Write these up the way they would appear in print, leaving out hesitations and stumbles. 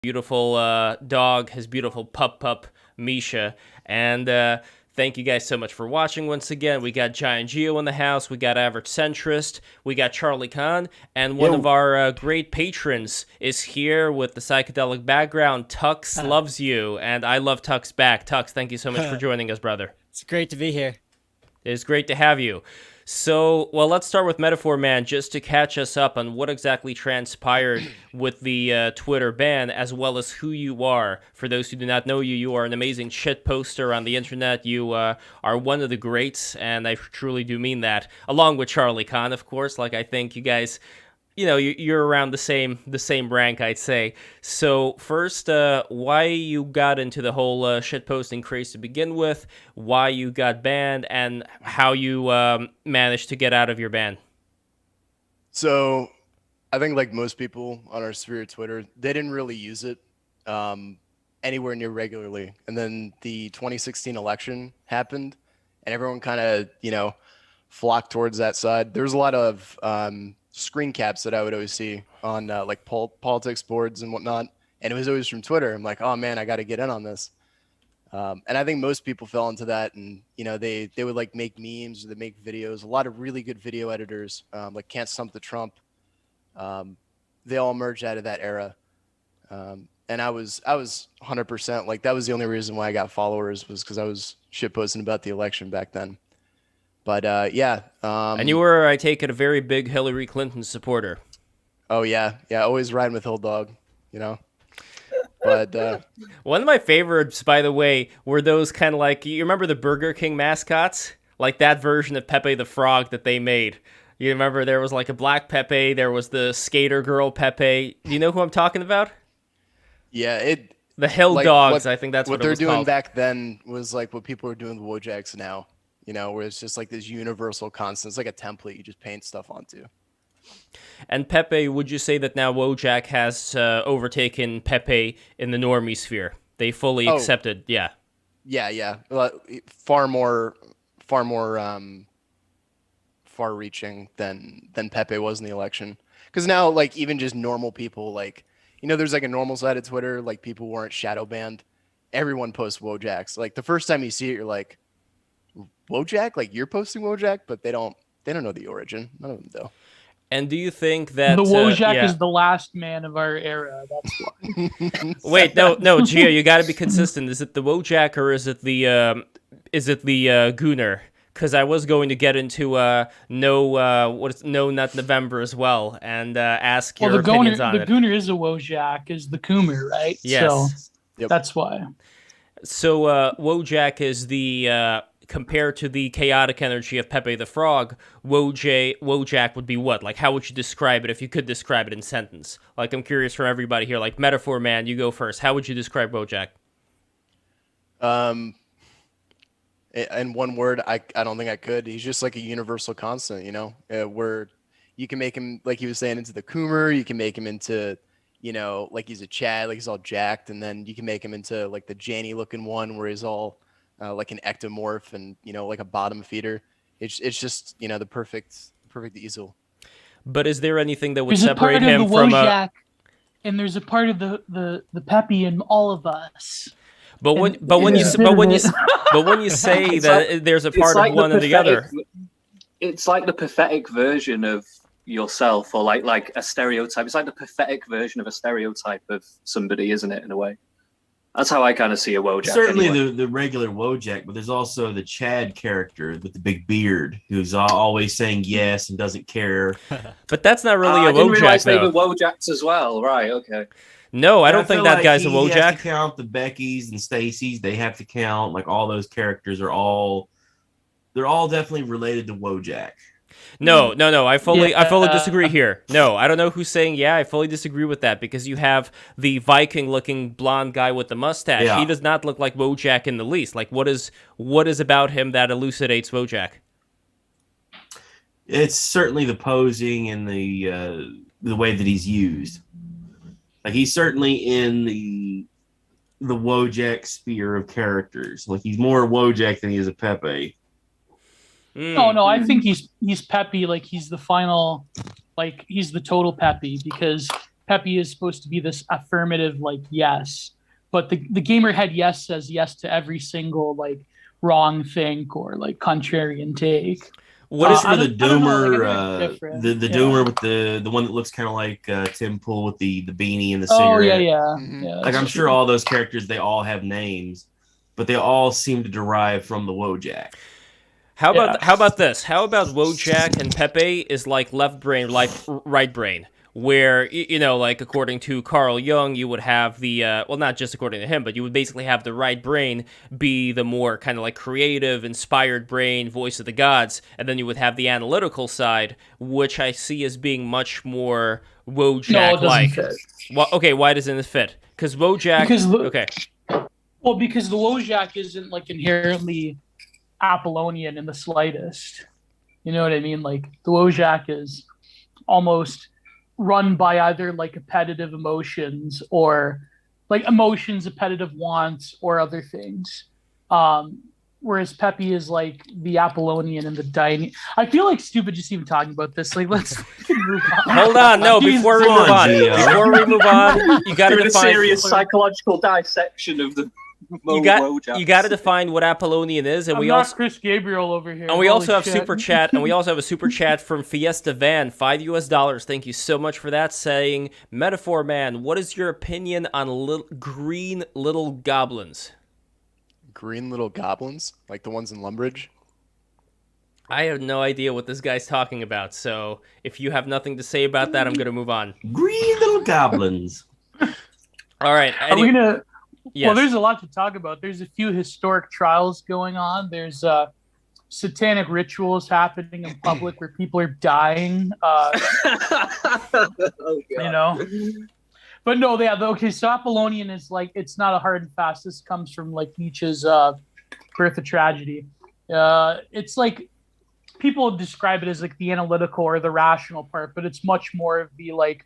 beautiful dog, his beautiful pup, Misha. And thank you guys so much for watching once again. We got Giant Geo in the house, we got Average Centrist, we got Charlie Khan, and one of our great patrons is here with the psychedelic background. Tux Loves You, and I love Tux back. Tux, thank you so much for joining us, brother. It's great to be here. It's great to have you. So, well, let's start with Metaphor Man, just to catch us up on what exactly transpired with the Twitter ban, as well as who you are. For those who do not know you, you are an amazing shit poster on the internet. You are one of the greats, and I truly do mean that. Along with Charlie Khan, of course. Like, I think you guys, you know, you're around the same rank, I'd say. So first, why you got into the whole shitposting craze to begin with, why you got banned, and how you managed to get out of your ban. So I think like most people on our sphere of Twitter, they didn't really use it anywhere near regularly. And then the 2016 election happened and everyone kind of, you know, flocked towards that side. There was a lot of screen caps that I would always see on like politics boards and whatnot, and it was always from Twitter. I'm like, oh man, I got to get in on this. And I think most people fell into that, and you know, they would like make memes or they make videos. A lot of really good video editors, like Can't Stump the Trump. They all emerged out of that era, and I was 100% like that was the only reason why I got followers, was because I was shitposting about the election back then. But yeah. And you were, I take it, a very big Hillary Clinton supporter. Oh yeah, always riding with Hill Dog, you know. But one of my favorites, by the way, were those kind of like, you remember the Burger King mascots? Like that version of Pepe the Frog that they made. You remember there was like a black Pepe, there was the skater girl Pepe. Do you know who I'm talking about? Yeah, the Hill like Dogs, I think that's what they're it was doing called. Back then was like what people are doing with Wojaks now. You know, where it's just like this universal constant. It's like a template you just paint stuff onto. And Pepe, would you say that now Wojak has overtaken Pepe in the normie sphere? They fully accepted, yeah. Yeah. Far more far-reaching than Pepe was in the election. Because now, like, even just normal people, like, you know, there's like a normal side of Twitter, like people weren't shadow banned. Everyone posts Wojaks. Like the first time you see it, you're like, Wojak? Like you're posting Wojak, but they don't know the origin. None of them do. And do you think that the Wojak is the last man of our era? That's why. Wait, no, Gio, you got to be consistent. Is it the Wojak or is it the Gooner? Because I was going to get into No Nut November as well, and ask your opinions on it. The Gooner is a Wojak, is the Coomer, right? Yes. So that's why. So Wojak is the compared to the chaotic energy of Pepe the Frog. Wojak would be what? Like, how would you describe it if you could describe it in sentence? Like, I'm curious from everybody here. Like, Metaphor Man, you go first. How would you describe Wojak? In one word, I don't think I could. He's just like a universal constant, you know, where you can make him, like he was saying, into the Coomer. You can make him into, you know, like he's a Chad, like he's all jacked. And then you can make him into like the Janny looking one where he's all like an ectomorph and, you know, like a bottom feeder. It's just, you know, the perfect easel. But is there anything that would separate him from Wojak, and there's a part of the Pepe in all of us. But when you say that there's a part of one or the other, it's like the pathetic version of yourself, or like a stereotype. It's like the pathetic version of a stereotype of somebody, isn't it? In a way, that's how I kind of see a Wojak. Certainly anyway. the regular Wojak, but there's also the Chad character with the big beard who's always saying yes and doesn't care. But that's not really a Wojak. I didn't realize they were Wojaks as well. Right? Okay. No, I don't think that guy's a Wojak. He has to count the Beckys and Stacys. They have to count, like, all those characters they're all definitely related to Wojak. No. I fully disagree here. No, I don't know who's saying yeah. I fully disagree with that, because you have the Viking-looking blonde guy with the mustache. Yeah. He does not look like Wojak in the least. Like, what is about him that elucidates Wojak? It's certainly the posing and the way that he's used. Like, he's certainly in the Wojak sphere of characters. Like, he's more Wojak than he is a Pepe. No, I think he's Pepe. Like, he's the final, like, he's the total Pepe, because Peppy is supposed to be this affirmative, like, yes, but the gamer head yes says yes to every single like wrong think or like contrarian take. What is for the I don't know, like, I doomer? think it's different. The Yeah. doomer with the one that looks kind of like Tim Pool with the beanie and the Oh cigarette. yeah. Mhm. Yeah, Like I'm sure all those characters, they all have names, but they all seem to derive from the Wojak. How about Yeah. how about this? How about Wojak and Pepe is like left brain, like right brain, where you know, like according to Carl Jung, you would have the well, not just according to him, but you would basically have the right brain be the more kind of like creative, inspired brain, voice of the gods, and then you would have the analytical side, which I see as being much more No, it Wojak-like. doesn't fit. Well, okay, why doesn't it fit? Because Wojak. Okay. Well, because the Wojak isn't like inherently Apollonian in the slightest. You know what I mean? Like the Wojak is almost run by either like appetitive emotions or like emotions, appetitive wants, or other things. Whereas Peppy is like the Apollonian and the Dione. I feel like stupid just even talking about this. Like, let's move on. Hold on, no. Jesus. Before we Come move on, on, Gio. before we move on, you got to Doing a define. serious psychological dissection of the Wojak. You got to define what Apollonian is, and I'm we not also. Chris Gabriel over here. And we Holy also have shit. super chat, and we also have a super chat from Fiesta Van, $5. Thank you so much for that. Saying, Metaphor Man, what is your opinion on green little goblins? Green little goblins, like the ones in Lumbridge. I have no idea what this guy's talking about. So if you have nothing to say about that, I'm gonna move on. Green little goblins. All right. Are we gonna? Yes. Well, there's a lot to talk about. There's a few historic trials going on. There's satanic rituals happening in public where people are dying. You know. But no, okay. So Apollonian is like, it's not a hard and fast. This comes from like Nietzsche's Birth of Tragedy. It's like people describe it as like the analytical or the rational part, but it's much more of the like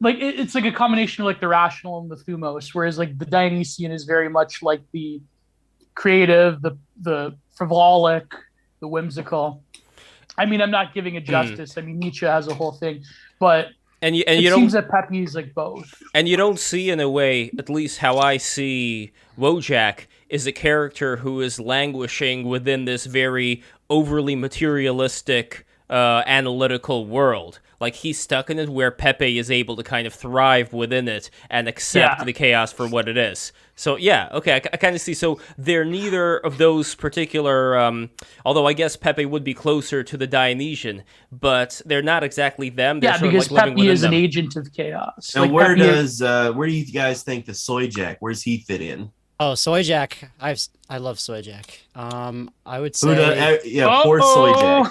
it's like a combination of like the rational and the thumos, whereas like the Dionysian is very much like the creative, the frivolic, the whimsical. I mean, I'm not giving it justice. I mean, Nietzsche has a whole thing, but and you it don't seems that Peppy is like both. And you don't see, in a way, at least how I see Wojak, is a character who is languishing within this very overly materialistic, analytical world. Like, he's stuck in it where Pepe is able to kind of thrive within it and accept the chaos for what it is. So, yeah, okay, I kind of see. So, they're neither of those particular, although I guess Pepe would be closer to the Dionysian, but they're not exactly them. They're sort Because of like living Peppy within is them. an agent of chaos. And Like, where Peppy is- where do you guys think the Soyjak? Where does he fit in? Oh, Soyjak. I love Soyjak. I would Who say. poor Soyjak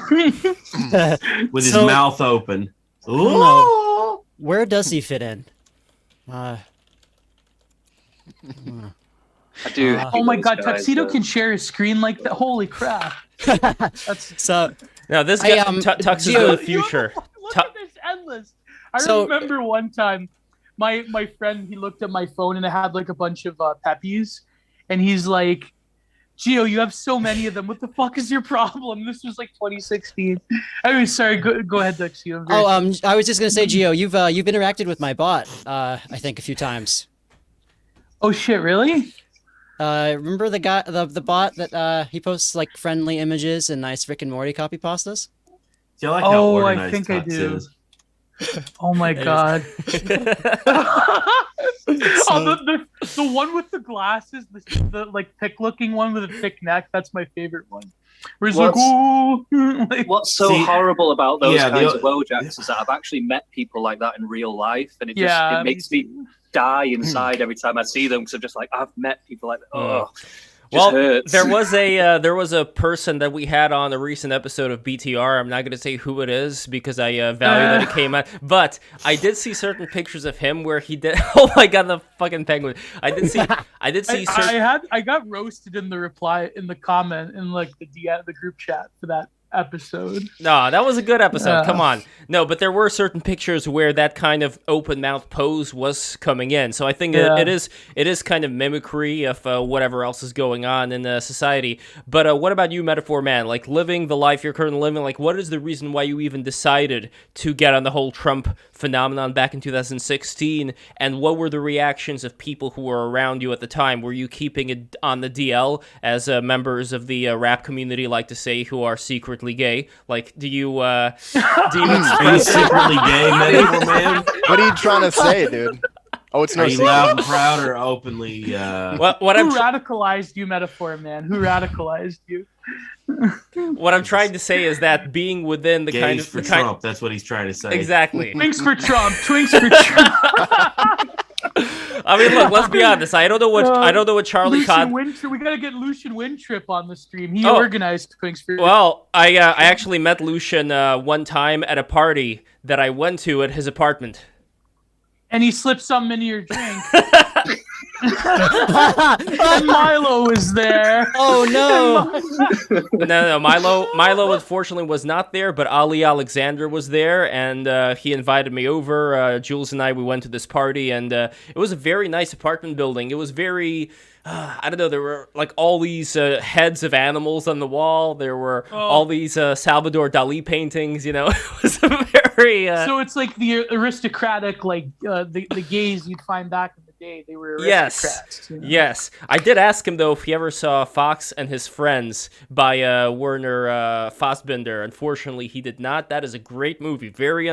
Uh-oh. with his So- mouth open. don't know. Where does he fit in? I do. Oh my hate god, those guys, Tuxedo though. can share his screen like that. Holy crap. That's So Now, this I, guy, Tux is Gio- the future. Look Tu- at this endless. I So- remember one time my friend, he looked at my phone and it had like a bunch of Peppies, and he's like, Gio, you have so many of them. What the fuck is your problem? This was like 2016. Anyway, sorry. Go ahead, Tuxedo. I was just gonna say, Gio, you've interacted with my bot, I think a few times. Oh shit, really? Remember the guy, the bot that he posts like friendly images and nice Rick and Morty copy pastas? See, I like how Oh, I organized think I Tux do. is. Oh my It is. god. Oh, the one with the glasses, the like thick looking one with a thick neck. That's my favorite one. Where he's like, What's- ooh, like, What's so See, horrible about those yeah, kinds the- of Wojaks is that I've actually met people like that in real life, and it just yeah, it makes me die inside every time I see them because I'm just like, I've met people like that. Oh, Well, hurts. there was a person that we had on a recent episode of BTR. I'm not going to say who it is because I value that it came out. But I did see certain pictures of him where he did. Oh my god, the fucking penguin! I did see. I got roasted in the reply in the comment in like the group chat for that episode. No, that was a good episode. Yeah. Come on. No, but there were certain pictures where that kind of open mouth pose was coming in. So I think it is kind of mimicry of whatever else is going on in society. But what about you, Metaphor Man? Like living the life you're currently living, like what is the reason why you even decided to get on the whole Trump phenomenon back in 2016? And what were the reactions of people who were around you at the time? Were you keeping it on the DL, as members of the rap community like to say, who are secretly gay? Like, do you Are you secretly gay, Metaphor Man? What are you trying to say, dude? Oh, it's no Are you secret. loud and proud or openly? what I'm Who radicalized you, Metaphor Man? Who radicalized you? what I'm trying to say is that being within the Gays kind of for the kind, Trump. That's what he's trying to say. exactly. Twinks for Trump. Twinks for Trump. I mean, look, let's be honest. I don't know what Charlie Lucian Cod. Wintrip. We gotta get Lucian Wintrip on the stream. He Oh. organized Twinks for. Well, I actually met Lucian one time at a party that I went to at his apartment. And he slipped something into your drink. And Milo was there. Oh no! No, Milo unfortunately was not there, but Ali Alexander was there, and he invited me over. Jules and we went to this party, and it was a very nice apartment building. It was very, I don't know, there were like all these heads of animals on the wall. There were all these Salvador Dali paintings, you know. It was a very... So it's like the aristocratic, like the gays you'd find back in the day. They were Yes. aristocrats. You know? Yes. I did ask him, though, if he ever saw Fox and His Friends by Werner Fassbinder. Unfortunately, he did not. That is a great movie. Very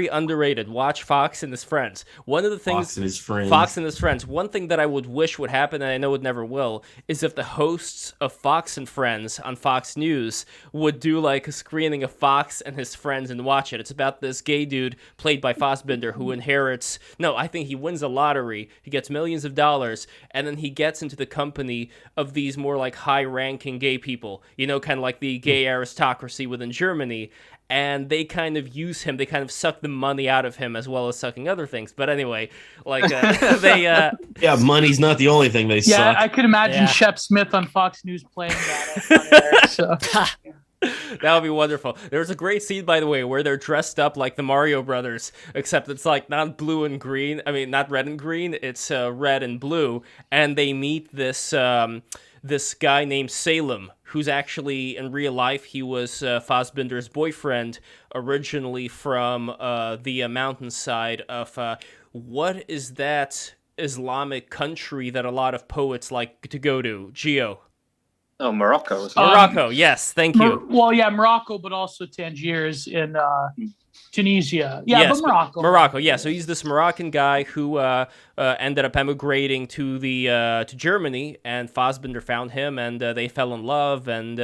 underrated. Watch Fox and His Friends. One of the things... Fox and His Friends. Fox and His Friends. One thing that I would wish would happen, and I know it never will, is if the hosts of Fox and Friends on Fox News would do like a screening of Fox and His Friends and watch it. It's about this gay dude played by Fassbinder who inherits... No, I think he wins a lottery. He gets millions of dollars, and then he gets into the company of these more like high-ranking gay people, you know, kind of like the gay aristocracy within Germany, and they kind of use him, they kind of suck the money out of him as well as sucking other things. But anyway, like they... Yeah, money's not the only thing they Yeah, suck. I could imagine Yeah. Shep Smith on Fox News playing that on air, so. That would be wonderful. There's a great scene, by the way, where they're dressed up like the Mario Brothers, except it's like not blue and green. I mean, not red and green. It's red and blue, and they meet this this guy named Salem, who's actually in real life he was Fassbinder's boyfriend, originally from the mountainside of what is that Islamic country that a lot of poets like to go to? Geo. Oh, Morocco. Morocco, yes, thank you. Well, yeah, Morocco, but also Tangiers in Tunisia. Yeah, Yes, but Morocco. Morocco, yeah. So he's this Moroccan guy who ended up emigrating to to Germany, and Fassbinder found him, and they fell in love. And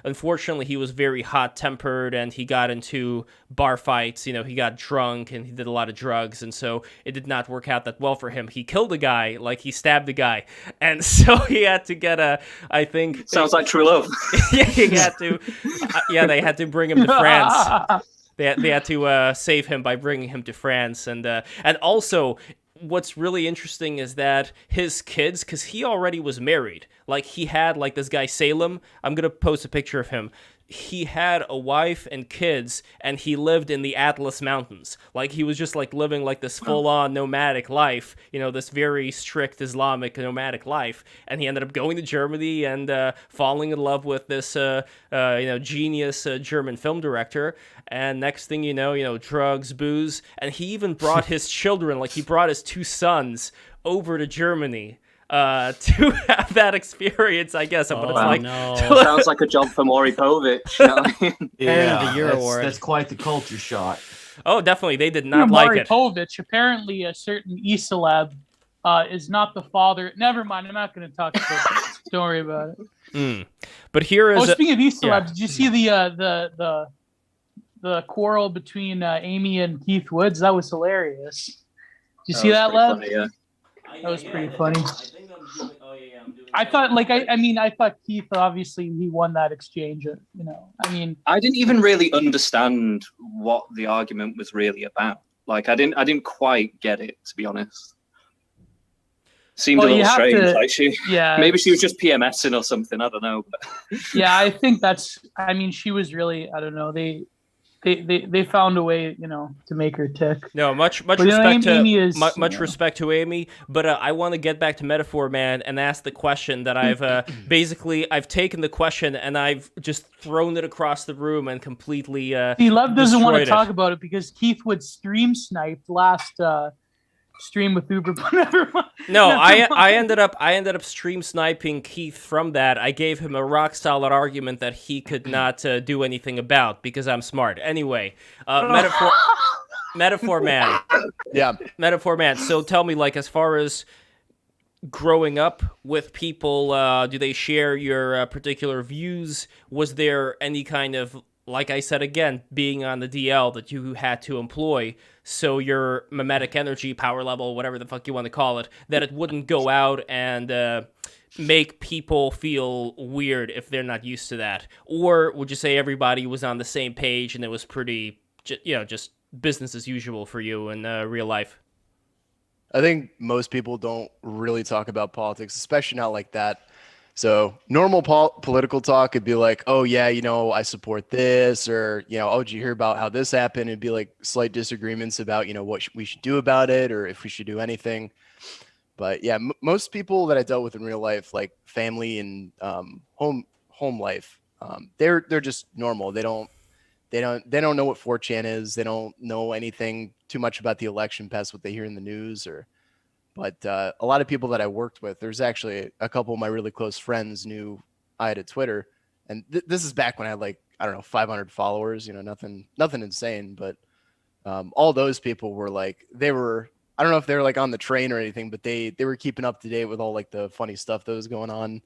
unfortunately, he was very hot-tempered, and he got into bar fights. You know, he got drunk, and he did a lot of drugs, and so it did not work out that well for him. He killed a guy, like he stabbed a guy, and so he had to get I think... Sounds like true love. Yeah, he had to. They had to bring him to France. They had to save him by bringing him to France, and also what's really interesting is that his kids, because he already was married, like he had like this guy Salem. I'm gonna post a picture of him. He had a wife and kids, and he lived in the Atlas Mountains. Like he was just like living like this full-on nomadic life, you know, this very strict Islamic nomadic life. And he ended up going to Germany and falling in love with this, genius German film director. And next thing you know, drugs, booze, and he even brought his children, like he brought his 2 sons over to Germany. To have that experience, I guess. But it's like, no. Sounds like a job for Maury Povich. You know what I mean? Yeah, the Euro that's, Award. that's quite the culture shot. oh, definitely, they did not like Maury it. Povich, apparently a certain E-celeb is not the father. Never mind, I'm not going to talk about this. Don't worry about it. But here is Speaking of E-celebs, yeah. did you see the quarrel between Amy and Keith Woods? That was hilarious. Did you see that, Lev? Funny, yeah. That was pretty funny. I thought, I thought Keith, obviously, he won that exchange. I didn't even really understand what the argument was really about. Like, I didn't quite get it, to be honest. Seemed Well, a you little have strange. to- Like maybe she was just PMSing or something. I don't know. But Yeah, I think that's. I mean, she was really. I don't know. They found a way, to make her tick. No, much But, respect to Amy is much respect to Amy, but I want to get back to Metaphor Man and ask the question that I've basically I've taken the question and I've just thrown it across the room and completely See, Lev doesn't want to destroyed talk it. about it because Keith would stream snipe last stream with Uber. But never mind. No, Never I mind. ended up stream sniping Keith from that. I gave him a rock solid argument that he could not do anything about because I'm smart. Anyway, Metaphor Man. Yeah. Metaphor Man. So tell me, like, as far as growing up with people, do they share your particular views? Was there any kind of, like I said again, being on the DL that you had to employ so your mimetic energy, power level, whatever the fuck you want to call it, that it wouldn't go out and make people feel weird if they're not used to that? Or would you say everybody was on the same page and it was pretty, just business as usual for you in real life? I think most people don't really talk about politics, especially not like that. So normal political talk could be like, oh yeah, I support this, or oh, did you hear about how this happened? It'd be like slight disagreements about what we should do about it, or if we should do anything. But yeah, most people that I dealt with in real life, like family and home life, they're just normal. They don't know what 4chan is. They don't know anything too much about the election past what they hear in the news. But a lot of people that I worked with, there's actually a couple of my really close friends knew I had a Twitter, and this is back when I had, like, I don't know, 500 followers. Nothing insane. But all those people were like, I don't know if they were like on the train or anything, but they were keeping up to date with all like the funny stuff that was going on,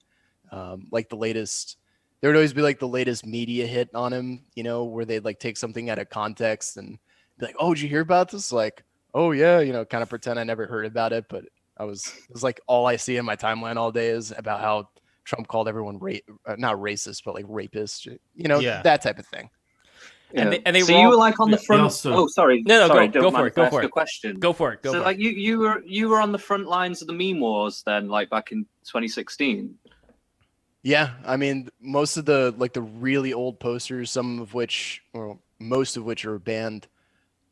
like the latest. There would always be like the latest media hit on him, where they'd like take something out of context and be like, "Oh, did you hear about this?" Like, "Oh yeah," kind of pretend I never heard about it, but it was like all I see in my timeline all day is about how Trump called everyone not racist, but like rapist, Yeah. that type of thing. And they so were you all- were like on the They front. also- Oh, sorry. No, sorry, go don't for mind it, if go I for ask it. a question. Go for it. So like you were on the front lines of the meme wars then, like back in 2016. Yeah, I mean, most of the really old posters, most of which are banned.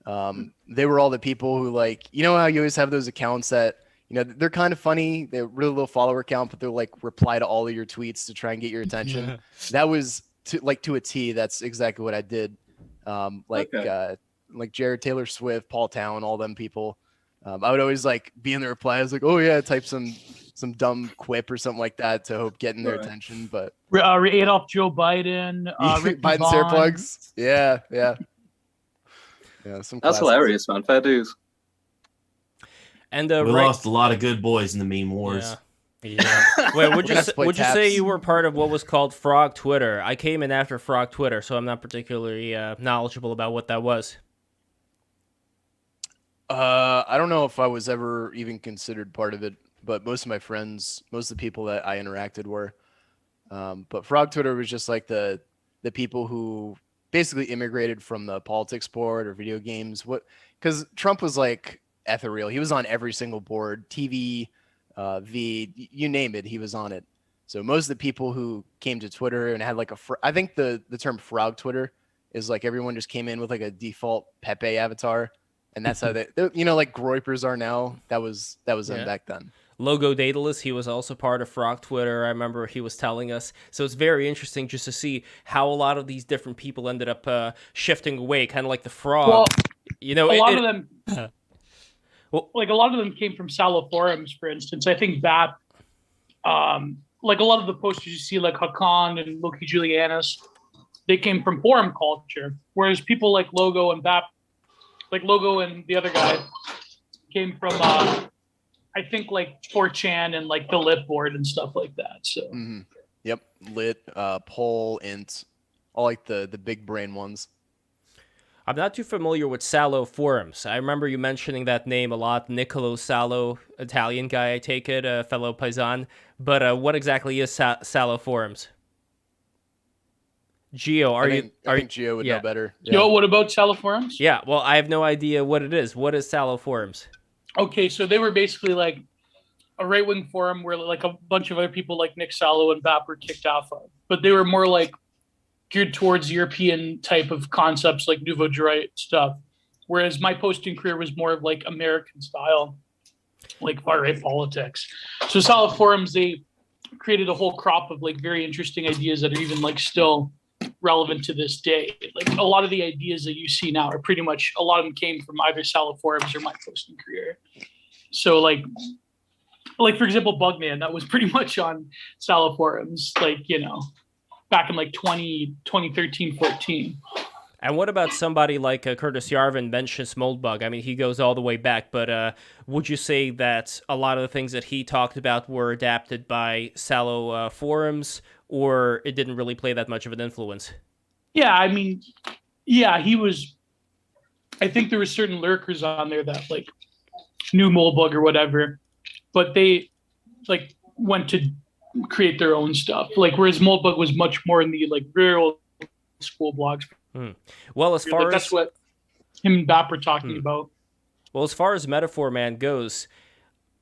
They were all the people who, like, how you always have those accounts that they're kind of funny, they're really low follower count, but they're like reply to all of your tweets to try and get your attention. That was to a T. That's exactly what I did. Like Jared, Taylor Swift, Paul Town, all them people. I would always like be in the replies like, oh yeah, type some dumb quip or something like that to hope getting their attention. But Adolf Joe Biden, Rick Biden's hair Devon. plugs. Yeah. Some That's classics. hilarious, man. Fair dues. And We right- lost a lot of good boys in the meme wars. Yeah. Wait, would gonna have to play you say taps. you were part of what was called Frog Twitter? I came in after Frog Twitter, so I'm not particularly knowledgeable about what that was. I don't know if I was ever even considered part of it, but most of my friends, most of the people that I interacted were. But Frog Twitter was just like the people who basically immigrated from the politics board or video games. Because Trump was like ethereal. He was on every single board, TV, you name it, he was on it. So most of the people who came to Twitter and had like I think the term Frog Twitter is like everyone just came in with like a default Pepe avatar. And that's how like Groypers are now. That was them back then. Logo Daedalus, he was also part of Frog Twitter. I remember he was telling us. So it's very interesting just to see how a lot of these different people ended up shifting away, kind of like the frog. Well, a lot of them, Well- like a lot of them came from Salo forums, for instance. I think BAP, like a lot of the posters you see, like Hakan and Loki Julianus, they came from forum culture. Whereas people like Logo and BAP, like Logo and the other guy, came from I think like 4chan and like the Lit board and stuff like that. So Yep, Lit, Poll, Int, all like the big brain ones. I'm not too familiar with Salo forums. I remember you mentioning that name a lot. Niccolo Salo, Italian guy, I take it, a fellow paisan. But what exactly is Salo forums? Gio, I think Gio would know better. Yeah. Yo, what about Salo forums? Yeah, well, I have no idea what it is. What is Salo forums? Okay, so they were basically like a right wing forum where like a bunch of other people like Nick Salo and Bap were kicked off of, but they were more like geared towards European type of concepts like Nouveau Droit stuff. Whereas my posting career was more of like American style, like far right politics. So Salo forums, they created a whole crop of like very interesting ideas that are even like still relevant to this day. Like a lot of the ideas that you see now are pretty much, a lot of them came from either Salo forums or my posting career. So like for example, Bugman, that was pretty much on Salo forums, like, you know, back in like 2013, 14. And what about somebody like Curtis Yarvin mentioned Moldbug? I mean, he goes all the way back, but would you say that a lot of the things that he talked about were adapted by Salo forums, or it didn't really play that much of an influence? Yeah, I mean, yeah, he was. I think there were certain lurkers on there that like knew Moldbug or whatever, but they like went to create their own stuff. Like whereas Moldbug was much more in the like real school blogs. Well, as far like, that's what him and Bap were talking about. Well, as far as Metaphor Man goes,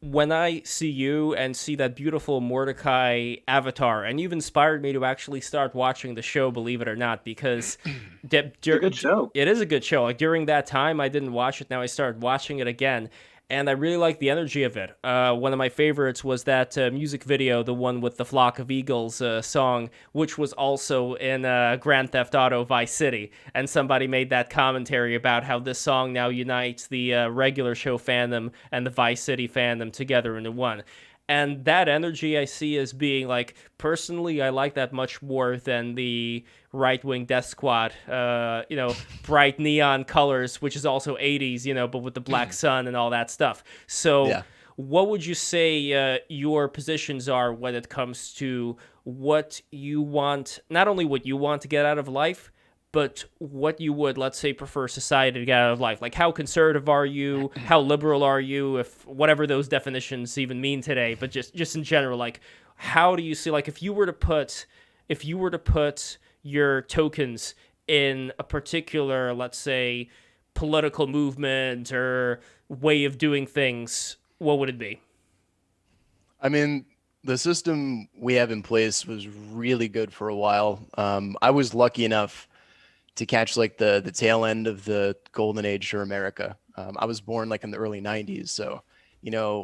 when I see you and see that beautiful Mordecai avatar, and you've inspired me to actually start watching the show, believe it or not, because it's a good show. It is a good show. Like during that time, I didn't watch it. Now I started watching it again, and I really like the energy of it. One of my favorites was that music video, the one with the Flock of Eagles song, which was also in Grand Theft Auto Vice City. And somebody made that commentary about how this song now unites the regular show fandom and the Vice City fandom together into one. And that energy I see as being like, personally, I like that much more than the right-wing Death Squad, bright neon colors, which is also 80s, but with the black sun and all that stuff. So what would you say your positions are when it comes to what you want, not only what you want to get out of life, but what you would, let's say, prefer society to get out of life? Like, how conservative are you? How liberal are you? If whatever those definitions even mean today, but just in general, like, how do you see, like, if you were to put your tokens in a particular, let's say, political movement or way of doing things, what would it be? I mean, the system we have in place was really good for a while. I was lucky enough to catch like the tail end of the golden age for America. I was born like in the early 90s. So,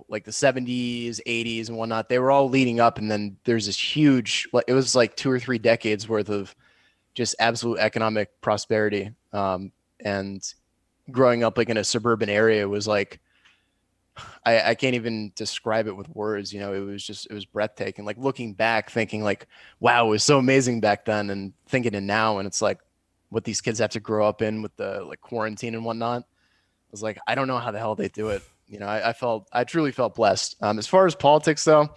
like the 70s, 80s and whatnot, they were all leading up. And then there's this huge, it was like 2 or 3 decades worth of just absolute economic prosperity. And growing up like in a suburban area was like, I can't even describe it with words. It was breathtaking. Like looking back, thinking like, wow, it was so amazing back then, and thinking it now, and it's like what these kids have to grow up in with the like quarantine and whatnot. I was like, I don't know how the hell they do it. I truly felt blessed. As far as politics though,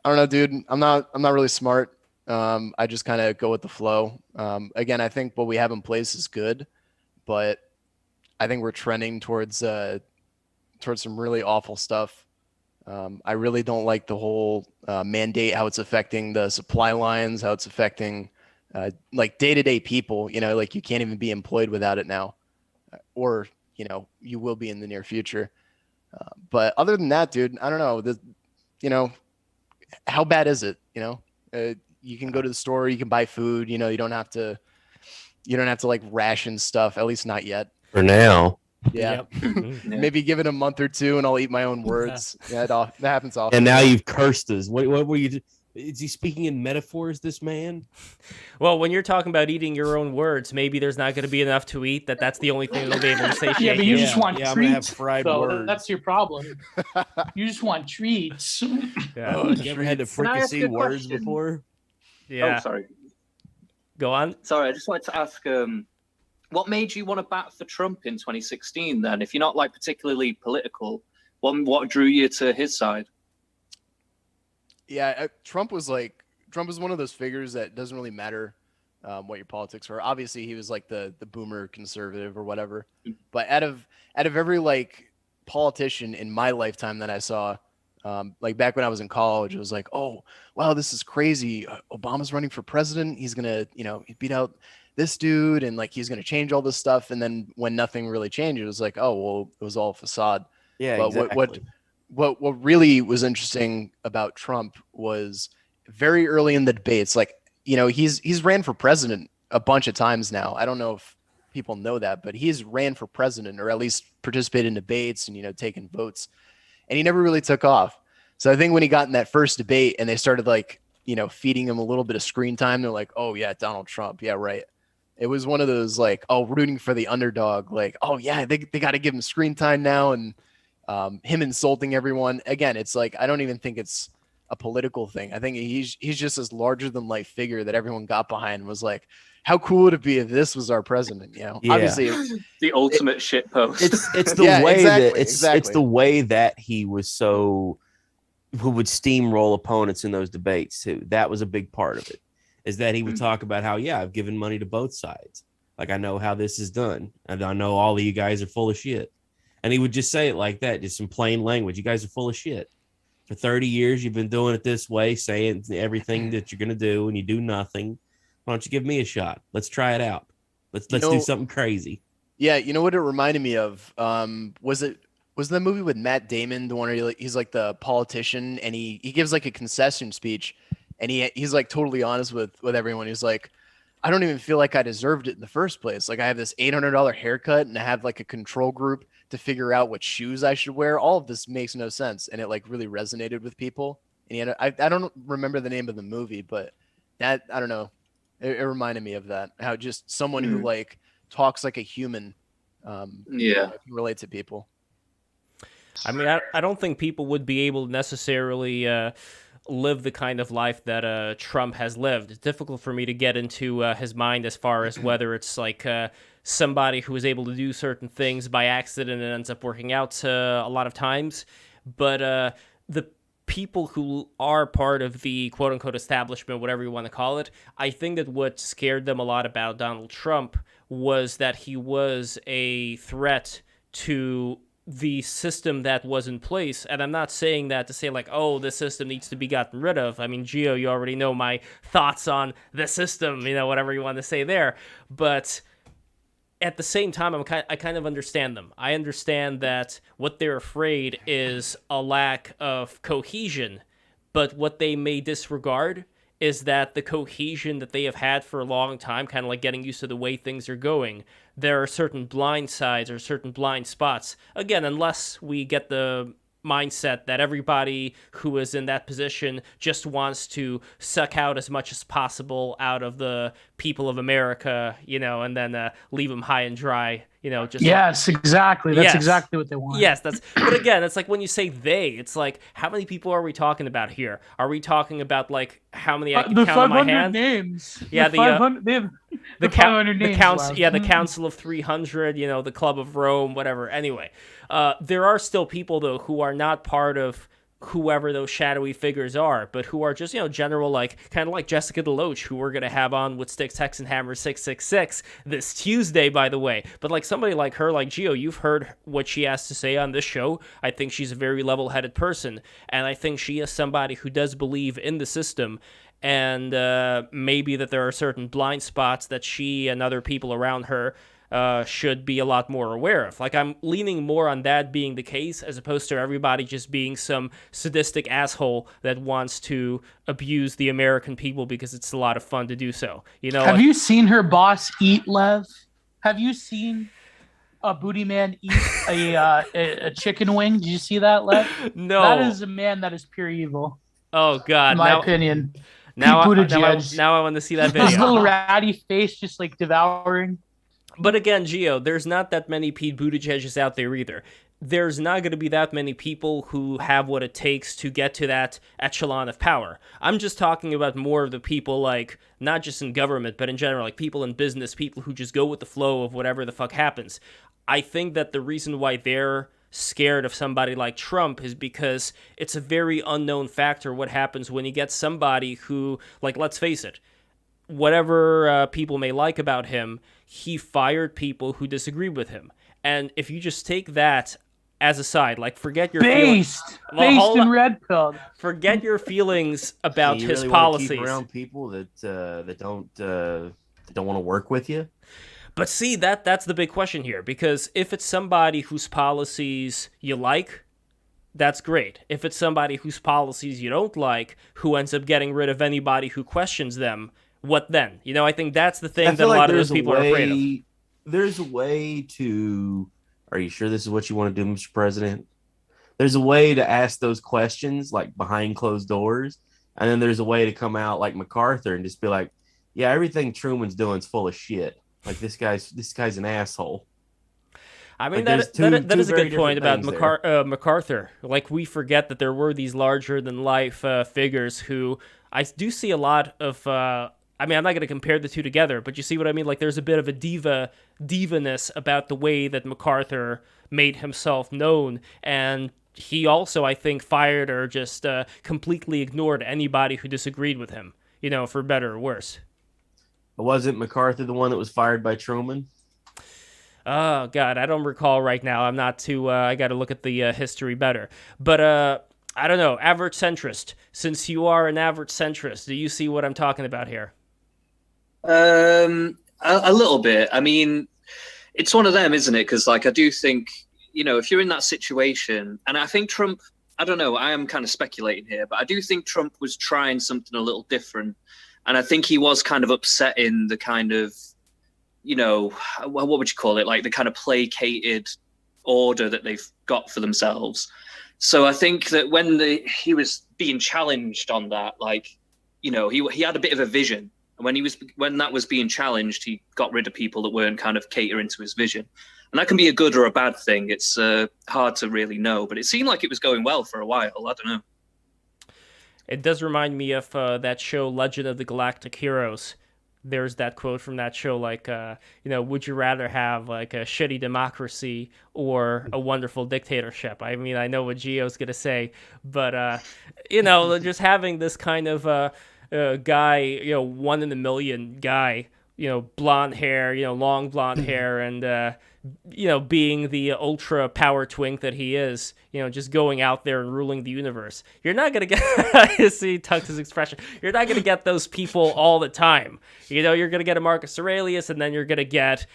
I don't know, dude. I'm not really smart. I just kind of go with the flow. Again, I think what we have in place is good, but I think we're trending towards some really awful stuff. I really don't like the whole mandate, how it's affecting the supply lines, how it's affecting like day-to-day people. Like you can't even be employed without it now, or you will be in the near future. But other than that, dude, I don't know. How bad is it? You can go to the store, you can buy food. You don't have to like ration stuff. At least not yet. For now. Yeah. Yep. Maybe give it a month or two and I'll eat my own words. Yeah, that happens often. And now you've cursed us. What were you? Is he speaking in metaphors, this man? Well, when you're talking about eating your own words, maybe there's not going to be enough to eat. That's the only thing that'll be able to satiate you. Yeah, but you just want treats. I'm gonna have fried so words. That's your problem. You just want treats. Yeah. Oh, you ever had to fricassee words before? Yeah. Oh, sorry. Go on. Sorry, I just wanted to ask, what made you want to bat for Trump in 2016 then? If you're not like particularly political, what drew you to his side? Yeah, Trump was one of those figures that doesn't really matter what your politics are. Obviously, he was like the boomer conservative or whatever. But out of every like politician in my lifetime that I saw, like back when I was in college, it was like, oh wow, this is crazy. Obama's running for president. He's gonna beat out this dude, and like he's gonna change all this stuff. And then when nothing really changed, it was like, oh well, it was all facade. Yeah, but exactly. what really was interesting about Trump was very early in the debates, like, you know, he's ran for president a bunch of times now. I don't know if people know that, but he's ran for president, or at least participated in debates and, you know, taken votes, and he never really took off. So I think when he got in that first debate and they started, like, you know, feeding him a little bit of screen time, they're like, oh yeah, Donald Trump. Yeah, right. It was one of those, like, oh, rooting for the underdog. Like, oh yeah, they got to give him screen time now. And him insulting everyone. Again, it's like, I don't even think it's a political thing. I think he's just this larger than life figure that everyone got behind and was like, how cool would it be if this was our president? You know, Yeah. obviously The ultimate shit post. It's the Yeah, way exactly, that it's exactly. the way that he was so, who would steamroll opponents in those debates too. That was a big part of it, is that he would talk about how, yeah, I've given money to both sides. Like, I know how this is done, and I know all of you guys are full of shit. And he would just say it like that, just in plain language. You guys are full of shit. For 30 years, you've been doing it this way, saying everything that you're going to do, and you do nothing. Why don't you give me a shot? Let's try it out. Let's do something crazy. Yeah, you know what it reminded me of? Was the movie with Matt Damon, the one where he's like the politician, and he gives like a concession speech, and he's like totally honest with everyone. He's like, I don't even feel like I deserved it in the first place. Like, I have this $800 haircut, and I have like a control group to figure out what shoes I should wear. All of this makes no sense, and it like really resonated with people. And I don't remember the name of the movie, but that, I don't know, it reminded me of that. How just someone who like talks like a human, Yeah. can relate to people. I mean, I don't think people would be able to necessarily live the kind of life that Trump has lived. It's difficult for me to get into his mind as far as whether it's like somebody who is able to do certain things by accident and ends up working out a lot of times. But the people who are part of the quote-unquote establishment, whatever you want to call it, I think that what scared them a lot about Donald Trump was that he was a threat to the system that was in place. And I'm not saying that to say like, oh, the system needs to be gotten rid of. I mean, Gio, you already know my thoughts on the system, you know, whatever you want to say there. But at the same time, I kind of understand them. I understand that what they're afraid is a lack of cohesion, but what they may disregard is that the cohesion that they have had for a long time, kind of like getting used to the way things are going, there are certain blind sides or certain blind spots. Again, unless we get the mindset that everybody who is in that position just wants to suck out as much as possible out of the people of America, you know, and then leave them high and dry, you know, just Yes, exactly. That's Yes. exactly what they want. Yes, but again, it's like when you say they, it's like, how many people are we talking about here? Are we talking about like how many I can the count on my 500 hand? names. Yeah, the the 500. They have the 500 names. council, Lev. yeah, the Council of 300, you know, the Club of Rome, whatever. Anyway, there are still people though who are not part of whoever those shadowy figures are, but who are just, you know, general, like kind of like Jessica DeLoach, who we're gonna have on with Sticks, Hex, and Hammer 666 this Tuesday, by the way. But like somebody like her, like Gio, you've heard what she has to say on this show. I think she's a very level-headed person, and I think she is somebody who does believe in the system. And maybe that there are certain blind spots that she and other people around her should be a lot more aware of. Like, I'm leaning more on that being the case as opposed to everybody just being some sadistic asshole that wants to abuse the American people because it's a lot of fun to do so. You know, Have you seen her boss eat, Lev? Have you seen a booty man eat a chicken wing? Did you see that, Lev? no. That is a man that is pure evil, Oh God. in my opinion. Now I Buttigieg. want to see that His video. little ratty face just like devouring. But again, Gio, there's not that many Pete Buttigiegs out there either. There's not going to be that many people who have what it takes to get to that echelon of power. I'm just talking about more of the people, like, not just in government, but in general, like people in business, people who just go with the flow of whatever the fuck happens. I think that the reason why they're scared of somebody like Trump is because it's a very unknown factor what happens when you get somebody who, like, let's face it, whatever people may like about him, he fired people who disagree with him. And if you just take that as a side, like, forget your feelings. Based and red pilled. Forget your feelings about You his really wanna policies. keep around people that don't want to work with you. But see, that's the big question here, because if it's somebody whose policies you like, that's great. If it's somebody whose policies you don't like, who ends up getting rid of anybody who questions them, what then? You know, I think that's the thing that a lot of those people are afraid of. There's a way to. Are you sure this is what you want to do, Mr. President? There's a way to ask those questions like behind closed doors, and then there's a way to come out like MacArthur and just be like, "Yeah, everything Truman's doing is full of shit. Like this guy's an asshole." I mean, like, that is a very good point about different MacArthur. Like, we forget that there were these larger-than-life figures who I do see a lot of... I mean, I'm not going to compare the two together, but you see what I mean? Like, there's a bit of a diva-ness about the way that MacArthur made himself known, and he also, I think, fired or just completely ignored anybody who disagreed with him, you know, for better or worse. Wasn't MacArthur the one that was fired by Truman? Oh, God, I don't recall right now. I'm not too... I got to look at the history better. But, I don't know, average centrist. Since you are an average centrist, do you see what I'm talking about here? A little bit. I mean, it's one of them, isn't it? Because, like, I do think, you know, if you're in that situation, and I think Trump... I don't know, I am kind of speculating here, but I do think Trump was trying something a little different. And I think he was kind of upsetting the kind of, you know, what would you call it? Like the kind of placated order that they've got for themselves. So I think that when he was being challenged on that, like, you know, he had a bit of a vision. And when that was being challenged, he got rid of people that weren't kind of catering to his vision. And that can be a good or a bad thing. It's hard to really know, but it seemed like it was going well for a while. I don't know. It does remind me of that show, Legend of the Galactic Heroes. There's that quote from that show, like, you know, would you rather have like a shitty democracy or a wonderful dictatorship? I mean, I know what Gio's going to say, but, you know, just having this kind of guy, you know, 1 in a million guy, you know, blonde hair, you know, long blonde hair, and, you know, being the ultra power twink that he is, you know, just going out there and ruling the universe. You're not going to get, see Tux's expression, you're not going to get those people all the time. You know, you're going to get a Marcus Aurelius, and then you're going to get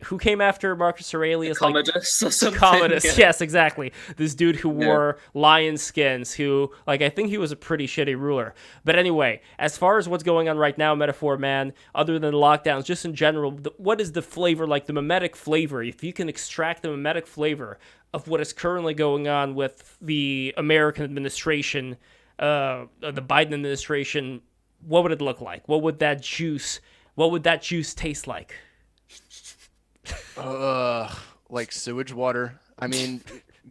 who came after Marcus Aurelius? Commodus or something. Commodus, yeah. Yes, exactly. This dude who wore lion skins, who, like, I think he was a pretty shitty ruler. But anyway, as far as what's going on right now, Metaphor Man, other than lockdowns, just in general, what is the flavor, like the mimetic flavor, if you can extract the mimetic flavor of what is currently going on with the American administration, the Biden administration, what would it look like? What would that juice taste like? Like sewage water. I mean,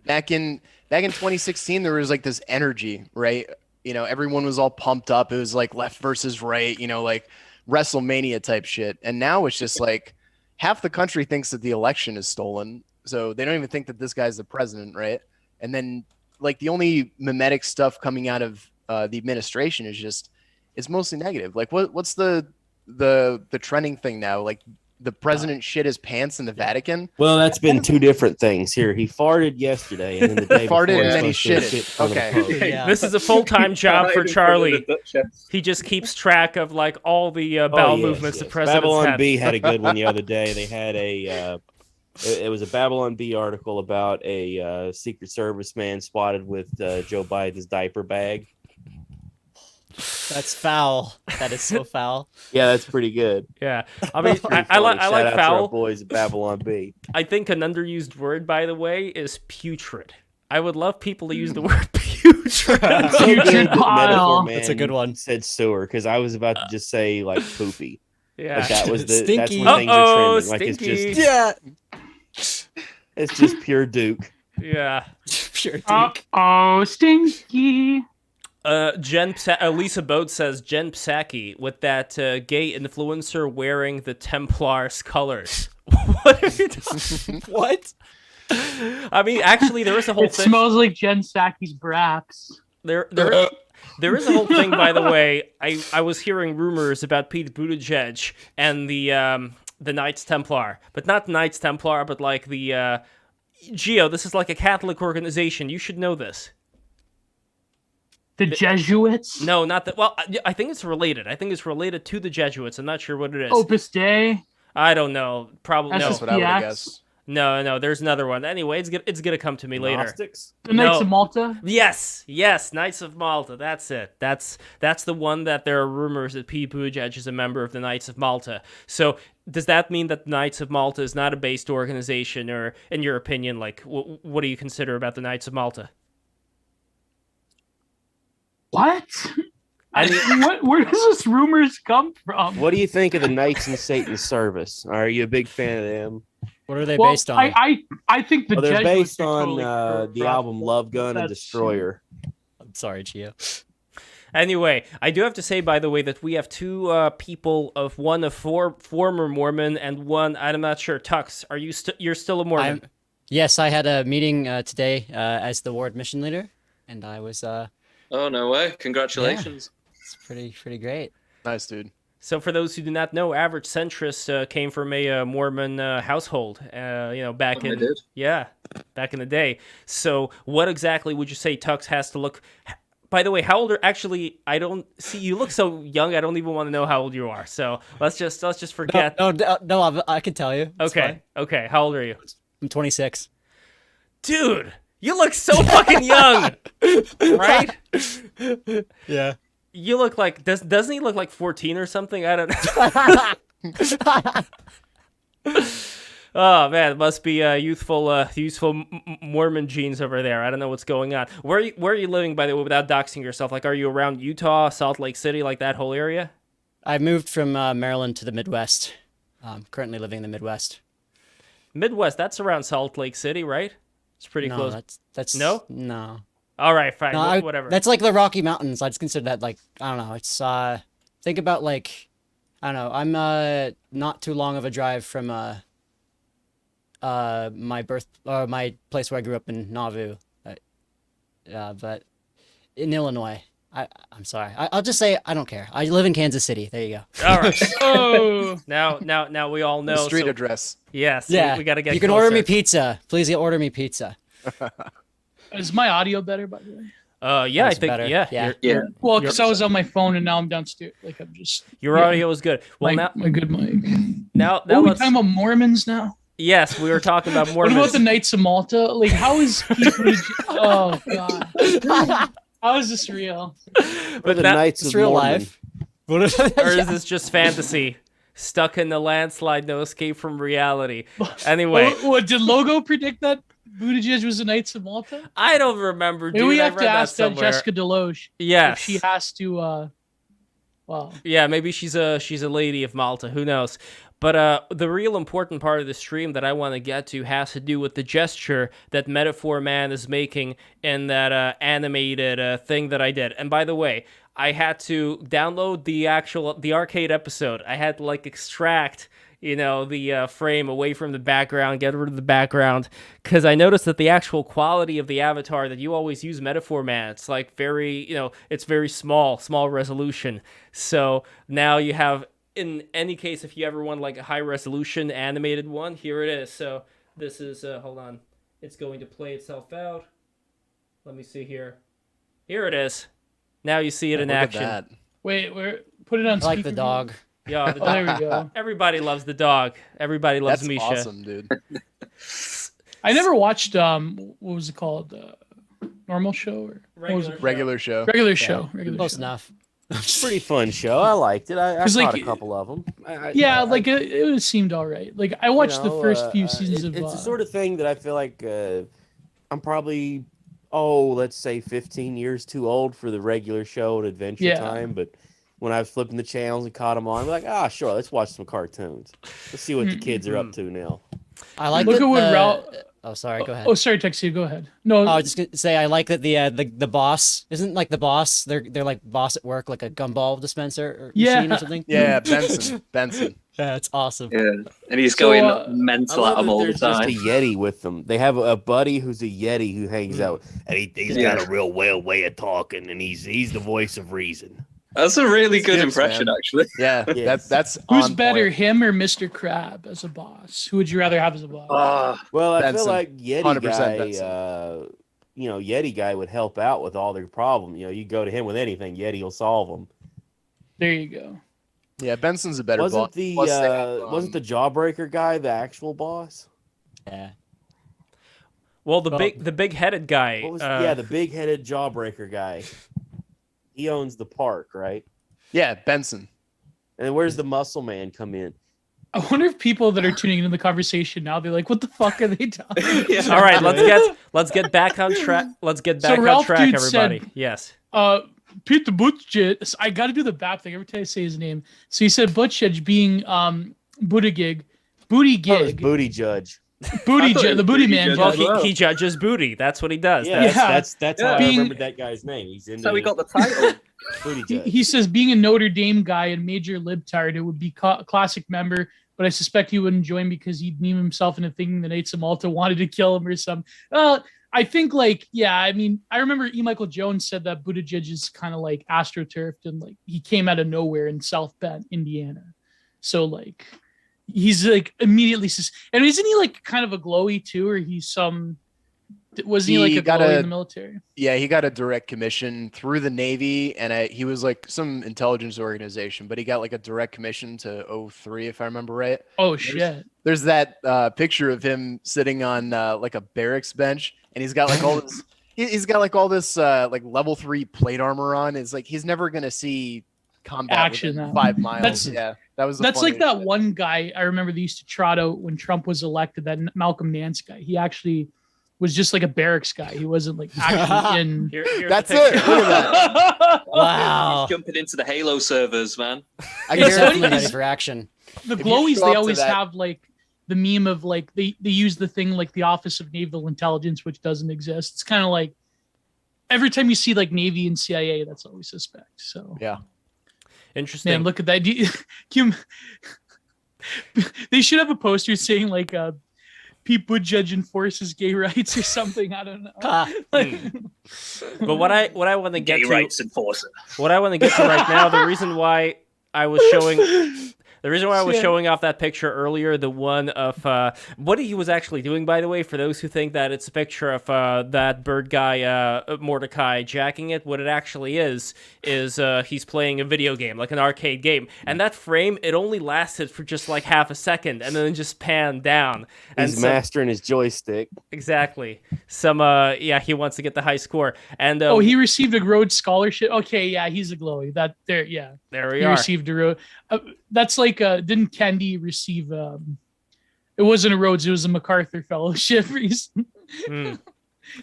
back in 2016, there was like this energy, right? You know, everyone was all pumped up. It was like left versus right, you know, like WrestleMania type shit. And now it's just like half the country thinks that the election is stolen. So they don't even think that this guy's the president, right? And then like the only mimetic stuff coming out of the administration is mostly negative. Like what's the trending thing now? Like the president shit his pants in the Vatican. Well, that's been two different things here. He farted yesterday, and then the day farted before, and then he shit shitted. on the Okay. Pope. Yeah. This is a full-time job for Charlie. He just keeps track of like all the bowel movements the president's Babylon had. B had a good one the other day. They had it was a Babylon B article about a Secret Service man spotted with Joe Biden's diaper bag. That's foul. That is so foul. Yeah, that's pretty good. Yeah, I mean, I Shout like out to our foul. boys at Babylon B. I think an underused word, by the way, is putrid. I would love people to use the word putrid. So Putrid good that pile. Metaphor Man That's a good one. said sewer, because I was about to just say like poopy. Yeah. Like that was that's Stinky. when things are trending. Like Stinky. it's Yeah. just pure Duke. Yeah. Pure Duke. Oh, stinky. Lisa Boat says Jen Psaki with that gay influencer wearing the Templars colors. What are you talking? What? I mean, actually, there is a whole It thing. smells like Jen Psaki's brax. There is a whole thing, by the way. I was hearing rumors about Pete Buttigieg and the Knights Templar, but not Knights Templar, but like the Geo. This is like a Catholic organization. You should know this. The Jesuits? No, not that. Well, I think it's related. I think it's related to the Jesuits. I'm not sure what it is. Opus Dei? I don't know. Probably no. That's what I would have SPX? guessed. No, there's another one. Anyway, it's gonna come to me later. Gnostics? The Knights No. of Malta. Yes, Knights of Malta. That's it. That's the one that there are rumors that Pete Buttigieg is a member of the Knights of Malta. So does that mean that the Knights of Malta is not a based organization, or in your opinion, like what do you consider about the Knights of Malta? What? Where does this rumors come from? What do you think of the Knights in Satan's Service? Are you a big fan of them? What are they Well, based on? I think the Well, they're Jesuits based are on totally the corrupt. album Love Gun and That's- Destroyer. I'm sorry, Gio. Anyway, I do have to say, by the way, that we have two people of one of four former Mormon and one, I'm not sure, Tux. Are you you're still a Mormon? Yes, I had a meeting today as the ward mission leader, and I was Oh, no way. Congratulations. it's pretty great. Nice, dude. So for those who do not know, Average Centrist came from a Mormon household, back Oh, I in did? back in the day. So what exactly would you say Tux has to look? By the way, how old are actually? I don't see you look so young. I don't even want to know how old you are. So let's just forget. No, I can tell you. It's Okay, fine. okay. How old are you, I'm 26. dude? You look so fucking young, right? Yeah. You look like doesn't he look like 14 or something? I don't know. Oh man, it must be youthful Mormon genes over there. I don't know what's going on. Where are you living, by the way, without doxing yourself? Like, are you around Utah, Salt Lake City, like that whole area? I moved from Maryland to the Midwest. Currently living in the Midwest. Midwest, that's around Salt Lake City, right? It's pretty No, close. that's No? no. All right, fine, No, whatever. That's like the Rocky Mountains. I just consider that like I don't know. It's think about like I don't know. I'm not too long of a drive from my place where I grew up in Nauvoo, but in Illinois. I'm sorry. I'll just say I don't care. I live in Kansas City. There you go. All right. Oh, Now we all know. The street so- address. Yes. Yeah, We got to get. You can order me closer. pizza. Please order me pizza. is my audio better, by the way? Yeah, I That's think better. yeah. Yeah. Yeah. Well, because I was on my phone and now I'm downstairs. Like I'm just Your Yeah. audio is good. Well, my good mic. now Oh, we let's. talking about Mormons now? Yes, we were talking about What Mormons. about the Knights of Malta? Like, how is oh god, how is this real? But the that- Knights It's of real Mormon. life. Or is this just fantasy? Stuck in the landslide, no escape from reality. Anyway, What did Logo predict that Buttigieg was the Knights of Malta? I don't remember, dude. Maybe we I have read to ask that that somewhere. Jessica Deloge Yes. if she has to. Well, Yeah, maybe she's a lady of Malta. Who knows? But the real important part of the stream that I want to get to has to do with the gesture that Metaphor Man is making in that animated thing that I did. And by the way, I had to download the arcade episode. I had to like extract, the frame away from the background, get rid of the background, because I noticed that the actual quality of the avatar that you always use, Metaphor Man, it's like very, it's very small resolution. So now you have, in any case, if you ever want like a high resolution animated one, here it is. So this is, hold on, it's going to play itself out. Let me see here. Here it is. Now you see it in Look at action. that. wait, put it on. I like the speaker. dog. Yeah, the Oh, dog. there we go. Everybody loves the dog. Everybody loves That's Misha. awesome, dude. I never watched what was it called? Normal show or what was it? Regular show. Regular show. Regular Close show. enough. Pretty fun show. I liked it. I 'Cause, caught like, a couple of them. Yeah, like it seemed all right. Like I watched the first few seasons of. It's the sort of thing that I feel like I'm probably, let's say 15 years too old for the regular show at Adventure Yeah. Time. But when I was flipping the channels and caught them on, I'm like, sure, let's watch some cartoons. Let's see what the kids are up to now. I like Look that at what the- Ralph. Oh, sorry. Go ahead. Oh, sorry, Tuxedo. Go ahead. No, I was just gonna say I like that the boss isn't like the boss. They're like boss at work, like a gumball dispenser or machine Yeah. or something. Yeah, Benson. Yeah, it's awesome. Yeah. And he's So, going I mental at love them that all the there's just time. a Yeti with them. They have a buddy who's a Yeti who hangs out, and he's Yeah. got a real whale way of talking, and he's the voice of reason. That's a really good Skips, impression, man. actually. Yeah, Yes. that's who's on better, point. him or Mr. Crab as a boss? Who would you rather have as a boss? Well, I feel Benson. like Yeti 100% guy, Benson. Yeti guy would help out with all their problems. You go to him with anything, Yeti will solve them. There you go. Yeah, Benson's a better boss. Wasn't the Jawbreaker guy the actual boss? Yeah. Well, the big-headed guy. What was the big-headed jawbreaker guy? He owns the park, right? Yeah, Benson. And where's the muscle man come in? I wonder if people that are tuning into the conversation now, they're like, "What the fuck are they talking?" Yeah. All right, let's get back on track. Let's get back on Ralph track, Dude everybody. said- Yes. Peter Buttigieg. I got to do the BAP thing every time I say his name. So he said Buttigieg being booty gig, booty Oh, it's gig, Booty Judge. booty I thought it ju- was the booty Booty man. Judge. Well, judge. Well. he judges booty. That's what he does. Yeah, That's- that's how I Being- remembered that guy's name. He's in That's how he got the title. Booty Judge. He says being a Notre Dame guy and major libtard, it would be classic member, but I suspect he wouldn't join because he'd meme himself into thinking the Knights of Malta wanted to kill him or something. I think I mean, I remember E. Michael Jones said that Buttigieg is kind of like astroturfed and like he came out of nowhere in South Bend, Indiana. So like he's like immediately, and isn't he like kind of a glowy too, or wasn't he like He a got glowy a- in the military? Yeah, he got a direct commission through the Navy, and he was like some intelligence organization, but he got like a direct commission to 03, if I remember right. Oh shit. There's that picture of him sitting on like a barracks bench, and he's got like all this. He's got like all this like level 3 plate armor on. It's like he's never gonna see combat Action, within that 5 miles. That's- Yeah, that was. That's like funniest that shit. one guy I remember they used to trot out when Trump was elected, that Malcolm Nance guy. He actually was just like a barracks guy. He wasn't like actually in. Here's That's the picture. it. Look at that. Wow. He's jumping into the Halo servers, man. I He's guarantee definitely you- ready for action. The If you glowies, show they up to always that- have like the meme of like they use the thing like the Office of Naval Intelligence, which doesn't exist. It's kind of like every time you see like Navy and CIA, that's always suspect. So Yeah. Interesting. man, look at that. They should have a poster saying like Pete Buttigieg enforces gay rights or something. I don't know. Like, But what I want to get Gay to, rights enforcer. what I want to get to right now, the reason why I was showing Shit. showing off that picture earlier, the one of what he was actually doing, by the way, for those who think that it's a picture of that bird guy Mordecai jacking it, what it actually is he's playing a video game, like an arcade game, and that frame, it only lasted for just like half a second, and then it just panned down. And He's mastering his joystick. exactly. He wants to get the high score, and oh, he received a Rhodes Scholarship. Okay, yeah, he's a glowy. That there, yeah. there we He are. received a Rhodes. That's like didn't Kendi receive? It wasn't a Rhodes. It was a MacArthur Fellowship. Hmm.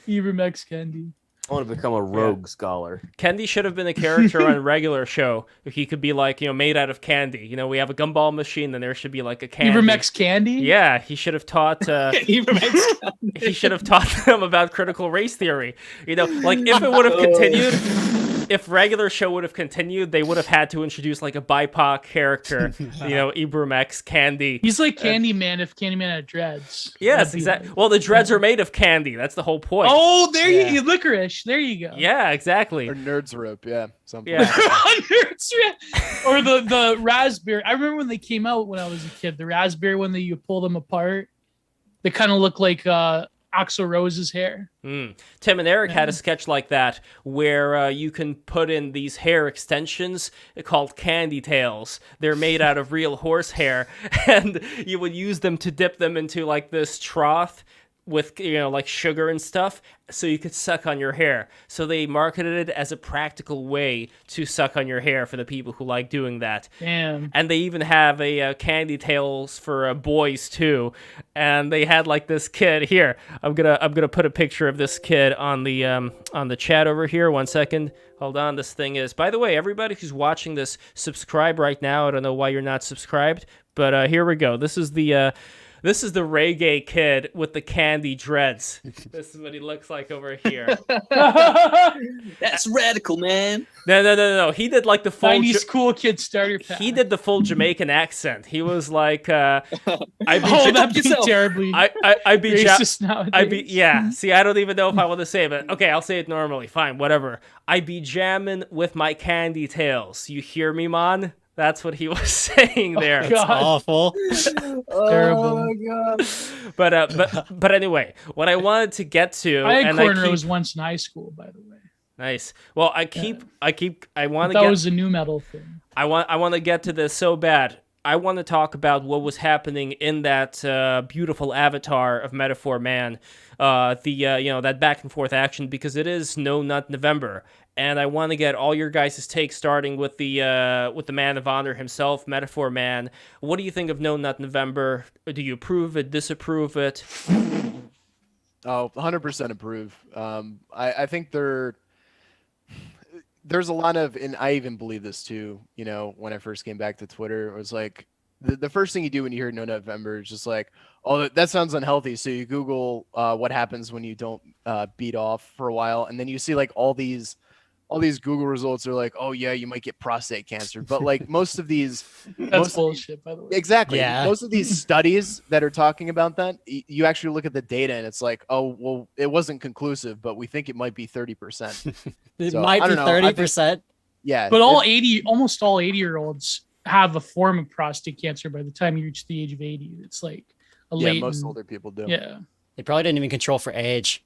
Ivermex Kendi. I want to become a rogue scholar. Kendi should have been a character on a regular show. He could be like, made out of candy. We have a gumball machine, then there should be like a candy. Ivermex Candy. Yeah, he should have taught. He should have taught them about critical race theory. Like if it would have continued, if regular show would have continued, they would have had to introduce like a BIPOC character. Ivermex Candy. He's like Candyman if Candyman had dreads. Yes, That'd be exactly. like- Well, the dreads are made of candy. That's the whole point. Oh, there Yeah. you licorice. There you go. Yeah, exactly. Or nerds rope, yeah, something. Yeah. Or the raspberry. I remember when they came out when I was a kid. The raspberry, when you pull them apart, they kind of look like Axl Rose's hair. Mm. Tim and Eric had a sketch like that where you can put in these hair extensions called candy tails. They're made out of real horse hair, and you would use them to dip them into like this trough with like sugar and stuff, so you could suck on your hair. So they marketed it as a practical way to suck on your hair for the people who like doing that. Damn. And they even have a candy tails for boys too. And they had like this kid here. I'm gonna put a picture of this kid on the chat over here. 1 second. Hold on. This thing is. By the way, everybody who's watching this, subscribe right now. I don't know why you're not subscribed, but here we go. This is the reggae kid with the candy dreads. This is what he looks like over here. That's radical, man. No. He did like the full. 90s cool kid starter pack. He did the full Jamaican accent. He was like, I be, Oh, that'd be yourself. terribly I be, racist nowadays. I be, yeah. See, I don't even know if I want to say it, but okay, I'll say it normally. Fine, whatever. I be jamming with my candy tails. You hear me, man? That's what he was saying there. God. Awful. Terrible. God. But anyway, what I wanted to get to, I had and cornrows once in high school, by the way. nice. Well, I want to That get. was a new metal thing. I want to get to this so bad. I want to talk about what was happening in that beautiful avatar of Metaphor Man, that back and forth action, because it is No Nut November, and I want to get all your guys' takes, starting with the man of honor himself, Metaphor Man. What do you think of No Nut November? Do you approve it, disapprove it? Oh, 100% approve. I think there's a lot of, and I even believe this too, when I first came back to Twitter, it was like, the first thing you do when you hear No November is just like, oh, that sounds unhealthy. So you Google what happens when you don't beat off for a while. And then you see like all these Google results are like, oh yeah, you might get prostate cancer. But like most of these, That's bullshit, by the way. exactly. Yeah. Most of these studies that are talking about that, you actually look at the data and it's like, oh, well, it wasn't conclusive, but we think it might be 30%. It So, might I be don't know. I think- 30%. Yeah. But almost all 80-year-olds have a form of prostate cancer by the time you reach the age of 80. It's like a Yeah, latent. most older people do. Yeah. They probably didn't even control for age.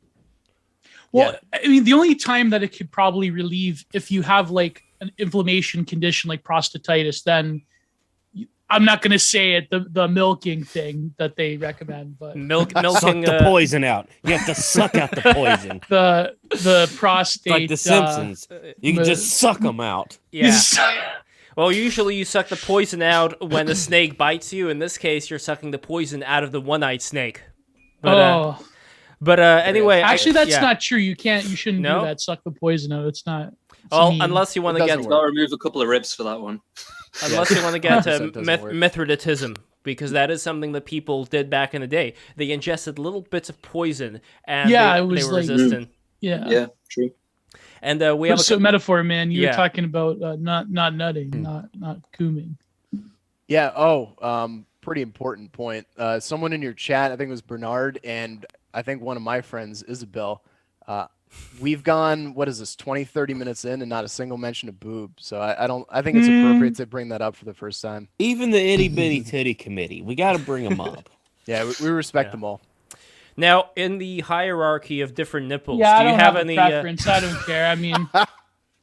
Well, I mean, the only time that it could probably relieve if you have like an inflammation condition like prostatitis, then I'm not going to say it, the milking thing that they recommend, but Milking Suck the poison out. You have to suck out the poison. the prostate. Like the Simpsons. You can just suck them out. Yeah. Well, usually you suck the poison out when the snake bites you. In this case, you're sucking the poison out of the one-eyed snake. But, anyway, actually, that's yeah. not true. You shouldn't No? do that. Suck the poison out. It's not. Well, unless you want to get doesn't Got to remove a couple of ribs for that one. unless you want to get to 100% doesn't work. Mithridatism, because that is something that people did back in the day. They ingested little bits of poison, and Yeah, they, it was they were like- resistant. Yeah. Yeah, true. And we have So metaphor, man. You Yeah. were talking about not nutting, not cooming. Yeah. Oh, pretty important point. Someone in your chat, I think it was Bernard, and I think one of my friends, Isabel, we've gone, what is this, 20, 30 minutes in and not a single mention of boob. So I think it's appropriate to bring that up for the first time. Even the itty bitty titty committee, we got to bring them up. Yeah, we respect them all. Now, in the hierarchy of different nipples, Yeah, do I you don't have have any? a preference. I don't care. I mean,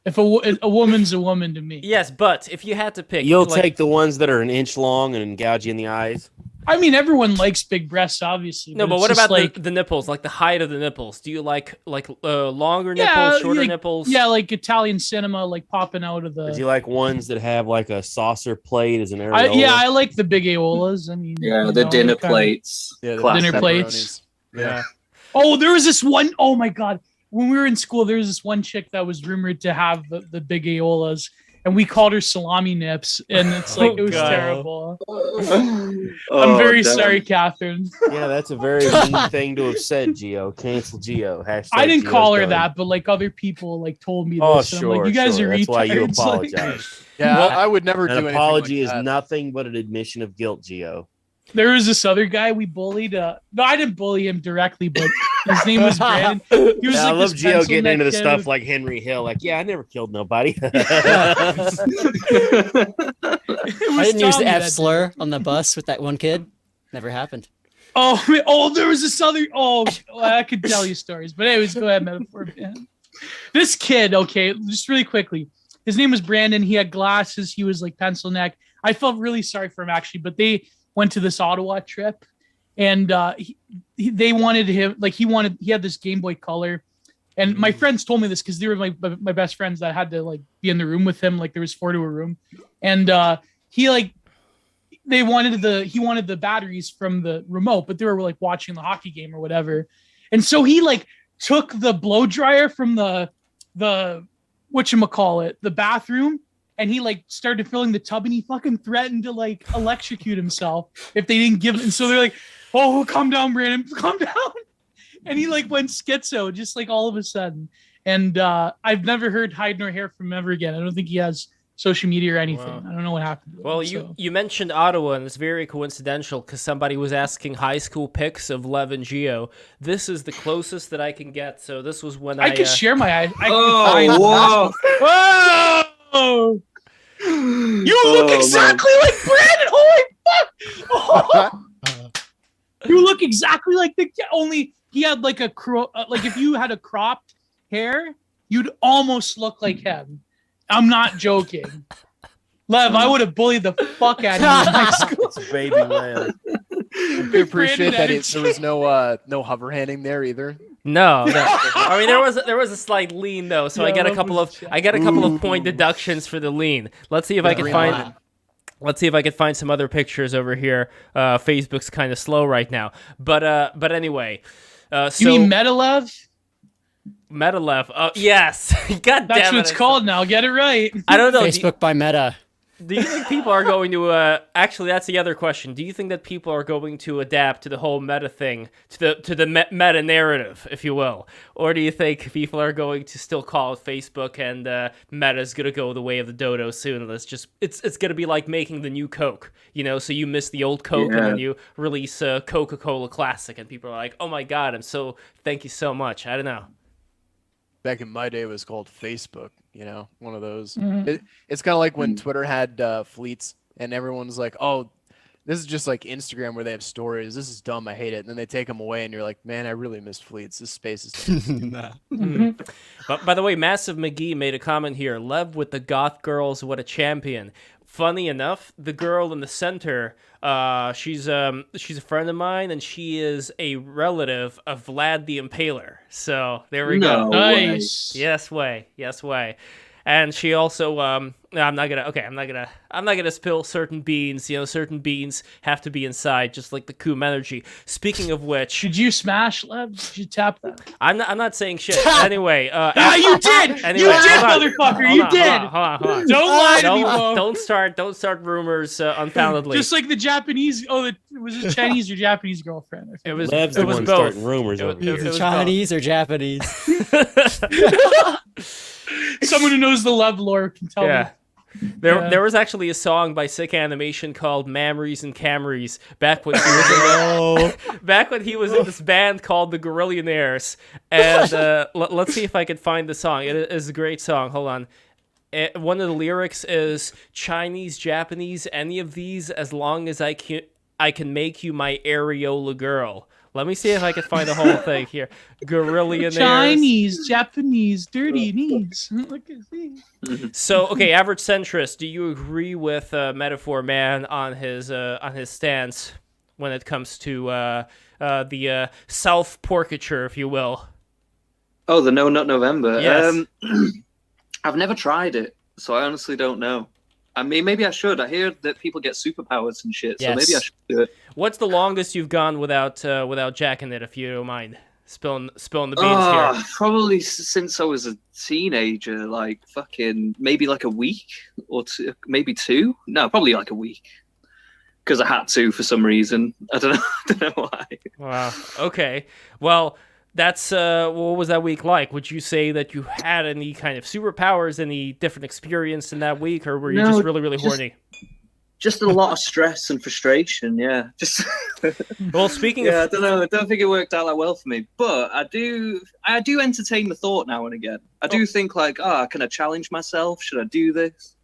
if a woman's a woman to me. Yes, but if you had to pick, You'll like, take the ones that are an inch long and gouge you in the eyes. I mean, everyone likes big breasts, obviously. No, but it's what just about like the nipples, like the height of the nipples? Do you like longer Yeah, nipples, shorter like- nipples? yeah, like Italian cinema, like popping out of Do you the. like ones that have like a saucer plate as an areola? I like the big areolas. I mean, Yeah, you the know, dinner kinda- plates. Yeah, the Classic. Dinner plates. pepperonis. Yeah. Oh, there was this one oh my god. When we were in school, there was this one chick that was rumored to have the big areolas, and we called her salami nips, and it's like Oh, it was God. terrible. Oh, I'm very damn. sorry, Catherine. Yeah, that's a very mean thing to have said, Gio. Cancel Gio. Hashtag I didn't Gio's call her done. that, but like other people like told me this. Oh, and I'm sure. like, you guys sure. are That's why you retards. Like- apologize. Yeah, Well, I would never do An anything apology like is that. nothing but an admission of guilt, Gio. There was this other guy we bullied. No, I didn't bully him directly, but his name was Brandon. He was Yeah, I like love this Gio pencil getting neck into the kid stuff with- like Henry Hill. Like, yeah, I never killed nobody. It I was didn't use Tommy the F that slur on the bus with that one kid. Never happened. There was this other. I could tell you stories, but anyways, go ahead, metaphor man. This kid, okay, just really quickly. His name was Brandon. He had glasses. He was like pencil neck. I felt really sorry for him actually, but they went to this Ottawa trip, and they wanted him like he had this Game Boy Color, and my friends told me this because they were my best friends that had to like be in the room with him. Like there was 4 to a room, and he wanted the batteries from the remote, but they were like watching the hockey game or whatever. And so he like took the blow dryer from the whatchamacallit, the bathroom, and he like started filling the tub, and he fucking threatened to like electrocute himself if they didn't give it. And so they're like, oh, calm down, Brandon, calm down. And he like went schizo just like all of a sudden. And I've never heard hide nor hair from him ever again. I don't think he has social media or anything. Wow. I don't know what happened to him, Well, so. you mentioned Ottawa, and it's very coincidental because somebody was asking high school pics of Lev and Gio. This is the closest that I can get. So this was when I could share my eyes. Oh, wow. Whoa! You look Oh, exactly like Brandon. Holy fuck! You look exactly like the only he had like a like if you had a cropped hair, you'd almost look like him. I'm not joking. Lev, I would have bullied the fuck out of you in high school. It's baby Lev. We appreciate that there was no hover handing there either. No. I mean, there was a slight lean though, so Yeah, I get a Lev couple was of point deductions for the lean. Let's see if I can green find. line. Let's see if I can find some other pictures over here. Facebook's kind of slow right now, but anyway. So You mean MetaLev? MetaLev. Yes. God That's damn what it. it's called now. Get it right. I don't know. Facebook by Meta. Do you think people are going to actually that's the other question. Do you think that people are going to adapt to the whole meta thing, to the meta narrative, if you will? Or do you think people are going to still call it Facebook and meta's going to go the way of the dodo soon? It's going to be like making the new Coke, so you miss the old Coke and then you release Coca-Cola Classic and people are like, "Oh my god, thank you so much." I don't know. Back in my day, it was called Facebook. One of those. Mhm. It's kind of like when Twitter had fleets, and everyone's like, "Oh, this is just like Instagram where they have stories. This is dumb. I hate it." And then they take them away, and you're like, "Man, I really miss fleets. This space is." But by the way, Massive McGee made a comment here. Lev with the goth girls, what a champion. Funny enough, the girl in the center, she's a friend of mine, and she is a relative of Vlad the Impaler. So there we go. Nice. Yes way. And she also, I'm not gonna spill certain beans. Certain beans have to be inside, just like the Coom energy. Speaking of which, Should you smash, Lev? Did you tap that? I'm not saying shit. Anyway, You did! Anyway, you did, hold on. motherfucker! Hold You on, did! Hold on. Don't lie to me, Bo. Don't start rumors unfoundedly. Just like the Japanese. Was it Chinese or Japanese girlfriend? I think. It was Lev's it the was one both. starting rumors over It here. was Chinese or Japanese? Someone who knows the Lev lore can tell Yeah. me. There was actually a song by Sick Animation called Mamries and Camries back when he was in this band called the Gorillionaires. And let's see if I can find the song. It is a great song. Hold on. One of the lyrics is Chinese, Japanese, any of these, as long as I can make you my areola girl. Let me see if I can find the whole thing here. Gorillionaires. Chinese, Japanese, dirty knees. Look at these. So, okay, average centrist, do you agree with Metaphor Man on his stance when it comes to the self-portraiture, if you will? Oh, the No Nut November. Yes. I've never tried it, so I honestly don't know. I mean, maybe I should. I hear that people get superpowers and shit, so Yes. maybe I should do it. What's the longest you've gone without jacking it, if you don't mind spilling the beans here? Probably since I was a teenager, like fucking maybe like a week or two, maybe two. No, probably like a week, because I had to for some reason. I don't know why. Wow. Okay. Well, that's what was that week like? Would you say that you had any kind of superpowers, any different experience in that week, or were you No, just really, really horny? Just a lot of stress and frustration. Yeah, just. Well, speaking Yeah, I of don't know. I don't think it worked out that well for me, but I do entertain the thought now and again. I do think like, can I challenge myself? Should I do this?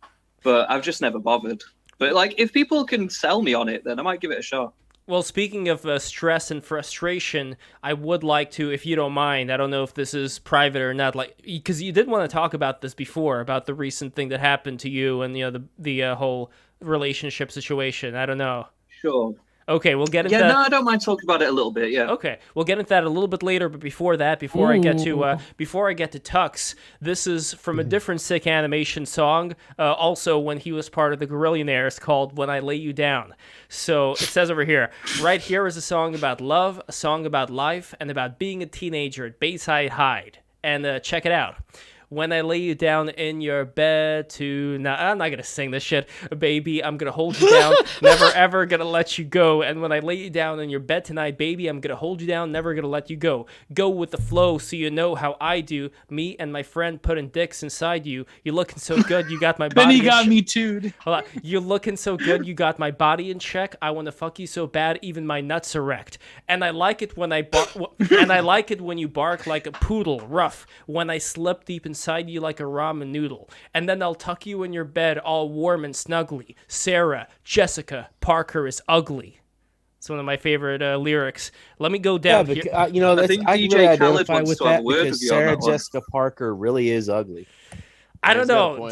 But I've just never bothered. But like, if people can sell me on it, then I might give it a shot. Well, speaking of stress and frustration, I would like to, if you don't mind, I don't know if this is private or not, like, because you did want to talk about this before, about the recent thing that happened to you and the whole relationship situation. I don't know. Sure. Okay, we'll get into Yeah, that. no, I don't mind talking about it a little bit. Yeah. Okay, we'll get into that a little bit later, but before that, before I get to Tux, this is from a different Sick Animation song, also when he was part of the Gorillionaires, called When I Lay You Down. So it says over here, right here is a song about love, a song about life, and about being a teenager at Bayside Hyde. And check it out. When I lay you down in your bed tonight. I'm not going to sing this shit. Baby, I'm going to hold you down. Never, ever going to let you go. And when I lay you down in your bed tonight, baby, I'm going to hold you down. Never going to let you go. Go with the flow so you know how I do. Me and my friend putting dicks inside you. You're looking so good. You got my body. Then he in got check. me too'd. Hold on. You're looking so good. You got my body in check. I want to fuck you so bad. Even my nuts are wrecked. And I like it when and I like it when you bark like a poodle, rough. When I slip deep inside you like a ramen noodle, and then I'll tuck you in your bed all warm and snuggly. Sarah, Jessica, Parker is ugly. It's one of my favorite lyrics. Let me go Yeah, down but here. That's, think I DJ really Khaled identify wants with to have that a word because with you on Sarah that one. Jessica Parker really is ugly. I don't He's got a know. point.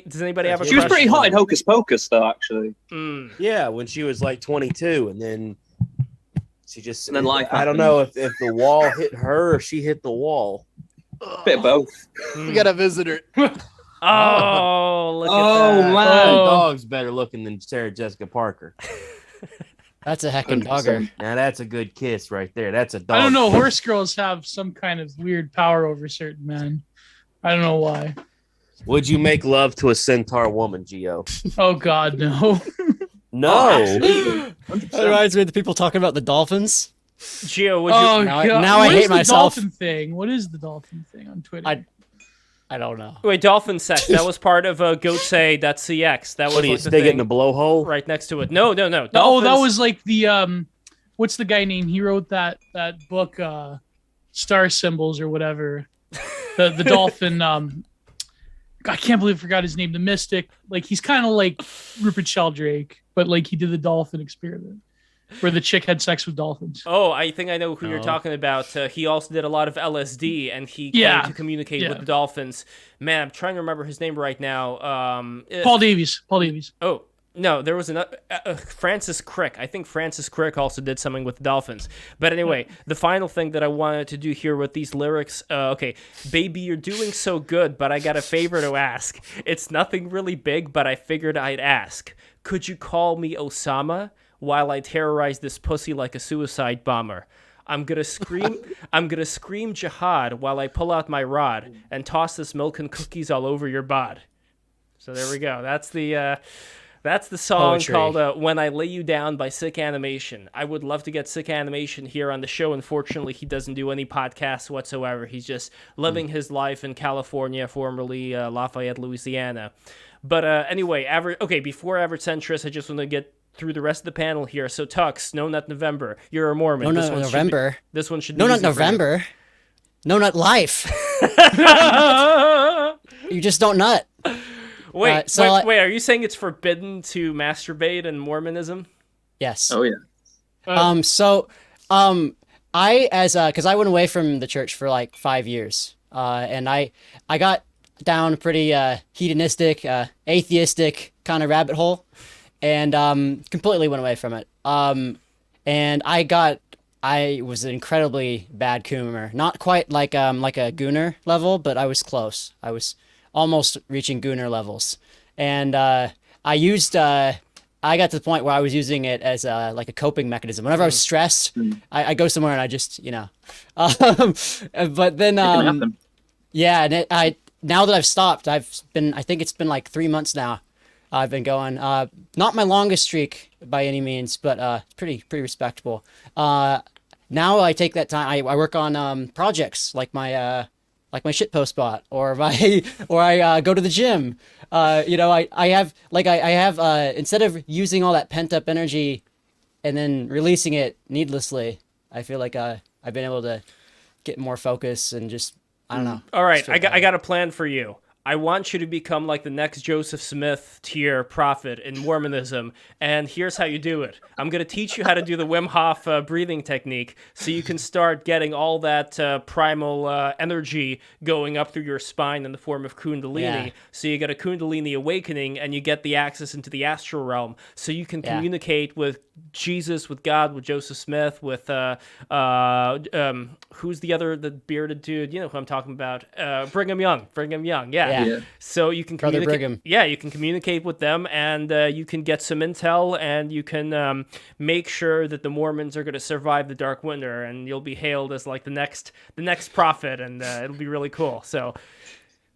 Does anybody have a She was crush pretty on hot in her? Hocus Pocus, though. Actually, Yeah, when she was like 22, and then she just. And then life I don't happened. know if the wall hit her or she hit the wall. bit of both. We got a visitor. Oh, look Oh, at that. man. The dog's better looking than Sarah Jessica Parker. That's a heckin' 100%. dogger. Now that's a good kiss right there. That's a dog. I don't know. Horse girls have some kind of weird power over certain men. I don't know why. Would you make love to a centaur woman, Gio? Oh God, no. No. That reminds me of the people talking about the dolphins. Gio, would you? Oh Now I- God. now I What hate is the myself. Dolphin thing? What is the dolphin thing on Twitter? I don't know. Wait, dolphin sex. That was part of goatsay.cx. That was What do you like the stick it in thing a blowhole? right next to it. No. Oh, that Dolphins- was like the what's the guy name? He wrote that book, Star Symbols or whatever. The dolphin. I can't believe I forgot his name. The mystic. Like he's kind of like Rupert Sheldrake, but like he did the dolphin experiment where the chick had sex with dolphins. Oh, I think I know who you're No. talking about. He also did a lot of LSD, and he Yeah. claimed to communicate Yeah. with the dolphins. Man, I'm trying to remember his name right now. Paul Davies. Oh, no, there was another Francis Crick. I think Francis Crick also did something with the dolphins. But anyway, the final thing that I wanted to do here with these lyrics, okay, baby, you're doing so good, but I got a favor to ask. It's nothing really big, but I figured I'd ask. Could you call me Osama while I terrorize this pussy like a suicide bomber? I'm gonna scream jihad while I pull out my rod and toss this milk and cookies all over your bod. So there we go. That's the song Poetry. called When I Lay You Down by Sick Animation. I would love to get Sick Animation here on the show. Unfortunately, he doesn't do any podcasts whatsoever. He's just living his life in California, formerly Lafayette, Louisiana. But anyway, before Average Centrist, I just want to get through the rest of the panel here. So Tux, No Nut November, you're a Mormon. No This Nut one should be- November. This one should be No Nut easy for you. November. No Nut Life. You just don't nut. Wait, so, wait, like- wait, are you saying it's forbidden to masturbate in Mormonism? Yes. Oh yeah. Because I went away from the church for like 5 years, and I got down a pretty hedonistic, atheistic kind of rabbit hole, and completely went away from it. And I was an incredibly bad coomer, not quite like a gooner level, but I was close. I was almost reaching gooner levels, and I got to the point where I was using it as like a coping mechanism. Whenever I was stressed, I go somewhere and I just, but then, It can happen. yeah, and now that I've stopped, I think it's been like 3 months now. I've been going, not my longest streak by any means, but pretty respectable. Now I take that time. I work on projects like my shitpost bot, or I go to the gym. I have instead of using all that pent up energy and then releasing it needlessly, I feel like I've been able to get more focus and just, I don't know. All right, Straight I got a plan for you. I want you to become like the next Joseph Smith tier prophet in Mormonism, and here's how you do it. I'm going to teach you how to do the Wim Hof breathing technique so you can start getting all that primal energy going up through your spine in the form of Kundalini. Yeah. So you get a Kundalini awakening, and you get the access into the astral realm so you can Yeah. communicate with Jesus, with God, with Joseph Smith, with who's the bearded dude? You know who I'm talking about? Brigham Young. Yeah. Yeah. So you can Brother communicate. Brigham. Yeah, you can communicate with them, and you can get some intel, and you can make sure that the Mormons are going to survive the Dark Winter, and you'll be hailed as like the next prophet, and it'll be really cool. So,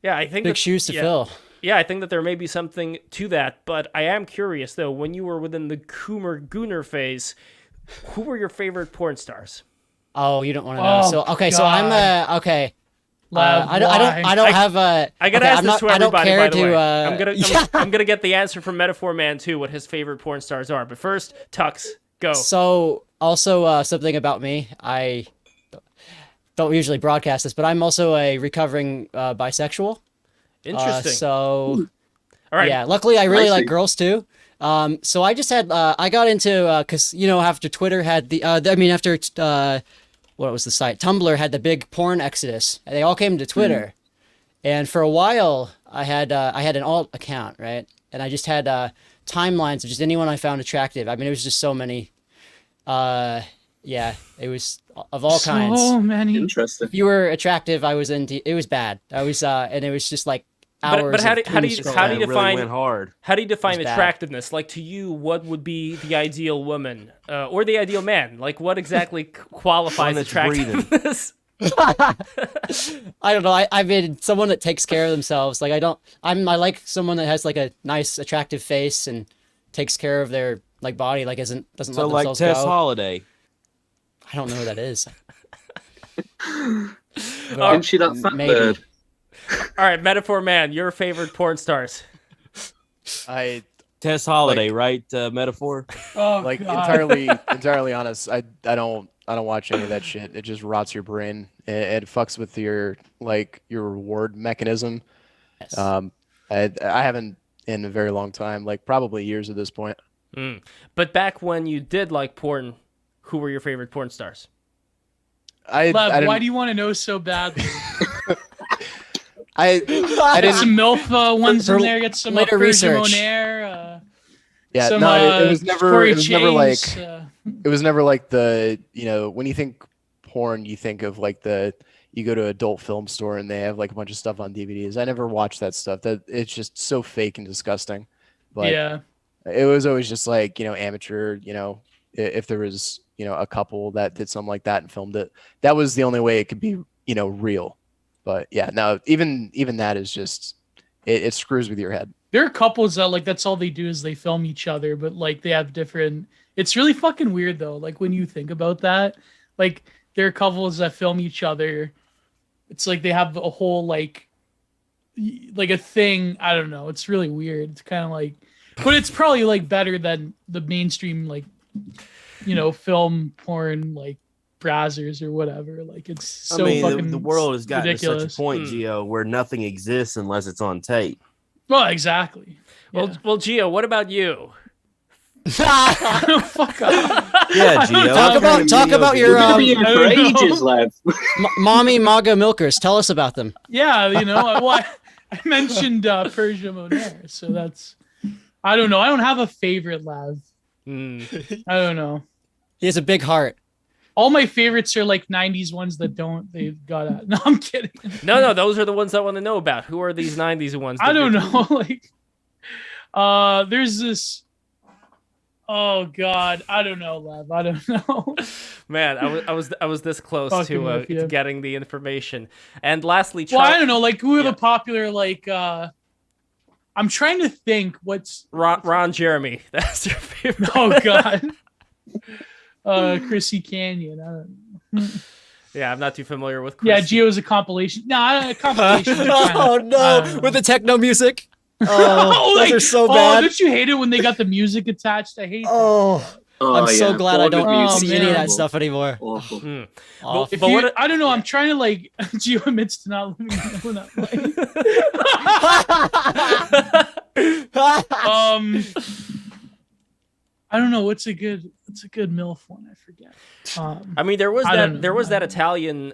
yeah, I think Big shoes to fill. Yeah, I think that there may be something to that, but I am curious though. When you were within the Gooner phase, who were your favorite porn stars? Oh, you don't want to know. Oh, So okay, so I'm okay. Lev, I don't have a. I gotta okay, ask I'm this not, to I don't everybody, care by the to, way. I'm gonna get the answer from Metaphor Man too, what his favorite porn stars are. But first, Tux, go. So also something about me, I don't usually broadcast this, but I'm also a recovering bisexual. Interesting. So All right. yeah, luckily I really I see. like girls too. So I just had I got into because after Twitter had what was the site? Tumblr had the big porn exodus. And they all came to Twitter, And for a while, I had an alt account, right? And I just had timelines of just anyone I found attractive. I mean, it was just so many. Yeah, it was of all kinds. So many. Interesting. If you were attractive, I was into. It was bad. I was, and it was just like hours. But how of do you doom how do scrolling. you Really define went hard. how do you define It's bad. attractiveness? Like, to you, what would be the ideal woman or the ideal man? Like, what exactly qualifies One that's breathing. attractiveness? I don't know. I mean, someone that takes care of themselves. Like I like someone that has like a nice, attractive face and takes care of their like body. Like doesn't So let like themselves Tess go. Holiday. I don't know who that is. Isn't she that fat Maybe. bird? All right, Metaphor Man, your favorite porn stars. Tess Holiday, right? Metaphor. Oh, Like God. entirely honest, I don't watch any of that shit. It just rots your brain. It fucks with your reward mechanism. Yes. I haven't in a very long time, like probably years at this point. But back when you did like porn, who were your favorite porn stars? I Lev, didn't, why do you want to know so badly? I Get didn't. some MILF ones For in there. Get some later Persia research. Monair. Yeah, Some, no, it was never. Corey It was never like. Chase, It was never like the, when you think porn, you think of like you go to adult film store and they have like a bunch of stuff on DVDs. I never watched that stuff. That it's just so fake and disgusting. But yeah. it was always just like, amateur, if there was, a couple that did something like that and filmed it, that was the only way it could be, real. But yeah, no, even that is just, it screws with your head. There are couples that like that's all they do is they film each other, but like they have different. It's really fucking weird though. Like when you think about that, like there are couples that film each other. It's like they have a whole like a thing. I don't know. It's really weird. It's kind of like, but it's probably like better than the mainstream like, film porn like brazzers or whatever. Like it's so fucking the world has gotten to ridiculous. such a point, Gio, where nothing exists unless it's on tape. Well, exactly. Well, Gio, what about you? Fuck off. Yeah, Gio. Talk about your You're gonna be here I for don't know. ages, Lev. mommy MAGA milkers. Tell us about them. Yeah, I mentioned Persia Monair, so that's. I don't know. I don't have a favorite, Lev. I don't know. He has a big heart. All my favorites are like '90s ones that they've got at. No, I'm kidding. No, those are the ones I want to know about. Who are these 90s ones? I don't know. Like, there's this. Oh God, I don't know, Lev. I don't know. Man, I was this close Fucking to with you. getting the information. And lastly, Well, I don't know. Like, who are Yeah. the popular? Like, I'm trying to think. What's Ron Jeremy. That's your favorite. Oh God. Chrissy Canyon. I don't know. Yeah, I'm not too familiar with Chris. Yeah, Geo's a compilation. No, a compilation. Oh no, with the techno music. Oh, those are so bad. Don't you hate it when they got the music attached? I hate that. Oh, I'm so glad I don't Oh, see any of that man. stuff anymore. Awful. Hmm. Awful. If But you, what- I don't know. I'm trying to like. Geo admits to not living in that life. I don't know. What's a good MILF one? I forget. I mean, there was I don't know. that that Italian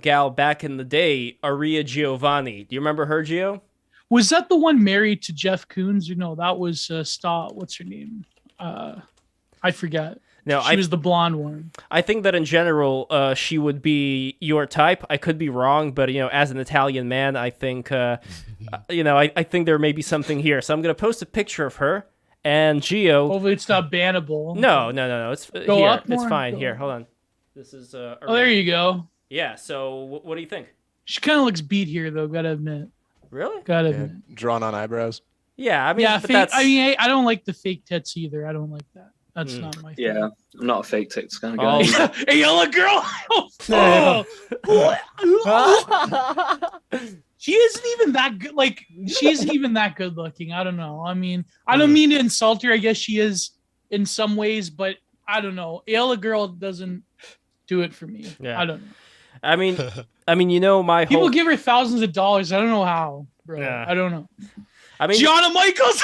gal back in the day, Aria Giovanni. Do you remember her, Gio? Was that the one married to Jeff Koons? Or no, that was what's her name? I forget. No, She was the blonde one. I think that in general, she would be your type. I could be wrong, but as an Italian man, I think I think there may be something here. So I'm gonna post a picture of her and Gio. Hopefully, it's not bannable. No. It's Go here. up It's more? fine. Go Here, up. hold on. This is. Oh, there you go. Yeah. So what do you think? She kind of looks beat here, though. Gotta admit. Really? Gotta Yeah, admit. drawn on eyebrows. Yeah. I mean, Yeah, but fake, that's. I mean, I don't like the fake tits either. I don't like that. That's not my thing. Yeah, I'm not a fake tits kind of Oh. guy. Hey, yellow girl. She isn't even that good. Like, she isn't even that good looking. I don't know. I mean, I don't mean to insult her. I guess she is in some ways, but I don't know. Yellow girl doesn't do it for me. Yeah. I don't know. I mean, my People whole. give her thousands of dollars. I don't know how, bro. Yeah. I don't know. I mean, Gianna Michaels.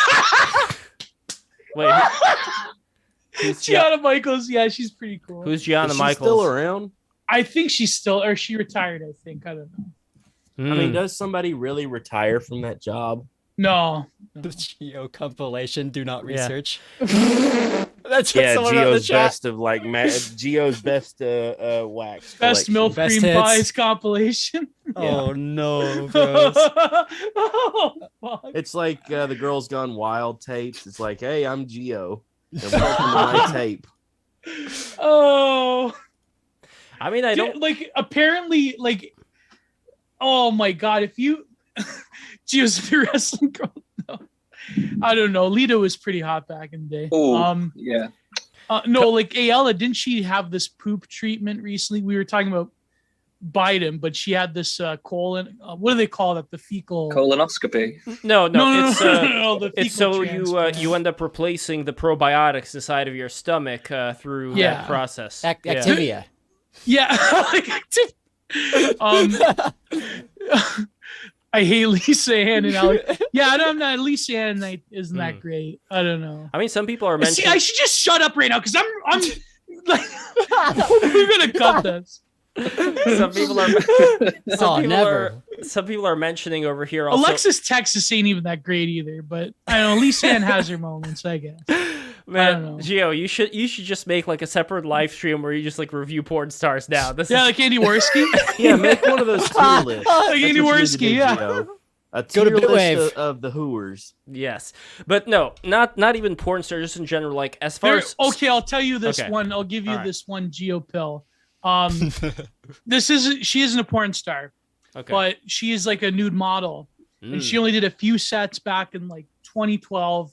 wait. Who's Gianna Michaels. Yeah, she's pretty cool. Who's Gianna Is she Michaels? still around? I think she's still, or she retired. I think. I don't know. I mean, Mm. does somebody really retire from that job? No. The Geo compilation. Do not Yeah. research. That's what Yeah, someone wrote in the Geo's chat. best of like Geo's best wax Best collection. milk Best cream hits. pies compilation. Oh no, bros. Oh, fuck. It's like the Girls Gone Wild tapes. It's like, hey, I'm Geo, and welcome to my tape. Oh. I mean, I don't. Like apparently like oh my god, if you Geo's the wrestling girl. No. I don't know. Lita was pretty hot back in the day. Oh, yeah. No, like Ayala, didn't she have this poop treatment recently? We were talking about Biden, but she had this colon. What do they call that? The fecal Colonoscopy. No, it's the it's fecal so transplant. you end up replacing the probiotics inside of your stomach through Yeah. that process. Activia. Yeah. Like, I hate Lisa Ann and Alex. Yeah, I don't know. Lisa Ann isn't that great. I don't know. I mean, some people are See, mentioning. I should just shut up right now because I'm like we're gonna cut this. Some people are. Never. Some people are mentioning over here. Also, Alexis Texas ain't even that great either, but I don't know. Lisa Ann has her moments, I guess. I don't know. man, Gio, you should just make like a separate live stream where you just like review porn stars now. This Yeah, is like Andy Worski. Yeah, make one of those tier lists. Like Andy That's what you need to Worski, do, yeah. Geo. A Go to tier list Bitwave. of the hooers. yes, but no, not even porn stars. Just in general, like as far as Okay, I'll tell you this Okay. one. I'll give you All right. this one Geo pill. She isn't a porn star, okay, but she is like a nude model. And she only did a few sets back in like 2012.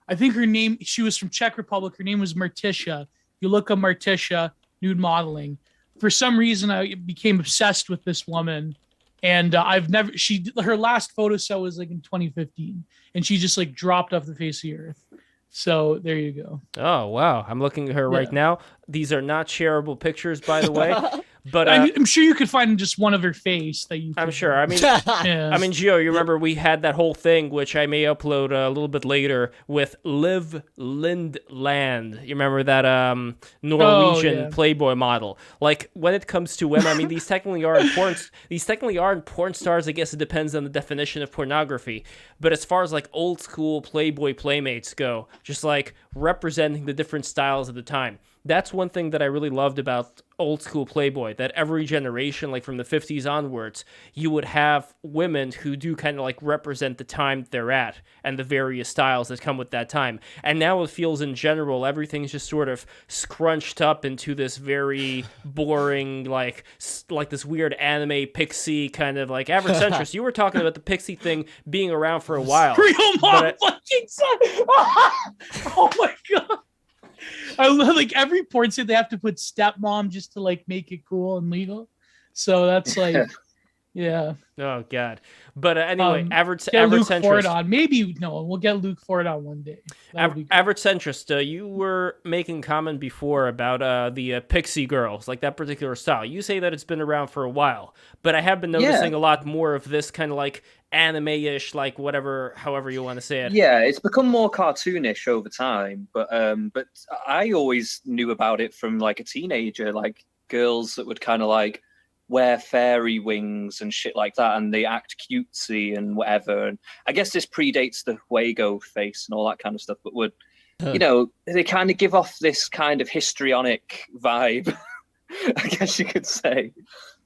I think her name, she was from Czech Republic. Her name was Marticia. You look up Marticia, nude modeling. For some reason, I became obsessed with this woman. And her last photo set was like in 2015. And she just like dropped off the face of the earth. So there you go. Oh wow, I'm looking at her right Yeah. now. These are not shareable pictures, by the way. But I'm sure you could find just one of her face that you. I'm could- sure. I mean, Yeah. I mean, Gio, you remember we had that whole thing, which I may upload a little bit later, with Liv Lindland. You remember that Norwegian yeah. Playboy model? Like when it comes to women, I mean, these technically aren't porn stars. I guess it depends on the definition of pornography. But as far as like old school Playboy playmates go, just like representing the different styles of the time. That's one thing that I really loved about old school Playboy, that every generation, like from the 50s onwards, you would have women who do kind of like represent the time they're at and the various styles that come with that time. And now it feels in general, everything's just sort of scrunched up into this very boring, like this weird anime pixie kind of like average centrist. You were talking about the pixie thing being around for a while. Real mom But fucking son. Oh my god. I love like every porn site they have to put stepmom just to like make it cool and legal. So that's like yeah. Oh god. But anyway, average Get Luke centrist. Ford on. Maybe no, we'll get Luke Ford on one day. That would be great. Average centrist, you were making comment before about the Pixie Girls, like that particular style. You say that it's been around for a while, but I have been noticing a lot more of this kind of like anime-ish, like however you want to say it. Yeah, it's become more cartoonish over time, but I always knew about it from like a teenager, like girls that would kind of like wear fairy wings and shit like that, and they act cutesy and whatever. And I guess this predates the Wago face and all that kind of stuff, but would you know, they kind of give off this kind of histrionic vibe, I guess you could say.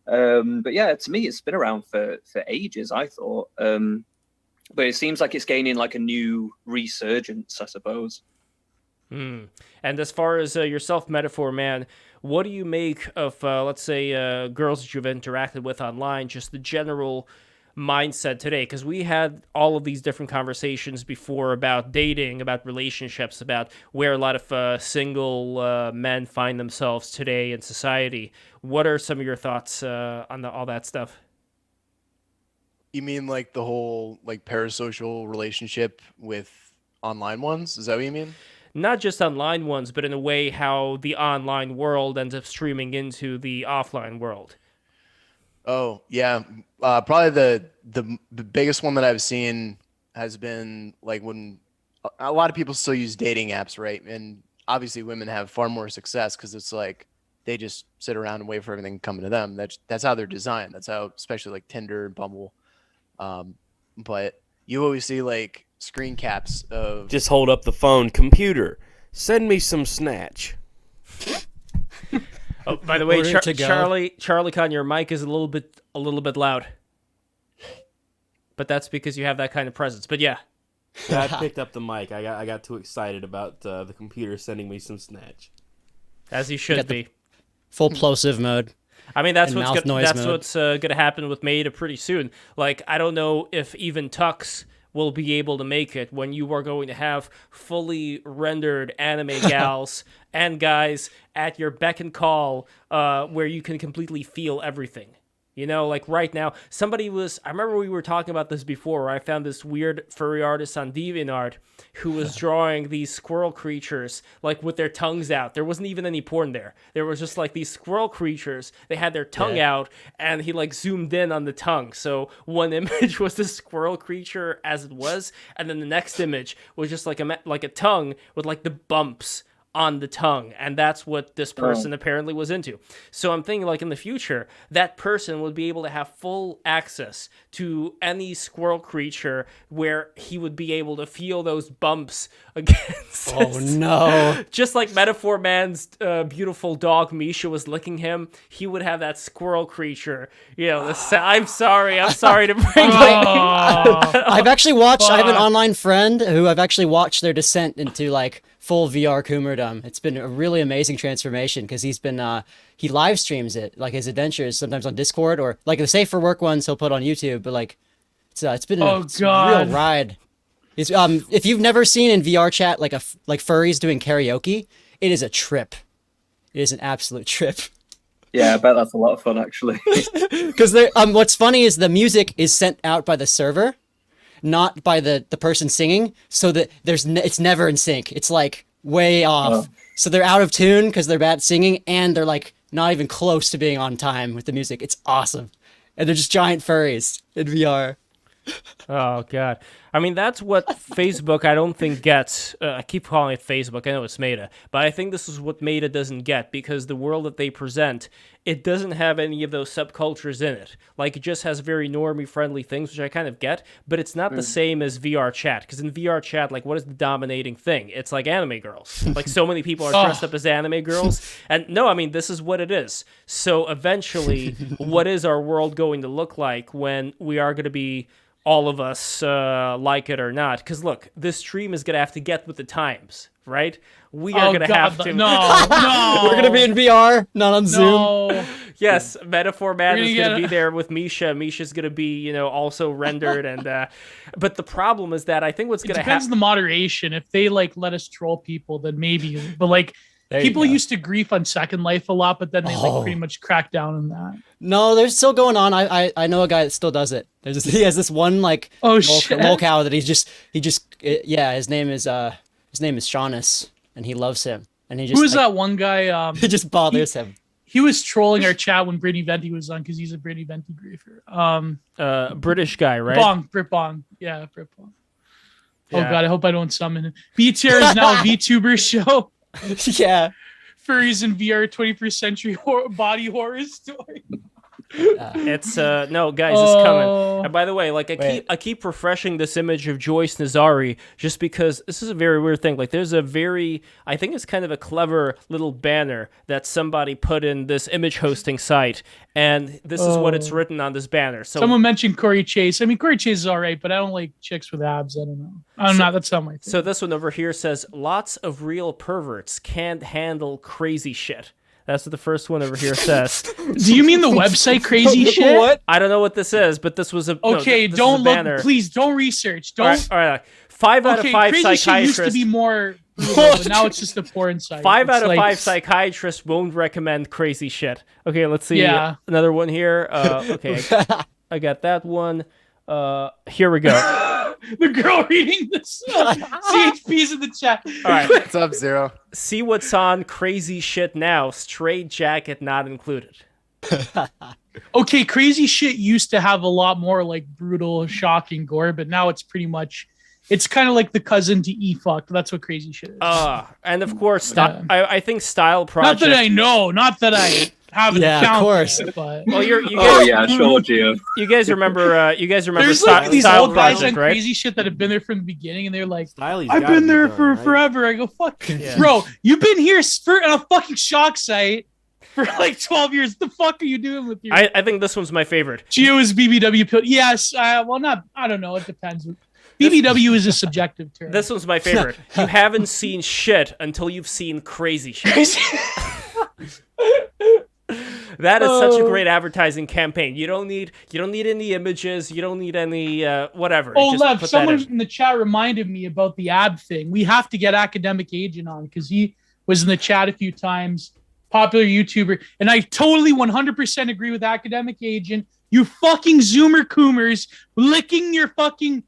But yeah, to me, it's been around for ages, I thought. But it seems like it's gaining like a new resurgence, I suppose. And as far as yourself, Metaphor Man, what do you make of, let's say, girls that you've interacted with online, just the general mindset today? Because we had all of these different conversations before about dating, about relationships, about where a lot of single men find themselves today in society. What are some of your thoughts on all that stuff? You mean like the whole like parasocial relationship with online ones? Is that what you mean? Not just online ones, but in a way how the online world ends up streaming into the offline world. Oh yeah, probably the biggest one that I've seen has been like when a lot of people still use dating apps, right? And obviously women have far more success because it's like they just sit around and wait for everything to come to them. That's how they're designed. That's how, especially like Tinder and Bumble. But you always see like screen caps of Just hold up the phone. Computer, send me some snatch. Oh, by the way, Order to go. Charlie Con, your mic is a little bit loud. But that's because you have that kind of presence. But yeah. Yeah, I picked up the mic. I got too excited about the computer sending me some snatch. As you should got the- be. Full plosive mode. I mean, that's and what's mouth noise mode. going to happen with Maida pretty soon. Like, I don't know if even Tux will be able to make it when you are going to have fully rendered anime gals and guys at your beck and call, where you can completely feel everything. You know, like right now, I remember we were talking about this before, where I found this weird furry artist on DeviantArt who was drawing these squirrel creatures, like with their tongues out. There wasn't even any porn there. There was just like these squirrel creatures. They had their tongue out, and he like zoomed in on the tongue. So one image was the squirrel creature as it was, and then the next image was just like a tongue with like the bumps on the tongue, and that's what this person apparently was into. So I'm thinking, like, in the future, that person would be able to have full access to any squirrel creature, where he would be able to feel those bumps against No. just like Metaphor Man's beautiful dog Misha was licking him, he would have that squirrel creature. You know, I'm sorry to bring I've actually watched. I have an online friend who I've actually watched their descent into like full VR Coomerdom. It's been a really amazing transformation because he's been he live streams it, like his adventures, sometimes on Discord, or like the Safe for Work ones he'll put on YouTube. But like it's been a real ride. It's, if you've never seen in VR chat like furries doing karaoke, it is a trip. It is an absolute trip. Yeah, I bet that's a lot of fun actually. Because what's funny is the music is sent out by the server, not by the person singing, so that it's never in sync. It's like way off. So they're out of tune because they're bad at singing, and they're like not even close to being on time with the music. It's awesome. And they're just giant furries in VR. Oh, God. I mean, that's what Facebook, I don't think, gets. I keep calling it Facebook. I know it's Meta. But I think this is what Meta doesn't get, because the world that they present, it doesn't have any of those subcultures in it. Like, it just has very normie-friendly things, which I kind of get, but it's not the same as VR chat. Because in VR chat, like, what is the dominating thing? It's like anime girls. Like, so many people are dressed up as anime girls. And no, I mean, this is what it is. So eventually, what is our world going to look like when we are going to be all of us like it or not? Because look, this stream is gonna have to get with the times, right? We are gonna have to. No, We're gonna be in VR, not on Zoom. Yes, Metaphor Man is gonna be there with Misha. Misha's gonna be, also rendered, and but the problem is that I think what's gonna happen. It depends on the moderation. If they like let us troll people, then maybe. But like. People used to grief on Second Life a lot, but then they like pretty much cracked down on that. No, they're still going on. I know a guy that still does it. He has this one like lolcow that his name is Shaunus, and he loves him. And he just who is that one guy? He just bothers him. He was trolling our chat when Brittany Venti was on because he's a Brittany Venti griefer. British guy, right? Brit Bong. Yeah, Brit Bong. Oh God, I hope I don't summon him. V-Tier is now a VTuber show. Yeah, furries in VR 21st century body horror story. It's no, guys, it's coming. And by the way, like I keep refreshing this image of Joyce Nazari just because this is a very weird thing. Like there's I think it's kind of a clever little banner that somebody put in this image hosting site, and this is what it's written on this banner. So someone mentioned Corey Chase. I mean, Corey Chase is all right, but I don't like chicks with abs. I don't know. That's not my thing. So this one over here says, lots of real perverts can't handle crazy shit. That's what the first one over here says. Do you mean the website Crazy Shit? What? I don't know what this is, but this was a okay. No, don't look. Please don't research. Don't. All right. 5 out of 5 Crazy psychiatrists Shit used to be more brutal, but now it's just a porn site. 5 out of 5 psychiatrists won't recommend Crazy Shit. Okay, let's see. Yeah. Another one here. Okay, I got that one. Here we go. The girl reading this CHP's in the chat. All right. What's up, Zero? See what's on Crazy Shit now. Straight jacket not included. Okay, Crazy Shit used to have a lot more like brutal, shocking gore, but now it's pretty much It's kind of like the cousin to E fucked. That's what crazy shit is. And of course, Yeah. I think Style Project. Not that I know. Not that I have an Yeah, of account. course. There, but Well, you guys, Oh yeah, sure, Gio. you guys remember there's Style, like these Style old guys Project, on right? crazy shit that have been there from the beginning, and they're like, Styley's I've gotta been be there done, for right? forever. I go, fuck. Yeah. Bro, you've been here on a fucking shock site for like 12 years. What the fuck are you doing with your I think this one's my favorite. Geo is BBW pill? Yes. Well, not. I don't know. It depends. BBW is a subjective term. This one's my favorite. You haven't seen shit until you've seen crazy shit. That is such a great advertising campaign. You don't need any images. You don't need any whatever. Oh, Just Lev, put that someone in. in the chat reminded me about the ab thing. We have to get Academic Agent on because he was in the chat a few times. Popular YouTuber. And I totally 100% agree with Academic Agent. You fucking Zoomer Coomers licking your fucking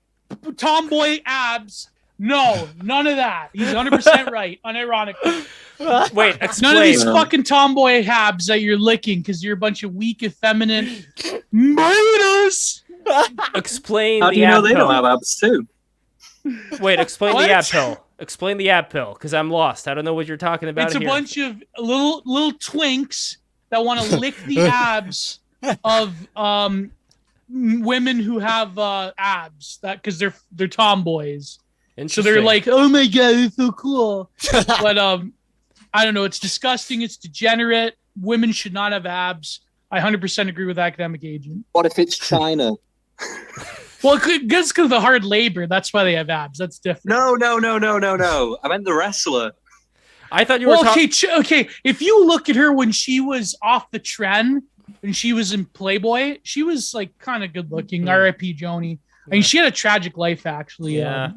tomboy abs. No, none of that. He's 100% right, unironically. Wait, explain. None of these fucking tomboy abs that you're licking because you're a bunch of weak, effeminate murders. Explain How the do you know ab they pill. don't have abs too? Wait, explain What? the ab pill. Explain the ab pill, because I'm lost. I don't know what you're talking about. It's a here. bunch of little twinks that want to lick the abs of women who have abs that because they're tomboys. So they're Interesting. like, oh my god, it's so cool. But I don't know. It's disgusting. It's degenerate. Women should not have abs. I 100% agree with Academic Agent. What if it's China? Well, because of the hard labor. That's why they have abs. That's different. No. I meant the wrestler. I thought you were Well, talking. okay. If you look at her when she was off the trend and she was in Playboy, she was like kind of good looking. R.I.P. Joni. I mean, she had a tragic life actually. Yeah.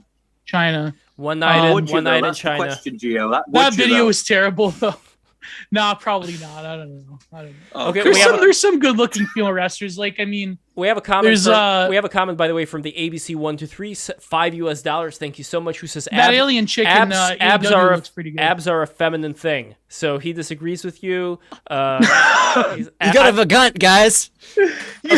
China. One night Would you in though? That's the China. question, Gio. Would That you, video though? was terrible though. Nah, probably not. I don't know. Oh, Okay, There's some good looking female wrestlers. Like, I mean, We have a comment. There's, we have a comment, by the way, from the ABC123, $5 Thank you so much. Who says that alien chick in abs AEW are looks pretty good. abs are a feminine thing. So he disagrees with you. You gotta have a gunt, guys. You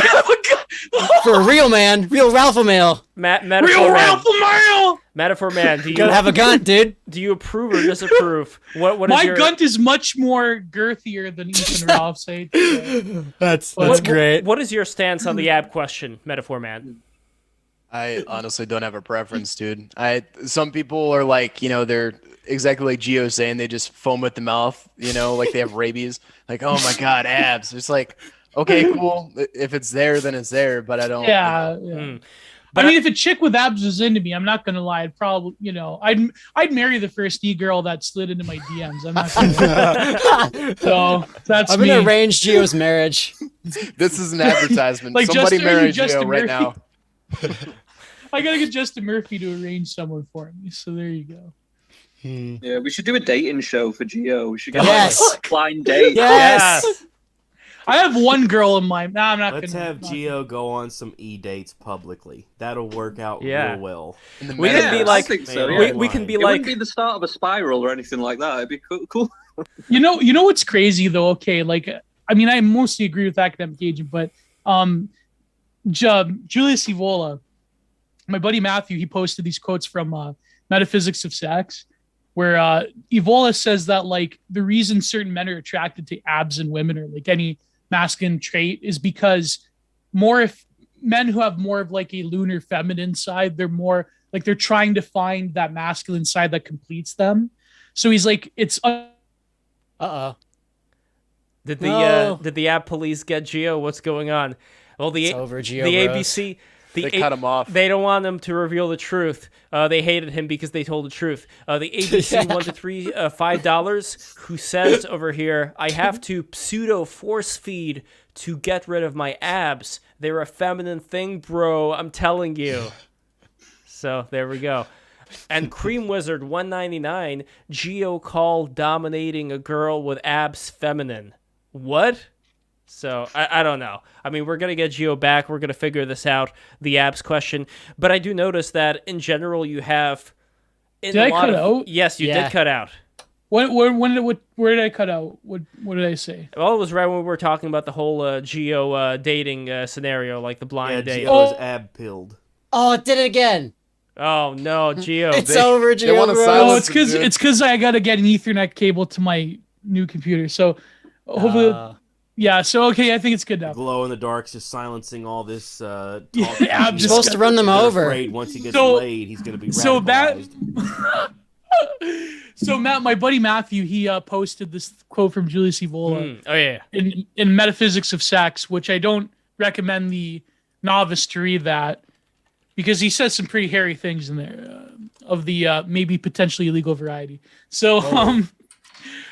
have a gun. For a real man, real alpha male. Metaphor Real man. Ralph Mario. Metaphor man. Do You gotta you have a gunt, dude. do you approve or disapprove? What is My your gunt is much more girthier than Ethan Ralph's. That's What- great. What is your stance on the ab question, Metaphor man? I honestly don't have a preference, dude. Some people are like, they're exactly like Gio saying, they just foam at the mouth, like they have rabies. Like, oh my god, abs. It's like, okay, cool. If it's there, then it's there. But I don't. Yeah. Hmm. I mean, if a chick with abs was into me, I'm not gonna lie. I'd probably, I'd marry the first e-girl that slid into my DMs. I'm not gonna. So that's I'm me. gonna arrange Gio's marriage. This is an advertisement. Like Somebody Justin- marry Justin Gio right Murphy. now. I gotta get Justin Murphy to arrange someone for me. So there you go. Yeah, we should do a dating show for Gio. We should get Yes. like a blind date. Yes. I have one girl in mind. Nah, I'm not Let's gonna. have not Gio go on some e-dates publicly. That'll work out Yeah. real well. In the We metaverse. can be I like think so, we- yeah. we can be It like wouldn't be the start of a spiral or anything like that. It'd be cool. You know what's crazy though? Okay, like I mean, I mostly agree with Academic Agent, but Julius Evola, my buddy Matthew, he posted these quotes from Metaphysics of Sex, where Evola says that like the reason certain men are attracted to abs in women or like any masculine trait is because men who have more of like a lunar feminine side, they're more like they're trying to find that masculine side that completes them. So he's like, it's Uh-oh. did No. the ab police get Gio? What's going on? Well, It's over, Gio the Bros. ABC They cut him off. They don't want him to reveal the truth. They hated him because they told the truth. The ABC 1 to 3 $5 who says over here, I have to pseudo force feed to get rid of my abs. They're a feminine thing, bro. I'm telling you. So there we go. And Cream Wizard 199, Geo called dominating a girl with abs feminine. What? So I don't know. I mean, we're gonna get Geo back. We're gonna figure this out, the abs question. But I do notice that in general, you have. Did I cut out? Yes, you Yeah. did cut out. where did I cut out? What did I say? Well, it was right when we were talking about the whole Geo dating scenario, like the Yeah, blind date. Gio is ab pilled. Oh, it did it again. Oh no, Geo. It's They- over, they wanna Gio, bro. silence No, dude. it's because I gotta get an Ethernet cable to my new computer. So hopefully, yeah. So okay, I think it's good now. Glow in the dark's just silencing all this talk. Yeah, I'm You're just supposed to run them They're over. afraid once he gets So- laid, he's going to be so that- radicalized. So Matt, my buddy Matthew, he posted this quote from Julius Evola Oh yeah. in Metaphysics of Sex, which I don't recommend the novice to read that because he says some pretty hairy things in there of the maybe potentially illegal variety. So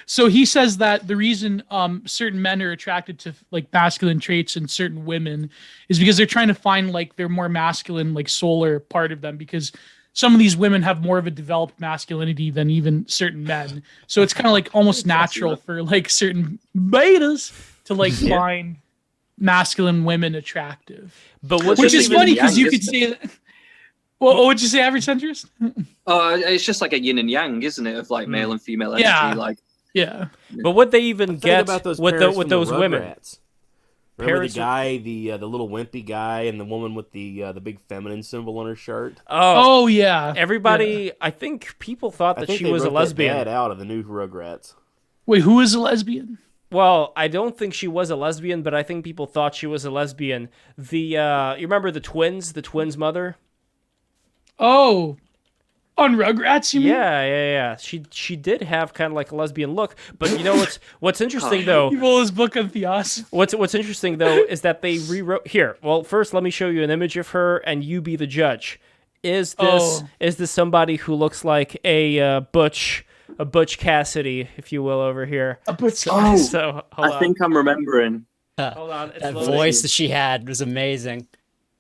so he says that the reason certain men are attracted to like masculine traits in certain women is because they're trying to find like their more masculine like solar part of them, because some of these women have more of a developed masculinity than even certain men. So it's kind of like almost natural for like certain betas to like find masculine women attractive. But what's Which is even- funny because you could isn't say that. Well, what would you say, average centrist? It's just like a yin and yang, isn't it? Of like male and female energy. Yeah. Like, Yeah. But what they even Think get about those with parents with from those the women. Rugrats. Remember Parents- the guy, the little wimpy guy, and the woman with the big feminine symbol on her shirt? Oh yeah. Everybody, I think people thought I that think she they was a wrote that lesbian. dad out of the new Rugrats. Wait, who is a lesbian? Well, I don't think she was a lesbian, but I think people thought she was a lesbian. You remember the twins' mother? Oh, on Rugrats, you mean? Yeah. She did have kind of like a lesbian look, but you know what's interesting though? Evola's book of theosophy. What's interesting though is that they rewrote here. Well, first let me show you an image of her, and you be the judge. Is this somebody who looks like a Butch Cassidy, if you will, over here? oh, So hold I on. think I'm remembering. Hold on. It's That loading. voice that she had was amazing.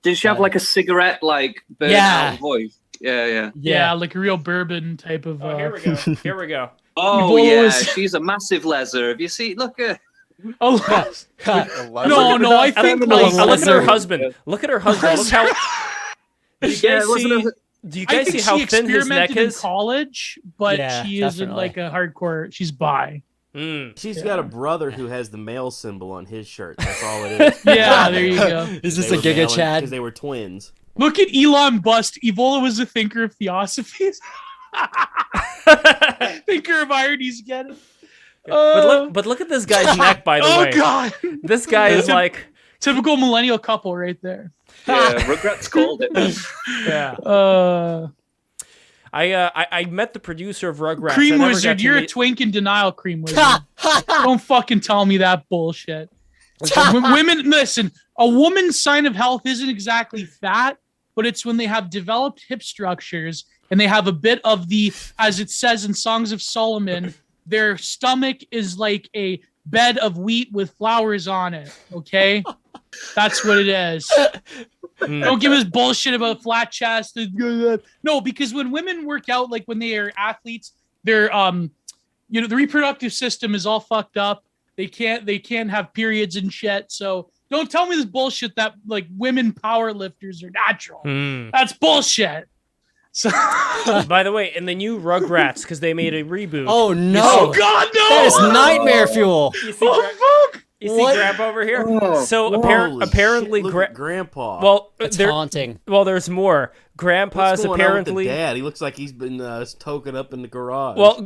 Did she have like a cigarette, like burnt Yeah. out voice? Yeah. Yeah, like a real bourbon type of. Oh, here we go. Here we go. Oh Evola yeah, was- she's a massive leather. Have you seen? Look at. Oh, no, I think remember like, the Look at her Lesnar. husband. Look at her husband. Look how. Do you Yeah, guys wasn't see? it- Do you I guys think see how she thin his neck experimented in is? college, but Yeah, she isn't definitely. like a hardcore. She's bi. She's got a brother who has the male symbol on his shirt. That's all it is. Yeah, there you go. Is this a Giga Chad? Because they were twins. Look at Elon Bust. Evola was a thinker of theosophies. Thinker of ironies, get it? But look at this guy's neck, by the Oh way. god, This guy is like, typical millennial couple right there. Yeah, Rugrats called it. yeah. I met the producer of Rugrats. I Cream never Wizard, got to you're a meet- twink in denial, Cream Wizard. Don't fucking tell me that bullshit. Women, listen, a woman's sign of health isn't exactly fat, but it's when they have developed hip structures and they have a bit of the, as it says in Songs of Solomon, their stomach is like a bed of wheat with flowers on it. Okay? That's what it is. Don't give us bullshit about flat chest. No, because when women work out, like when they are athletes, their the reproductive system is all fucked up. They can't have periods and shit. So don't tell me this bullshit that like women power lifters are natural. That's bullshit. So By the way, in the new Rugrats, because they made a reboot. Oh no! oh god no! That is nightmare fuel. You see, Oh fuck! you see What? Grandpa over here? Oh, So Holy apparently, shit, look at Grandpa. well, That's there, haunting. well, there's more. Grandpa's What's going apparently. on with the dad? He looks like he's been token up in the garage. Well,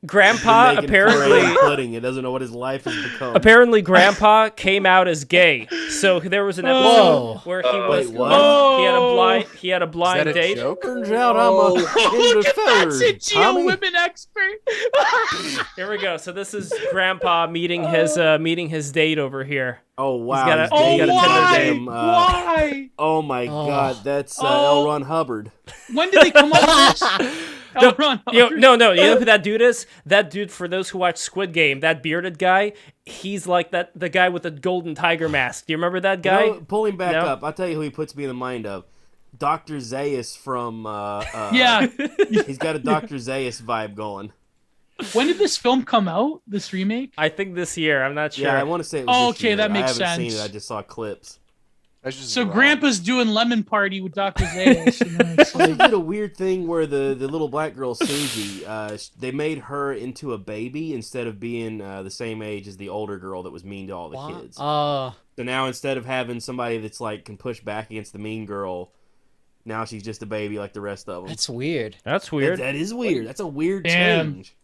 Grandpa Making apparently. Korean pudding. He doesn't know what his life has become. Apparently, Grandpa came out as gay. So there was an episode Whoa. where he was Wait, what? he had a blind Is that a date. joke? Turns out I'm Look a at that's a Tommy. geo women expert. Here we go. So this is Grandpa meeting his date over here. Oh wow! got a- he's Oh, dating gotta the tell her damn, Why? Oh my Oh. God, that's Oh. L. Ron Hubbard. When did they come up with this? Oh, Ron, No, no. You know who that dude is? That dude, for those who watch Squid Game, that bearded guy, he's like the guy with the golden tiger mask. Do you remember that guy? No, pull him back No? up. I'll tell you who he puts me in the mind of. Dr. Zaius from. Yeah. He's got a Dr. Zaius vibe going. When did this film come out? This remake? I think this year. I'm not sure. Yeah, I want to say it was Oh, this okay, year. that makes I haven't seen sense. it. I just saw clips. That's just So wrong. Grandpa's doing Lemon Party with Dr. Zayas. You know, it's They like, did a weird thing where the little black girl Susie, they made her into a baby instead of being the same age as the older girl that was mean to all the kids. So now instead of having somebody that's like can push back against the mean girl, Now she's just a baby like the rest of them. That's weird. That's weird. That is weird. That's a weird Damn. change.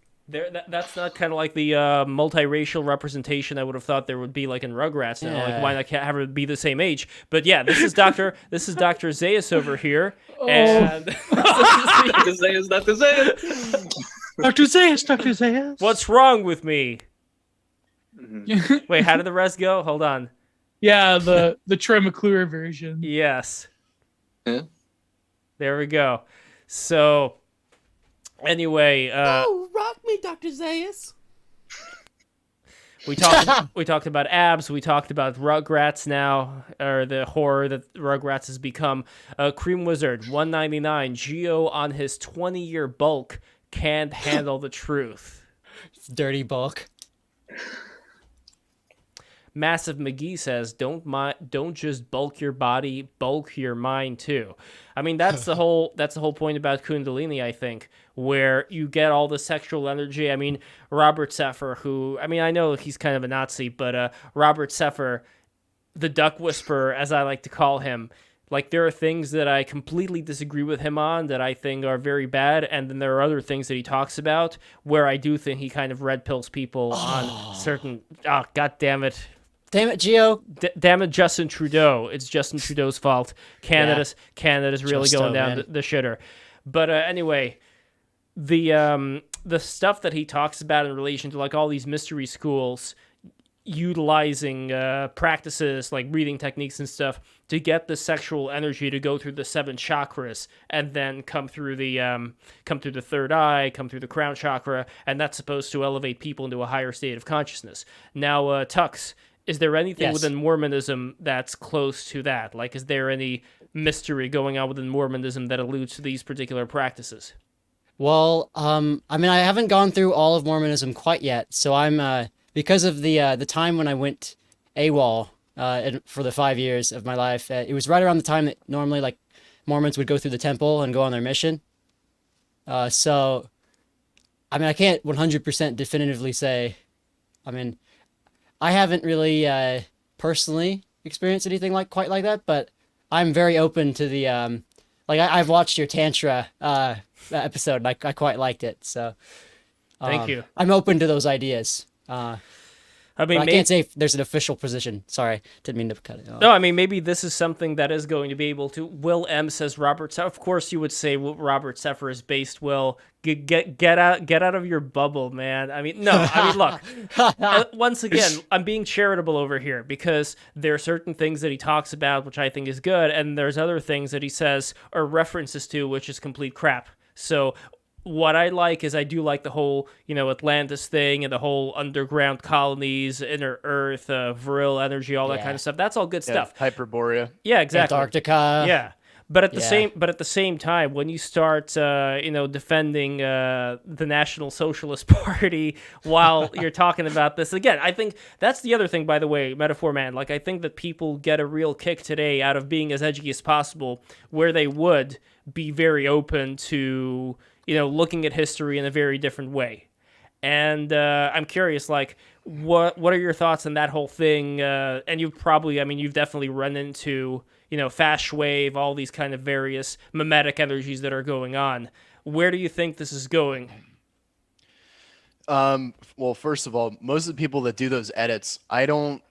That's not kind of like the multiracial representation I would have thought there would be like in Rugrats. Now. Like, why not have her be the same age? But yeah, this is Dr. Zaius over here, and Dr. Zaius, Dr. Zaius. Dr. Zaius, Dr. Zaius. what's wrong with me? Wait, how did the rest go? Hold on. Yeah, the Troy McClure version. Yes. Yeah. There we go. So, anyway, Oh, rock me, Dr. Zaius. we talked about abs. We talked about Rugrats now, or the horror that Rugrats has become. Cream Wizard 199. Geo on his 20-year bulk can't handle the truth. It's dirty bulk. Massive McGee says, don't just bulk your body, bulk your mind too. I mean, that's the whole point about Kundalini, I think, where you get all the sexual energy. I mean, Robert Seffer, who, I mean, I know he's kind of a Nazi, but Robert Seffer, the duck whisperer, as I like to call him, like, there are things that I completely disagree with him on that I think are very bad, and then there are other things that he talks about where I do think he kind of red pills people on certain. Oh, God damn it. Damn it, Gio. Damn it, Justin Trudeau. It's Justin Trudeau's fault. Canada's really Justo, going down man. the shitter. But anyway, the stuff that he talks about in relation to like all these mystery schools utilizing practices like breathing techniques and stuff to get the sexual energy to go through the 7 chakras and then come through the third eye, come through the crown chakra, and that's supposed to elevate people into a higher state of consciousness. Now, Tux, is there anything Yes. within Mormonism that's close to that? Like, is there any mystery going on within Mormonism that alludes to these particular practices? Well, I mean, I haven't gone through all of Mormonism quite yet, so I'm because of the time when I went AWOL for the 5 years of my life. It was right around the time that normally like Mormons would go through the temple and go on their mission. So, I mean, I can't 100% definitively say. I mean, I haven't really personally experienced anything quite like that, but I'm very open to the I've watched your Tantra episode. And I quite liked it, so Thank you. I'm open to those ideas. I mean, But I can't say if there's an official position. Sorry, didn't mean to cut it off. No, I mean, maybe this is something that is going to be able to. Will M says Robert. Of course, you would say Robert Seffer is based. Will get out of your bubble, man. I mean, no. I mean, look. Once again, I'm being charitable over here because there are certain things that he talks about which I think is good, and there's other things that he says or references to which is complete crap. So. What I like is I do like the whole, Atlantis thing and the whole underground colonies, inner Earth, virile energy, all that kind of stuff. That's all good stuff. Hyperborea. Yeah, exactly. Antarctica. Yeah, but at the same time, when you start, defending the National Socialist Party while you're talking about this again, I think that's the other thing. By the way, Metaphor Man, like I think that people get a real kick today out of being as edgy as possible, where they would be very open to. Looking at history in a very different way. And I'm curious, like, what are your thoughts on that whole thing? And you've definitely run into, fast wave, all these kind of various mimetic energies that are going on. Where do you think this is going? Well, first of all, most of the people that do those edits, I don't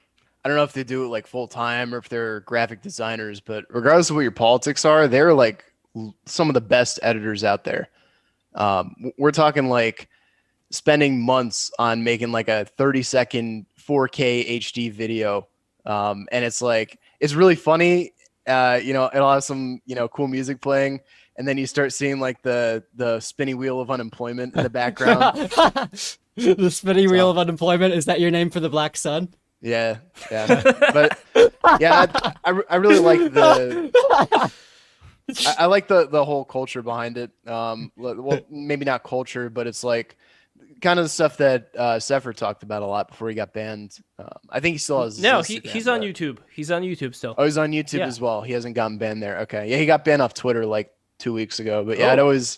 know if they do it like full time or if they're graphic designers, but regardless of what your politics are, they're like some of the best editors out there. We're talking like spending months on making like a 30-second 4K HD video. And it's like, it's really funny. It'll have some, cool music playing. And then you start seeing like the spinny wheel of unemployment in the background. The spinny wheel of unemployment. Is that your name for the Black Sun? Yeah. But yeah, I really like I like the whole culture behind it. Well, maybe not culture, but it's like kind of the stuff that Seffer talked about a lot before he got banned. I think he still has. No, he's on YouTube. He's on YouTube still. Oh, he's on YouTube as well. He hasn't gotten banned there. Okay, yeah, he got banned off Twitter like 2 weeks ago. But yeah, I'd always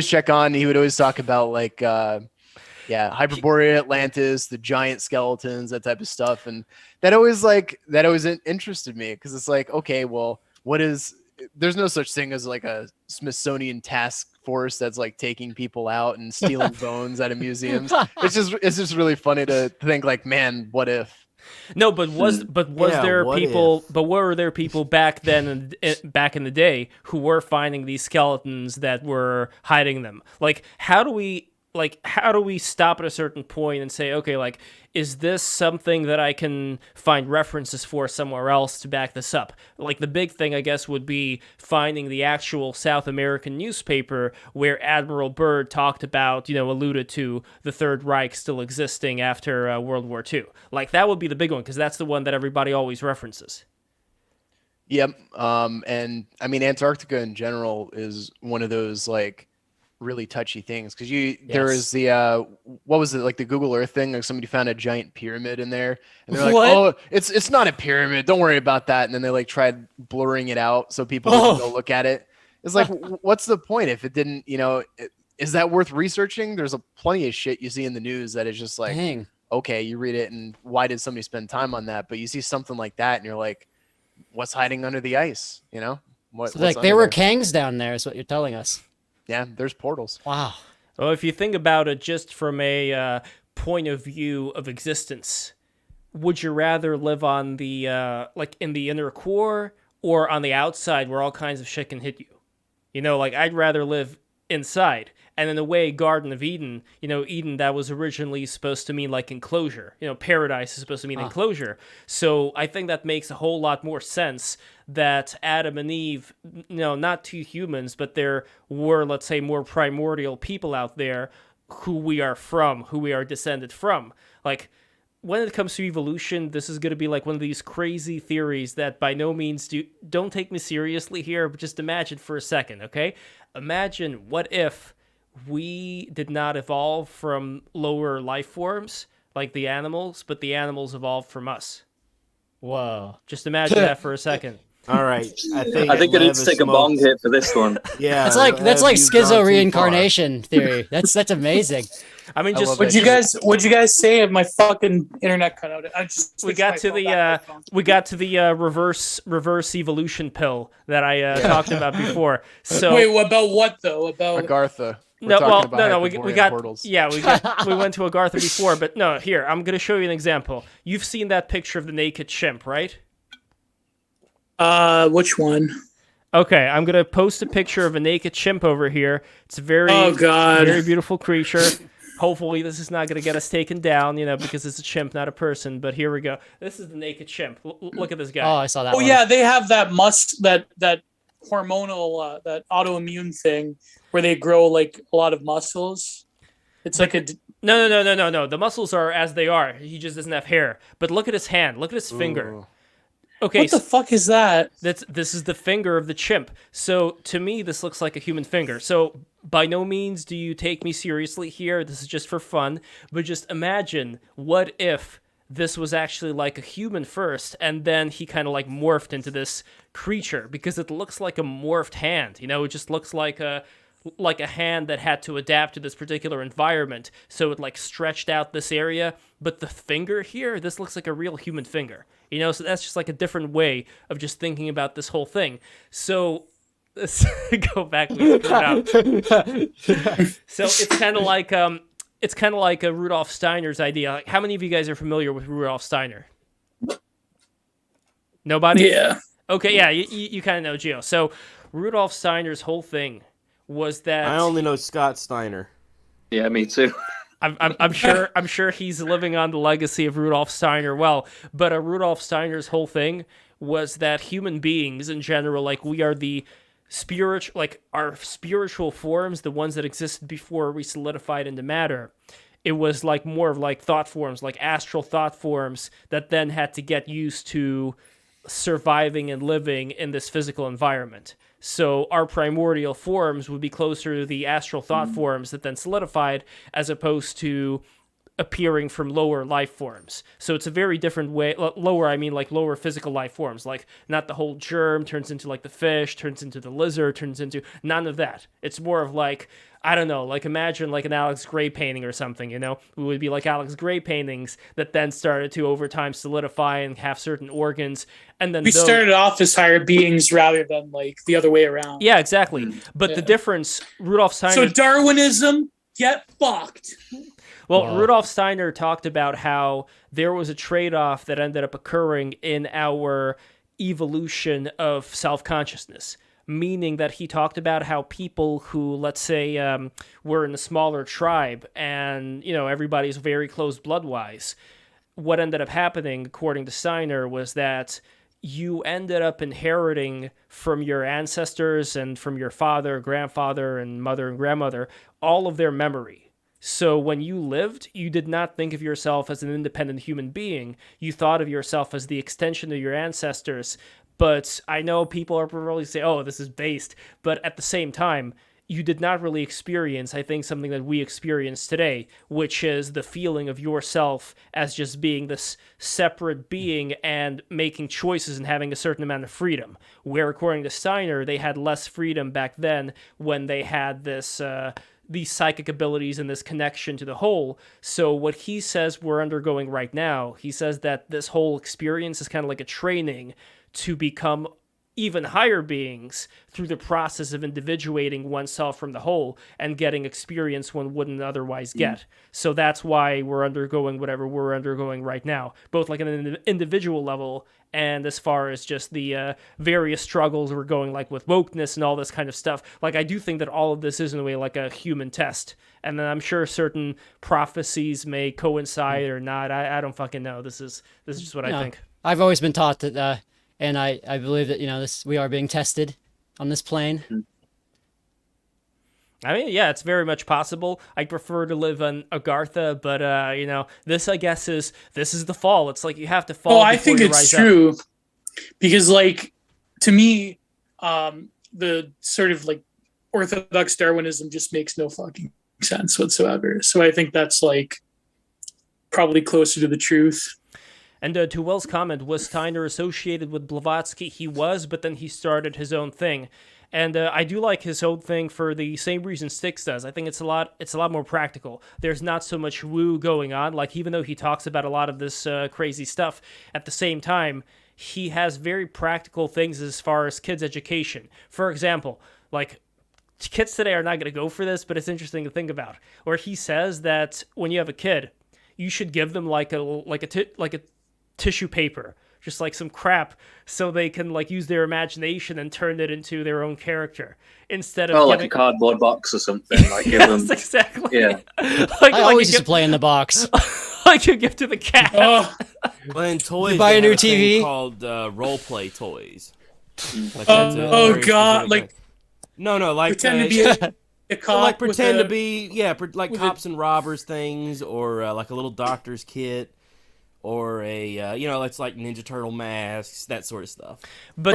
check on. He would always talk about like Hyperborea, Atlantis, the giant skeletons, that type of stuff, and that always interested me because it's like, okay, well, what is there's no such thing as like a Smithsonian task force that's like taking people out and stealing bones out of museums. It's just really funny to think like, man, what if? No, but was Yeah, there what people? if? But were there people back then, back in the day, who were finding these skeletons that were hiding them? Like, how do we stop at a certain point and say, okay, like, is this something that I can find references for somewhere else to back this up? Like, the big thing, I guess, would be finding the actual South American newspaper where Admiral Byrd talked about, alluded to the Third Reich still existing after World War II. Like, that would be the big one, because that's the one that everybody always references. Yep. And I mean, Antarctica in general is one of those like really touchy things because there was the what was it, like the Google Earth thing, like somebody found a giant pyramid in there and they're like, What? oh, it's not a pyramid, don't worry about that, and then they like tried blurring it out so people would go look at it. It's like, what's the point if it didn't, is that worth researching? There's plenty of shit you see in the news that is just like, Dang. okay, you read it and why did somebody spend time on that? But you see something like that and you're like, what's hiding under the ice, So like there were Kangs down there is what you're telling us. Yeah, there's portals. Wow. Well, if you think about it just from a point of view of existence, would you rather live on the like in the inner core or on the outside where all kinds of shit can hit you? Like I'd rather live inside. And in a way, Garden of Eden, Eden, that was originally supposed to mean like enclosure. Paradise is supposed to mean enclosure. So I think that makes a whole lot more sense that Adam and Eve, not two humans, but there were, let's say, more primordial people out there who we are from, who we are descended from. Like, when it comes to evolution, this is going to be like one of these crazy theories that by no means don't take me seriously here, but just imagine for a second, okay? Imagine what if we did not evolve from lower life forms like the animals, but the animals evolved from us. Whoa. Just imagine that for a second. All right, I think I need Lev to has take a bong smoked- hit for this one. Yeah, That's like Lev, you've gone schizo too reincarnation theory. That's amazing. I mean, I just love What'd you guys say if my fucking internet cut out? I just we got to the reverse evolution pill that I talked about before. So Wait, about what though? About Agartha. We're no, talking well, about no, we Hyperborean got portals. we went to Agartha before, but no, here I'm gonna show you an example. You've seen that picture of the naked chimp, right? which one? Okay, I'm gonna post a picture of a naked chimp over here. It's a very, Oh, God. very beautiful creature. Hopefully, this is not gonna get us taken down, because it's a chimp, not a person. But here we go. This is the naked chimp. Look at this guy. Oh, I saw that Oh one. yeah, they have that that hormonal that autoimmune thing where they grow like a lot of muscles. It's like a No. The muscles are as they are. He just doesn't have hair. But look at his hand. Look at his finger. Ooh. Okay, what the fuck is that? this is the finger of the chimp. So to me, this looks like a human finger. So by no means do you take me seriously here. This is just for fun. But just imagine, what if this was actually like a human first, and then he kind of like morphed into this creature, because it looks like a morphed hand. It just looks like a hand that had to adapt to this particular environment. So it like stretched out this area. But the finger here, this looks like a real human finger. So that's just like a different way of just thinking about this whole thing. So let's go back. So it's kind of like a Rudolf Steiner's idea. Like, how many of you guys are familiar with Rudolf Steiner? Nobody? Yeah. Okay, yeah, you kind of know Gio. So Rudolf Steiner's whole thing was that I only know Scott Steiner. Yeah, me too. I'm sure he's living on the legacy of Rudolf Steiner. Well, but Rudolf Steiner's whole thing was that human beings in general, like we are the spiritual, like our spiritual forms, the ones that existed before we solidified into matter. It was like more of like thought forms, like astral thought forms that then had to get used to surviving and living in this physical environment. So our primordial forms would be closer to the astral thought forms that then solidified, as opposed to appearing from lower life forms. So it's a very different way. Lower, I mean like lower physical life forms. Like not the whole germ turns into like the fish, turns into the lizard, turns into none of that. It's more of like, I don't know, like imagine like an Alex Gray painting or something, It would be like Alex Gray paintings that then started to over time solidify and have certain organs. And then we started off as higher beings rather than like the other way around. Yeah, exactly. But the difference, Rudolf Steiner... So Darwinism, get fucked. Well, Rudolf Steiner talked about how there was a trade-off that ended up occurring in our evolution of self-consciousness. Meaning that he talked about how people who, let's say, were in a smaller tribe and, everybody's very close blood-wise, what ended up happening, according to Steiner, was that you ended up inheriting from your ancestors and from your father, grandfather, and mother and grandmother, all of their memory. So when you lived, you did not think of yourself as an independent human being. You thought of yourself as the extension of your ancestors. But I know people are probably say, oh, this is based. But at the same time, you did not really experience, I think, something that we experience today, which is the feeling of yourself as just being this separate being and making choices and having a certain amount of freedom. Where, according to Steiner, they had less freedom back then when they had this... these psychic abilities and this connection to the whole. So what he says we're undergoing right now, he says that this whole experience is kind of like a training to become even higher beings through the process of individuating oneself from the whole and getting experience one wouldn't otherwise get. So that's why we're undergoing whatever we're undergoing right now, both like on an individual level and as far as just the various struggles we're going like with wokeness and all this kind of stuff. Like I do think that all of this is in a way like a human test. And then I'm sure certain prophecies may coincide or not. I don't fucking know. This is just what I think. I've always been taught that and I believe that, we are being tested on this plane. I mean, yeah, it's very much possible. I prefer to live on Agartha, but, this, I guess, this is the fall. It's like you have to fall. Oh, I think it's true. Because, like, to me, the sort of, like, orthodox Darwinism just makes no fucking sense whatsoever. So I think that's, like, probably closer to the truth. And to Will's comment, was Steiner associated with Blavatsky? He was, but then he started his own thing. And I do like his own thing for the same reason Styx does. I think it's a lot more practical. There's not so much woo going on. Like, even though he talks about a lot of this crazy stuff, at the same time, he has very practical things as far as kids' education. For example, like, kids today are not going to go for this, but it's interesting to think about. Where he says that when you have a kid, you should give them like a tissue paper, just like some crap, so they can like use their imagination and turn it into their own character instead of like a cardboard box or something. Like give them, exactly. Yeah, I always used to play in the box, like you give to the cat. Well, in toys, you buy a new thing TV called role play toys. Like God! Like no, like pretend to be a cop. Like pretend to be like cops and robbers things, or like a little doctor's kit. Or a, it's like Ninja Turtle masks, that sort of stuff. But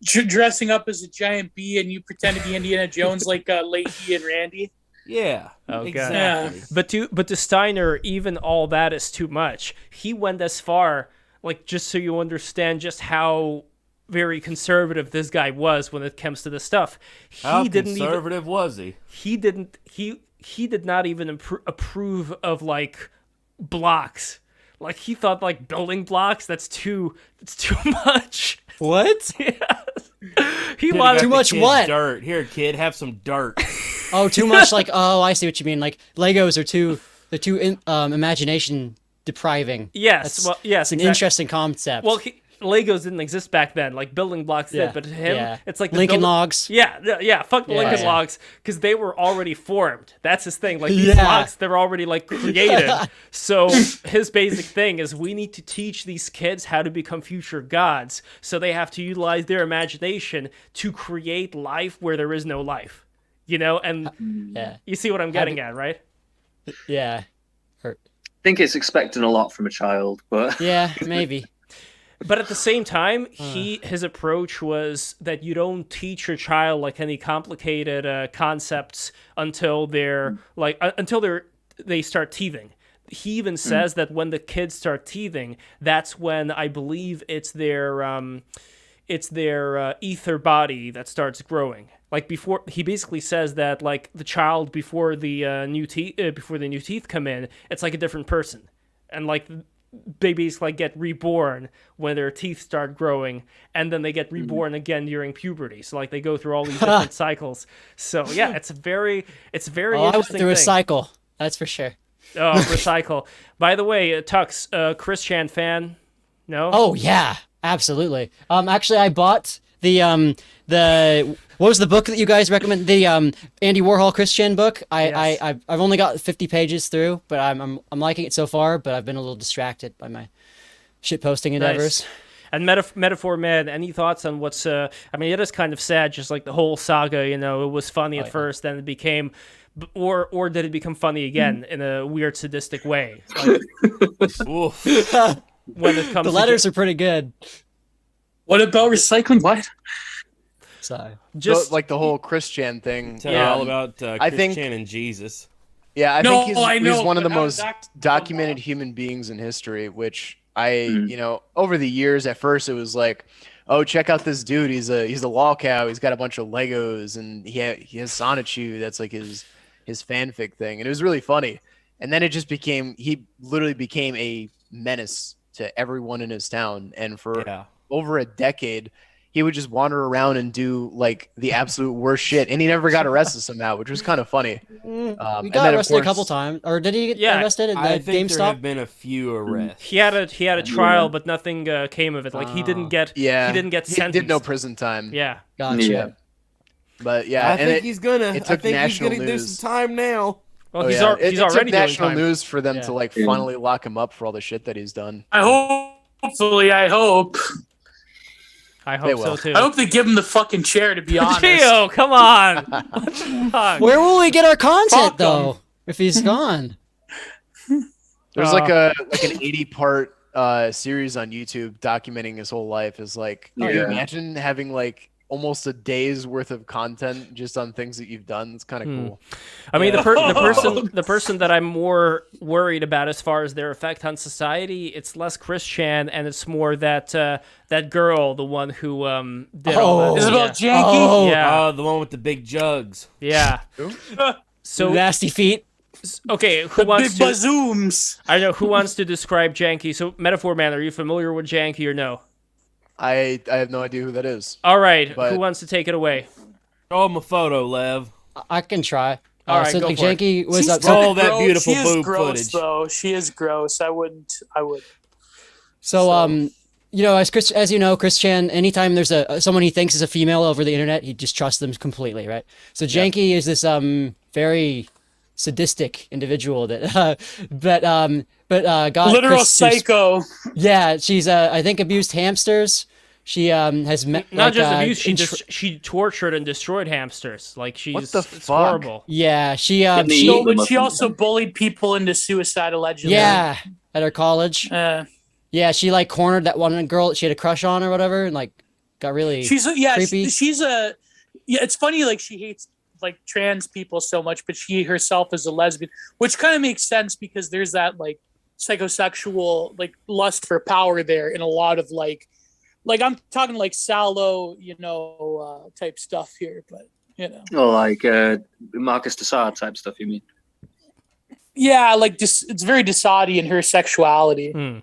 dressing up as a giant bee and you pretend to be Indiana Jones like Leahy and Randy. Yeah, exactly. Yeah. But to Steiner, even all that is too much. He went as far, like, just so you understand just how very conservative this guy was when it comes to this stuff. How conservative was he? He did not even approve of, like, blocks. Like, he thought, like, building blocks, that's too much. What? Yeah. He wanted too much what? Dirt. Here, kid, have some dirt. Oh, too much, like, I see what you mean. Like, Legos are too imagination depriving. Yes, it's an interesting concept. Well, Legos didn't exist back then, like building blocks did, but to him, it's like Lincoln Logs. Yeah, fuck the Lincoln Logs, because they were already formed. That's his thing. Like these blocks, they're already like created. So his basic thing is we need to teach these kids how to become future gods. So they have to utilize their imagination to create life where there is no life. And you see what I'm getting at, right? Yeah. I think it's expecting a lot from a child, but yeah, maybe. But at the same time, his approach was that you don't teach your child like any complicated concepts until they start teething. he even says that when the kids start teething, that's when I believe it's their ether body that starts growing. Like before, he basically says that like the child before the new teeth come in, it's like a different person, and like babies like get reborn when their teeth start growing, and then they get reborn again during puberty. So like they go through all these different cycles. So yeah, it's very I went interesting. through a thing. cycle. That's for sure. Oh, recycle. By the way, Tux, Chris Chan fan? No. Oh yeah, absolutely. Actually, I bought the what was the book that you guys recommend? The Andy Warhol Christian book. Yes. I've only got 50 pages through, but I'm liking it so far. But I've been a little distracted by my shit posting endeavors. Nice. And Metaphor Man, any thoughts on what's? I mean, it is kind of sad, just like the whole saga. You know, it was funny at first, then it became, or did it become funny again in a weird sadistic way? Like, Oof. when it comes, The letters are pretty good. What about recycling? What? So just like the whole Christian thing. Tell you all about I think- Christian and Jesus. Yeah, I No, think I he's know, one of the but how most does that come documented off? human beings in history, which you know, over the years, at first it was like, oh, check out this dude. He's a lol cow. He's got a bunch of Legos, and he has Sonichu. That's like his fanfic thing, and it was really funny. And then it just became, he literally became a menace to everyone in his town. And for Yeah. over a decade, he would just wander around and do like the absolute worst shit, and he never got arrested somehow, which was kind of funny. he and got then, of arrested a course- couple times, or did he get Yeah, arrested at I the think there have GameStop? been a few arrests. he had a trial, but nothing came of it. Like he didn't get Yeah, he didn't get he sentenced. did no prison time. Yeah. Gotcha. Yeah. But yeah, I and think he's gonna. it I took think he's national gonna do news. some time now. Well, Oh, he's yeah. he's it already took doing national time. news for them Yeah. to like finally lock him up for all the shit that he's done. I hope I They hope so will. too. I hope they give him the fucking chair. To be honest, Gio, come on. Fuck. Where will we get our content Fuck 'em. though if he's gone? There's like an 80-part series on YouTube documenting his whole life. Is like, can you Yeah. imagine having like almost a day's worth of content just on things that you've done? It's kind of cool. I mean, Yeah. the person that I'm more worried about as far as their effect on society, it's less Chris Chan, and it's more that that girl, the one who did all that. Isabel yeah. Janky. Oh, Yeah. The one with the big jugs. Yeah. So nasty feet. okay, who The wants big to? bazooms. I know who wants to describe Janky. So, Metaphor Man, are you familiar with Janky or no? I have no idea who that is. All right, But- who wants to take it away? Show him a photo, Lev. I can try. All right, so go like, for it. Janky was She's up. Roll kinda that gross. beautiful She is boob gross, footage. Though she is gross. I would. So you know, as you know, Chris Chan, anytime there's someone he thinks is a female over the internet, he just trusts them completely, right? So Janky is this very sadistic individual that got Literal Chris to- psycho. Yeah, she's I think abused hamsters. She has met Not like, just abuse, intr- she tortured and destroyed hamsters. Like she's the it's fuck? horrible. yeah, she Didn't he she eat No, them but or she also something? bullied people into suicide allegedly. yeah at her college. Uh, Yeah, she like cornered that one girl that she had a crush on or whatever, and like got really she's creepy. she's a yeah. It's funny like she hates like trans people so much, but she herself is a lesbian, which kind of makes sense because there's that like psychosexual like lust for power there in a lot of like I'm talking like sallow, type stuff here, but Or like Marcus de Sade type stuff, you mean? yeah, like it's very Desaadian her sexuality.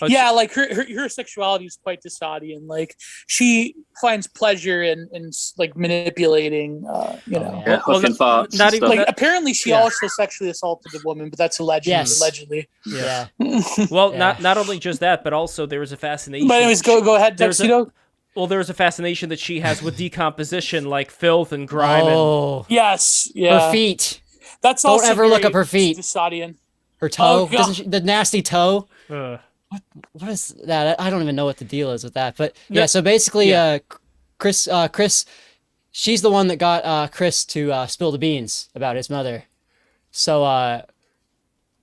But Yeah, like her sexuality is quite Desaadian. Like she finds pleasure in like manipulating, Yeah, Well, huffing farts. not and even stuff. Like apparently she Yeah. also sexually assaulted a woman, but that's alleged. Yes. Allegedly. Yeah. Well, Yeah. not only just that, but also there was a fascination. But anyways, go ahead, There's a- Tuxedo. Well, there was a fascination that she has with decomposition, like filth and grime. And, Oh, Yes, yeah. her feet, That's Don't also ever look very up her feet. Desaadian. her toe. God. Doesn't she, the nasty toe? ugh. What is that? I don't even know what the deal is with that. But No- yeah, so basically, yeah. Chris, she's the one that got Chris to spill the beans about his mother. So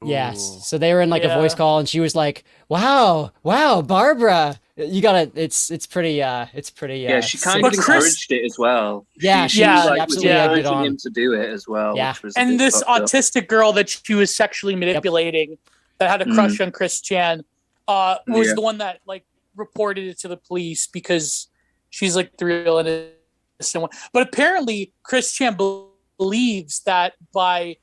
Yes. So they were in like a voice Yeah. call, and she was like, "Wow, Barbara, you gotta." It's pretty. Yeah, she sick kind of stuff. encouraged it as well. Yeah, she she Yeah, like was absolutely egged it encouraging on. him to do it as well, Yeah. which was a And bit this fucked up. autistic girl that she was sexually manipulating that had a crush on Chris Chan was Yeah. the one that like reported it to the police because she's like the real innocent one. But apparently Chris Chan believes that by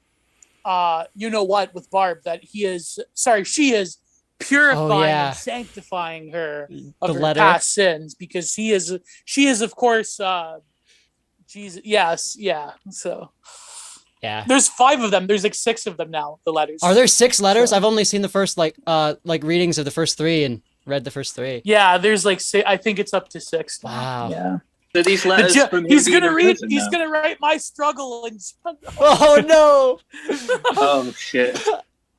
you know what with Barb that she is purifying yeah. and sanctifying her The of her letter. past sins because she is of course Jesus. Yes, yeah. So Yeah. there's 5 of them. There's like 6 of them now. The letters. Are there 6 letters? So- I've only seen the first like readings of the first 3 and read the first 3. Yeah, there's like I think it's up to 6. now. Wow. Yeah. So these The letters from him he's being gonna in read. prison He's now. gonna write my struggle and. Oh no! Oh shit!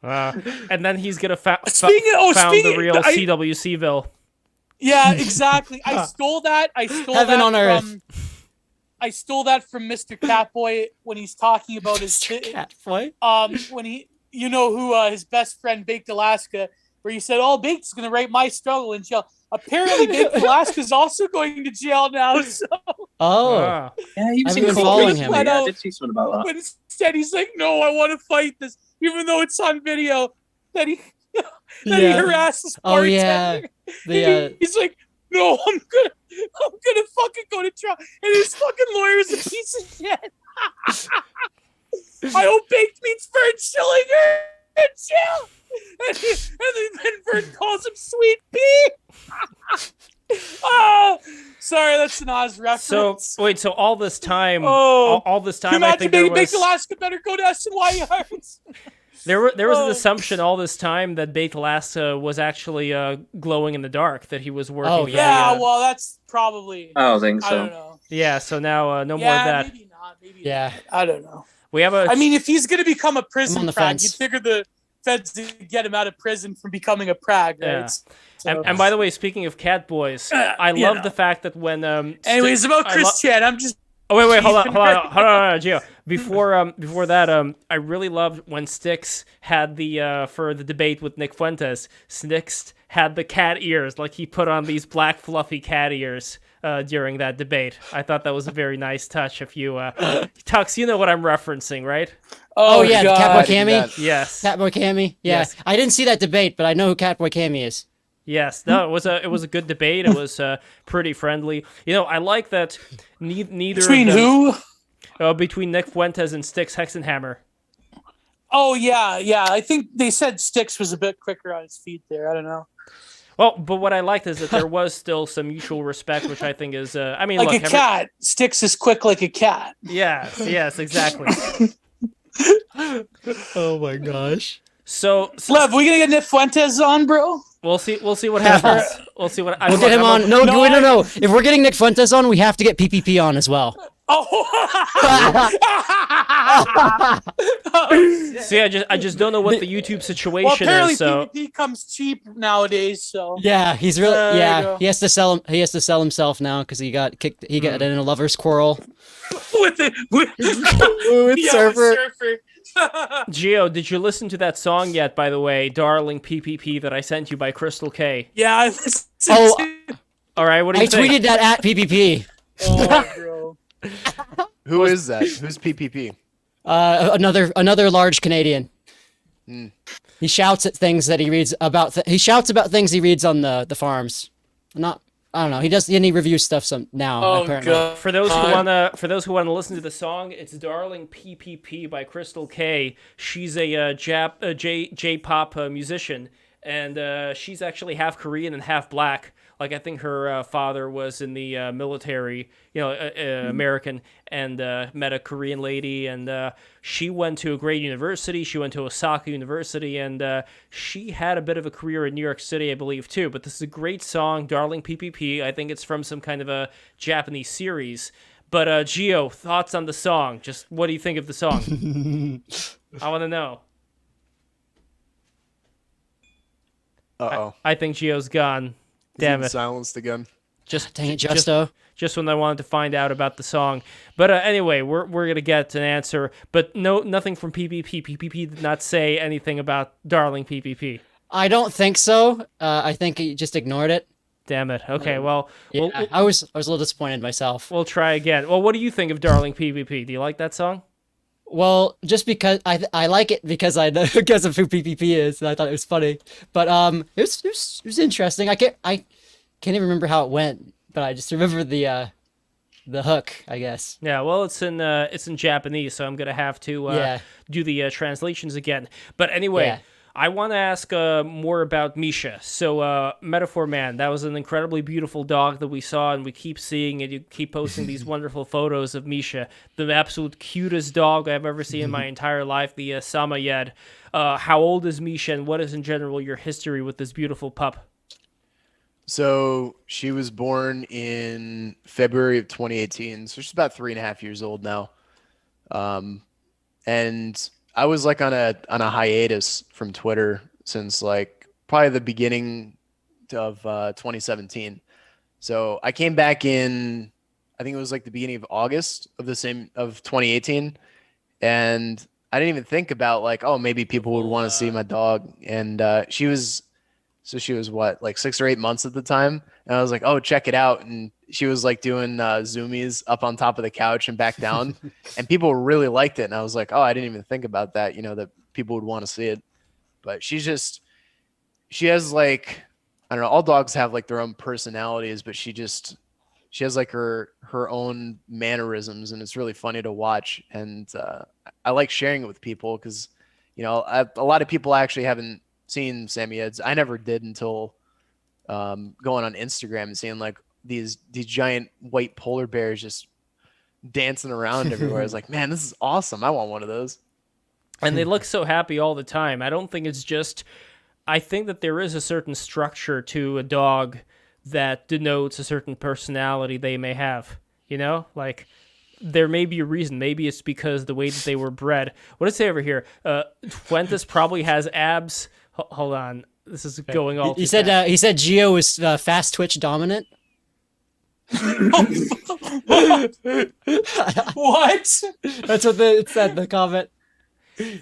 And then he's gonna found the real CWCville. Yeah, exactly. I stole that. Heaven on earth. I stole that from Mr. Catboy when he's talking about his Catboy. when he who his best friend Baked Alaska, where he said, "Oh, Baked's gonna write my struggle in jail." Apparently, Baked Alaska's also going to jail now. So Oh. Ah. Yeah, he was I've in been court following recently. him. Yeah, I did see something about that. but instead, he's like, "No, I want to fight this," even though it's on video that he he harasses. Oh yeah. bartender. He's like, "No, I'm gonna fucking go to trial," and his fucking lawyer is a piece of shit. I hope Baked meets Vern Schillinger in jail. And then Vern calls him Sweet Pea. Oh, sorry, that's an Oz reference. So wait, so all this time, Oh. all this Can you time, I imagine think there was Baked Alaska better go to SNY Yards. there was an Oh. assumption all this time that Baked Alaska was actually glowing in the dark, that he was working. Oh, for Yeah, the, well, that's probably. I don't think I don't so. know. yeah. So now no more Yeah, of that. maybe not. Maybe Yeah. not. I don't know. We have a I mean, if he's going to become a I'm prison on the prag, fence. you'd figure the feds to get him out of prison from becoming a prag, right? Yeah. So- and by the way, speaking of cat boys, I you love know. the fact that when Anyways, about Chris Chan, I'm just. Oh wait, hold on, Jeez. Gio. Before that, I really loved when Styx had the for the debate with Nick Fuentes. Styx had the cat ears, like he put on these black fluffy cat ears during that debate. I thought that was a very nice touch. If you Tux, you know what I'm referencing, right? Oh yeah, God. Catboy I do Cammy. that. Yes, Catboy Cammy. Yeah. Yes. I didn't see that debate, but I know who Catboy Cammy is. yes. No, it was a good debate. It was pretty friendly. You know, I like that neither Between of them, who? between Nick Fuentes and Styx Hexenhammer. Oh, yeah. I think they said Styx was a bit quicker on his feet there. I don't know. Well, but what I liked is that there was still some mutual respect, which I think is, I mean, Like look, a cat. Styx is quick like a cat. Yes, exactly. Oh my gosh. So Lev, we gonna get Nick Fuentes on, bro? we'll see what happens. We'll see what We'll get him on. No. No, If we're getting Nick Fuentes on, we have to get PPP on as well. Oh. See, I just don't know what the YouTube Well, situation apparently is. So PvP comes cheap nowadays, so. Yeah, he's really. There you Yeah, go. he has to sell him. He has to sell himself now because he got kicked. He got in a lover's quarrel with with yeah, Surfer. with Surfer. Gio, did you listen to that song yet? By the way, "Darling PPP" that I sent you by Crystal K. Yeah, I listened Oh, to All right, what do I you think? tweeted that at PPP. Oh, bro. Who is that? Who's PPP? Another large Canadian. Hmm. He shouts at things that he reads about. He shouts about things he reads on the farms. I don't know. He does. And he reviews stuff now. Oh, apparently. God. For those who wanna listen to the song, it's "Darling PPP" by Crystal K. She's a J-pop musician, and she's actually half Korean and half black. Like I think her father was in the military, American, and met a Korean lady, and she went to a great university. She went to Osaka University, and she had a bit of a career in New York City, I believe, too. But this is a great song, "Darling PPP." I think it's from some kind of a Japanese series. But Gio, thoughts on the song? Just what do you think of the song? I want to know. Uh-oh. I think Gio's gone. Damn He's it. silenced again. Just Dang it, Justo. just when I wanted to find out about the song. But anyway, we're gonna get an answer. But nothing from PPP. PPP did not say anything about Darling PPP. I don't think so. I think he just ignored it. Damn it. Okay, well, Yeah, I was a little disappointed myself. we'll try again. Well, what do you think of Darling PPP? Do you like that song? Well, just because I like it because I know because of who PPP is, and I thought it was funny. But it was interesting. I can't even remember how it went, but I just remember the hook, I guess. Yeah, well, it's in Japanese, so I'm gonna have to do the translations again. But anyway, Yeah. I want to ask more about Misha. So, Metaphor Man, that was an incredibly beautiful dog that we saw, and we keep seeing it. You keep posting these wonderful photos of Misha, the absolute cutest dog I've ever seen in my entire life, the Samoyed. How old is Misha, and what is, in general, your history with this beautiful pup? So she was born in February of 2018. So she's about 3.5 years old now. And I was like on a hiatus from Twitter since like probably the beginning of 2017. So I came back in, I think it was like the beginning of August of 2018, and I didn't even think about like, oh, maybe people would want to see my dog. And she was what, like 6 or 8 months at the time, and I was like, oh, check it out. And she was like doing zoomies up on top of the couch and back down, and people really liked it. And I was like, oh, I didn't even think about that, that people would want to see it. But she has like, I don't know, all dogs have like their own personalities, but she has like her own mannerisms, and it's really funny to watch. And I like sharing it with people because, a lot of people actually haven't seen Samoyeds. I never did until going on Instagram and seeing like these giant white polar bears just dancing around everywhere. I was like, man, this is awesome. I want one of those. And they look so happy all the time. I don't think it's just... I think that there is a certain structure to a dog that denotes a certain personality they may have. Like, there may be a reason. Maybe it's because the way that they were bred. What did it say over here? Fuentes probably has abs. Hold on. This is going all He said Gio was fast twitch dominant. What? That's what it said in the comment.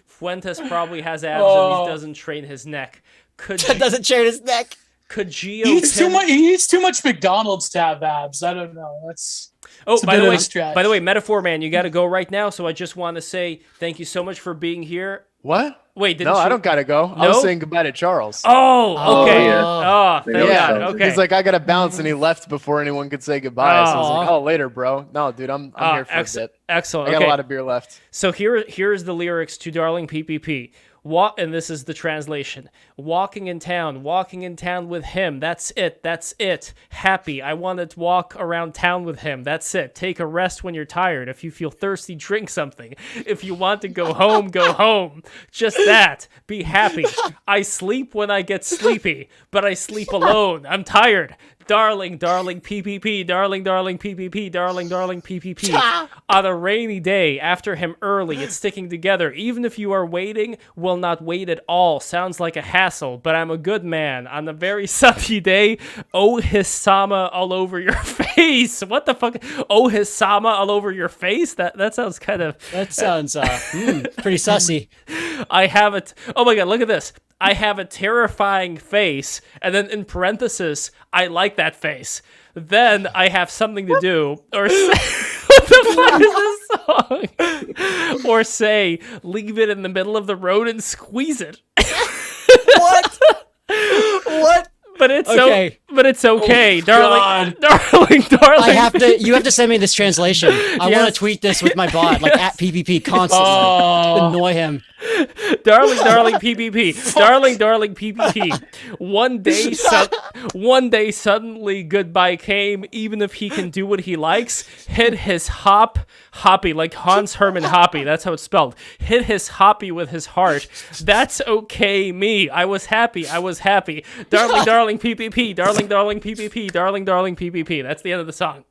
Fuentes probably has abs and he doesn't train his neck. That doesn't train his neck. Could Gio He eats too much McDonald's to have abs. I don't know. That's by a the bit of a stretch. By the way, Metaphor Man, you got to go right now. So I just want to say thank you so much for being here. What? Wait, didn't No, you... I don't gotta go. I was saying goodbye to Charles. Oh, okay. yeah. Oh, thank God. Okay. He's like, I gotta bounce, and he left before anyone could say goodbye. So I was like, oh, later, bro. No, dude, I'm here for a bit. Excellent. I got a lot of beer left. So here's the lyrics to Darling PPP. And this is the translation. Walking in town with him. That's it. Happy. I want to walk around town with him. That's it. Take a rest when you're tired. If you feel thirsty, drink something. If you want to go home, go home. Just that. Be happy. I sleep when I get sleepy, but I sleep alone. I'm tired. Darling PPP, darling PPP, darling PPP. On a rainy day, after him early, it's sticking together. Even if you are waiting, will not wait at all. Sounds like a hassle, but I'm a good man. On a very sunny day, oh his sama all over your face. What the fuck? Oh his sama all over your face? That sounds kind of... That sounds pretty sussy. I have it. Oh my God, look at this. I have a terrifying face, and then in parenthesis, I like that face. Then I have something to do, or say, what the fuck is this song? Or say, leave it in the middle of the road and squeeze it. What? What? But it's okay. But it's okay, Oh, darling. You have to send me this translation. I want to tweet this with my bot, like at PPP constantly. Annoy him. Darling PPP. Darling PPP. One day suddenly goodbye came, even if he can do what he likes. Hit his hoppy, like Hans Hermann Hoppy, that's how it's spelled. Hit his hoppy with his heart. That's okay, me. I was happy. Darling PPP. Darling PPP. Darling PPP. That's the end of the song.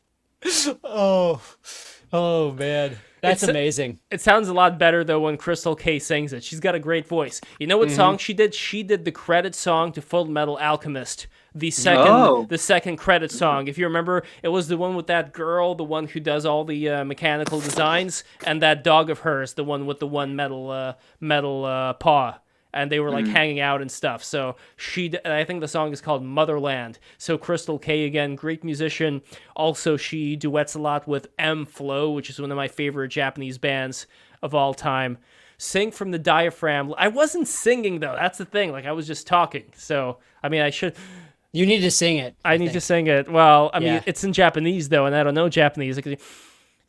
Oh man. That's amazing. It sounds a lot better though when Crystal K sings it. She's got a great voice. You know what song she did? She did the credit song to Full Metal Alchemist. The second credit song. If you remember, it was the one with that girl, the one who does all the mechanical designs, and that dog of hers, the one with the one metal paw. And they were like hanging out and stuff. So I think the song is called Motherland. So Crystal K, again, great musician. Also, she duets a lot with M-Flow, which is one of my favorite Japanese bands of all time. Sing from the diaphragm. I wasn't singing though. That's the thing. Like I was just talking. So I mean, I should. You need to sing it. I need to sing it. Well, I mean, it's in Japanese though, and I don't know Japanese. Like,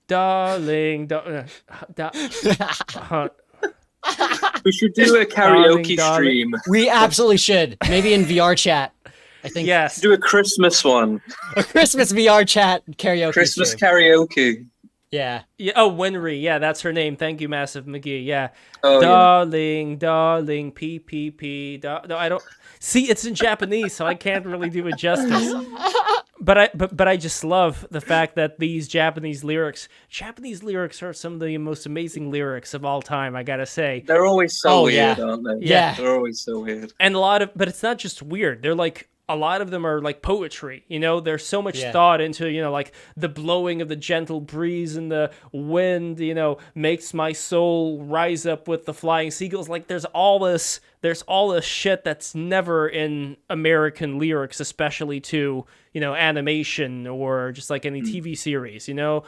darling, We should do a karaoke stream. We absolutely should. Maybe in VR chat. I think. Yes. Do a Christmas one. A Christmas VR chat karaoke. Christmas stream. karaoke. Yeah. Oh, Winry. Yeah, that's her name. Thank you, Massive McGee. Yeah. Oh, darling, P P P. No, I don't. See, it's in Japanese, so I can't really do it justice. But I just love the fact that these Japanese lyrics are some of the most amazing lyrics of all time, I gotta say. They're always so weird, aren't they? Yeah. They're always so weird. And but it's not just weird. They're like, a lot of them are like poetry, you know? There's so much thought into, you know, like the blowing of the gentle breeze and the wind, you know, makes my soul rise up with the flying seagulls. Like there's all this shit that's never in American lyrics, especially to, you know, animation or just like any TV series, you know?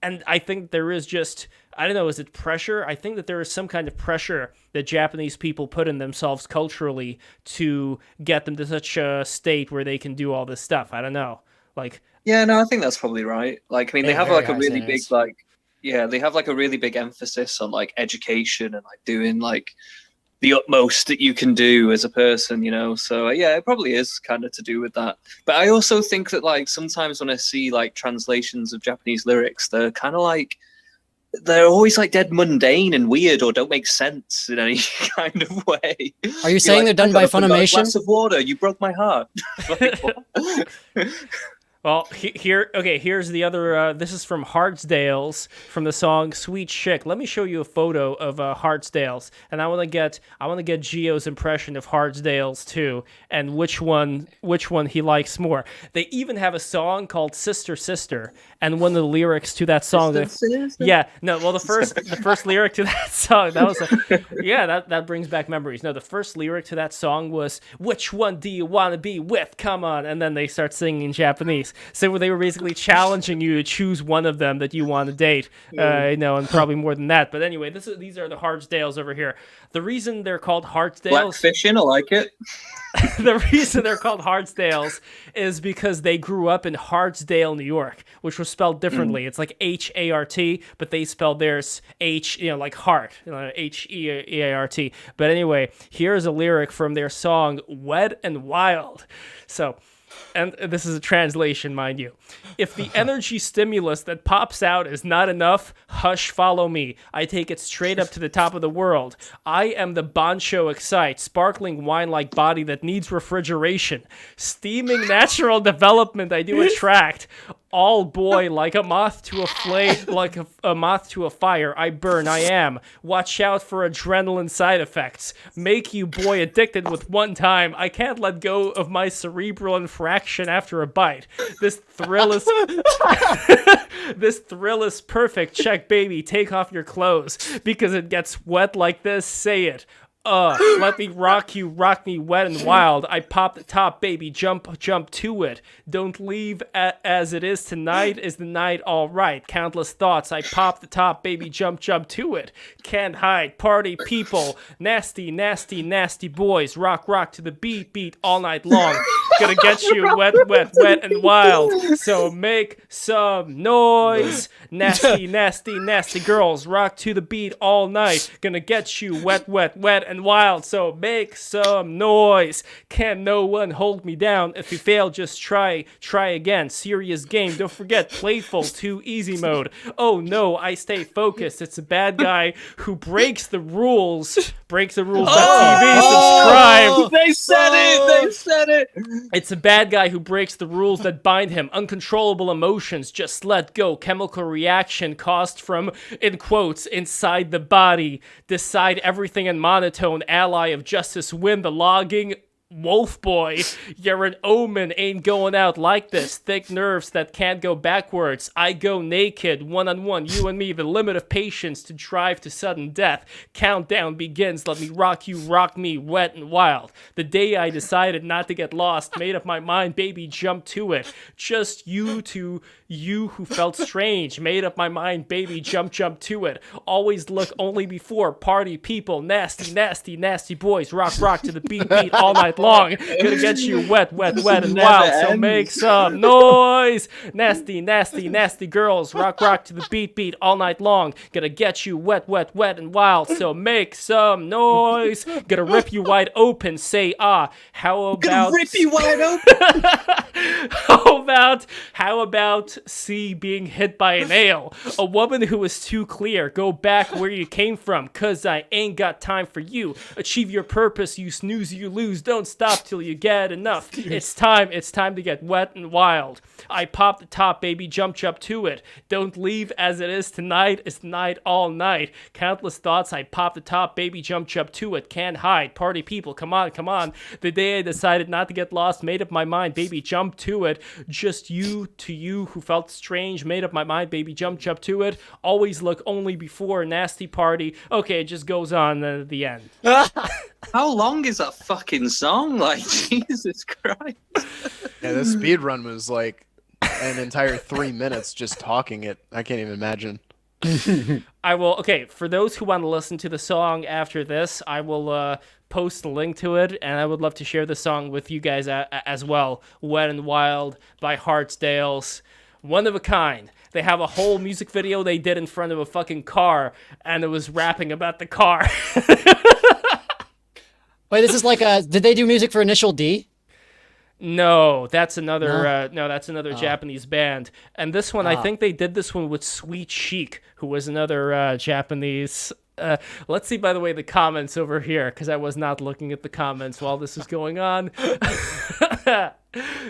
And I think there is just, I don't know, is it pressure? I think that there is some kind of pressure that Japanese people put in themselves culturally to get them to such a state where they can do all this stuff. I don't know. Like, yeah, no, I think that's probably right. Like, I mean, they have like a really big, like, they have like a really big emphasis on like education and like doing like the utmost that you can do as a person, you know? So yeah, it probably is kind of to do with that. But I also think that like sometimes when I see like translations of Japanese lyrics, they're kind of like, they're always like dead mundane and weird or don't make sense in any kind of way. Are you saying they're done by Funimation? A glass of water, you broke my heart. Like, well, here's the other, this is from Hartsdale's, from the song Sweet Chick. Let me show you a photo of Hartsdale's, and I want to get Gio's impression of Hartsdale's too, and which one he likes more. They even have a song called Sister Sister, and one of the lyrics to that song, the first lyric to that song, that was that brings back memories. No, the first lyric to that song was, which one do you want to be with? Come on. And then they start singing in Japanese. So they were basically challenging you to choose one of them that you want to date, you know, and probably more than that. But anyway, these are the Hartsdales over here. The reason they're called Hartsdales... Black fishing, I like it. The reason they're called Hartsdales is because they grew up in Hartsdale, New York, which was spelled differently. It's like H-A-R-T, but they spelled theirs H, you know, like heart, you know, H-E-A-R-T. But anyway, here's a lyric from their song, Wet and Wild. So... and this is a translation, mind you. If the energy stimulus that pops out is not enough, hush, follow me. I take it straight up to the top of the world. I am the Bancho Excite, sparkling wine-like body that needs refrigeration. Steaming natural development I do attract. All boy, like a moth to a flame, like a moth to a fire, I burn, I am. Watch out for adrenaline side effects. Make you boy addicted with one time. I can't let go of my cerebral infraction after a bite. This thrill is perfect. Check, baby, take off your clothes. Because it gets wet like this, say it. Let me rock you, rock me wet and wild. I pop the top, baby, jump to it. Don't leave as it is tonight. Is the night all right? Countless thoughts. I pop the top, baby, jump to it. Can't hide. Party people, nasty, nasty, nasty boys. Rock to the beat all night long. Gonna get you wet and wild. So make some noise. Nasty, nasty, nasty girls. Rock to the beat all night. Gonna get you wet and wild, so make some noise. Can no one hold me down? If you fail, just try again. Serious game, don't forget, playful, too easy mode. Oh no, I stay focused. It's a bad guy who breaks the rules. TV, subscribe. They said it. It's a bad guy who breaks the rules that bind him. Uncontrollable emotions, just let go. Chemical reaction caused from, in quotes, inside the body. Decide everything in monotone. Ally of justice, win the logging. Wolf boy, you're an omen, ain't going out like this. Thick nerves that can't go backwards. I go naked, one-on-one, you and me, the limit of patience to drive to sudden death. Countdown begins, let me rock you, rock me, wet and wild. The day I decided not to get lost, made up my mind, baby, jump to it. Just you to you who felt strange, made up my mind, baby, jump to it. Always look only before, party people, nasty, nasty, nasty boys, rock to the beat all night long. Gonna get you wet and wild, so make some noise. Nasty, nasty, nasty girls, rock to the beat all night long. Gonna get you wet and wild, so make some noise. Gonna rip you wide open, say ah. How about Gonna rip you wide open. how about C being hit by a nail? A woman who is too clear, go back where you came from, cause I ain't got time for you. Achieve your purpose, you snooze, you lose. Don't stop till you get enough. It's time to get wet and wild. I pop the top, baby, jump to it. Don't leave as it is tonight, it's night all night. Countless thoughts, I pop the top, baby, jump to it. Can't hide, party people, come on. The day I decided not to get lost, made up my mind, baby, jump to it. Just you to you who felt strange, made up my mind, baby, jump to it. Always look only before, nasty party. Okay, it just goes on at the end. How long is that fucking song? Like, Jesus Christ. Yeah, the speed run was like an entire 3 minutes just talking it. I can't even imagine. I will, okay, for those who want to listen to the song after this, I will post a link to it, and I would love to share the song with you guys as well. Wet and Wild by Hartsdales. One of a kind. They have a whole music video they did in front of a fucking car, and it was rapping about the car. Wait, this is like a. Did they do music for Initial D? No, that's another. That's another Japanese band. And this one, I think they did this one with Sweet Chic, who was another Japanese. Let's see, by the way, the comments over here, because I was not looking at the comments while this was going on.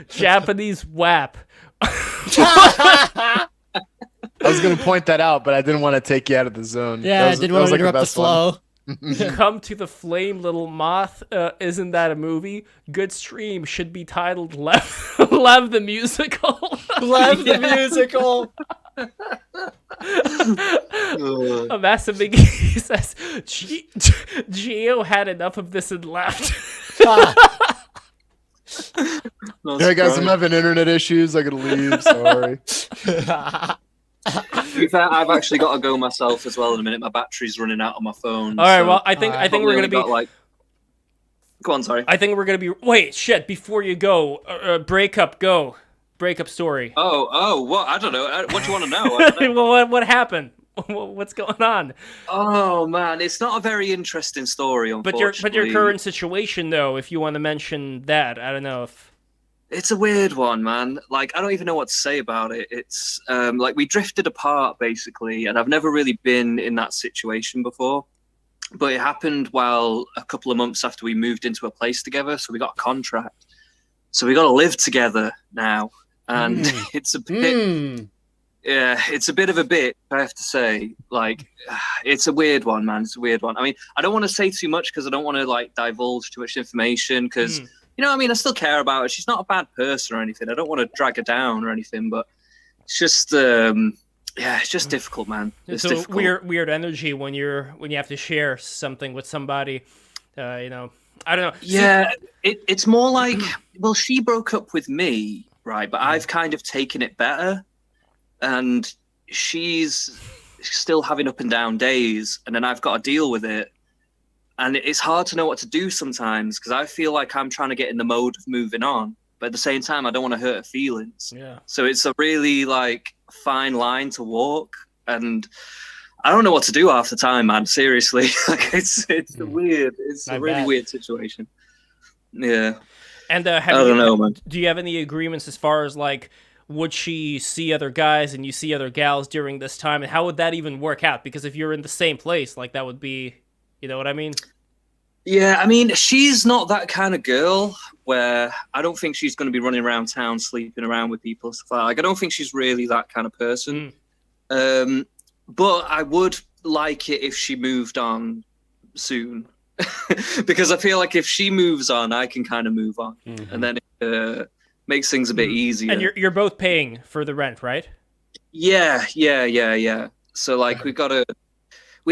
Japanese WAP. I was going to point that out, but I didn't want to take you out of the zone. Yeah, I didn't want to interrupt the flow. Come to the Flame, Little Moth. Isn't that a movie? Good stream. Should be titled Lev the Musical. Lev the Musical. A massive big he says Gio had enough of this and left. Hey guys, I'm having internet issues. I gotta leave. Sorry. To be fair, I've actually got to go myself as well in a minute. My battery's running out on my phone. All right, well, I think we're gonna be. Go on, sorry. I think we're gonna be. Wait, shit! Before you go, breakup story. Oh, what? I don't know. What do you want to know? Well, what happened? What's going on? Oh man, it's not a very interesting story, unfortunately. But your current situation, though, if you want to mention that, I don't know if. It's a weird one, man. Like, I don't even know what to say about it. It's like we drifted apart, basically, and I've never really been in that situation before. But it happened while a couple of months after we moved into a place together, so we got a contract. So we got to live together now, and it's a bit, yeah, it's a bit of a bit. I have to say, like, it's a weird one, man. It's a weird one. I mean, I don't want to say too much because I don't want to like divulge too much information because. You know what I mean? I still care about her. She's not a bad person or anything. I don't want to drag her down or anything, but it's just, it's just difficult, man. It's so difficult. weird energy when you have to share something with somebody. I don't know. Yeah, it's more like, well, she broke up with me, right? But I've kind of taken it better, and she's still having up and down days, and then I've got to deal with it. And it's hard to know what to do sometimes because I feel like I'm trying to get in the mode of moving on, but at the same time, I don't want to hurt her feelings. Yeah. So it's a really like fine line to walk, and I don't know what to do half the time, man. Seriously, like it's a really weird situation. Yeah. And I don't know, man. Do you have any agreements as far as like? Would she see other guys and you see other gals during this time, and how would that even work out? Because if you're in the same place, like that would be. You know what I mean? Yeah, I mean, she's not that kind of girl where I don't think she's going to be running around town, sleeping around with people. Stuff like I don't think she's really that kind of person. But I would like it if she moved on soon. Because I feel like if she moves on, I can kind of move on. And then it makes things a bit easier. And you're both paying for the rent, right? Yeah. So like we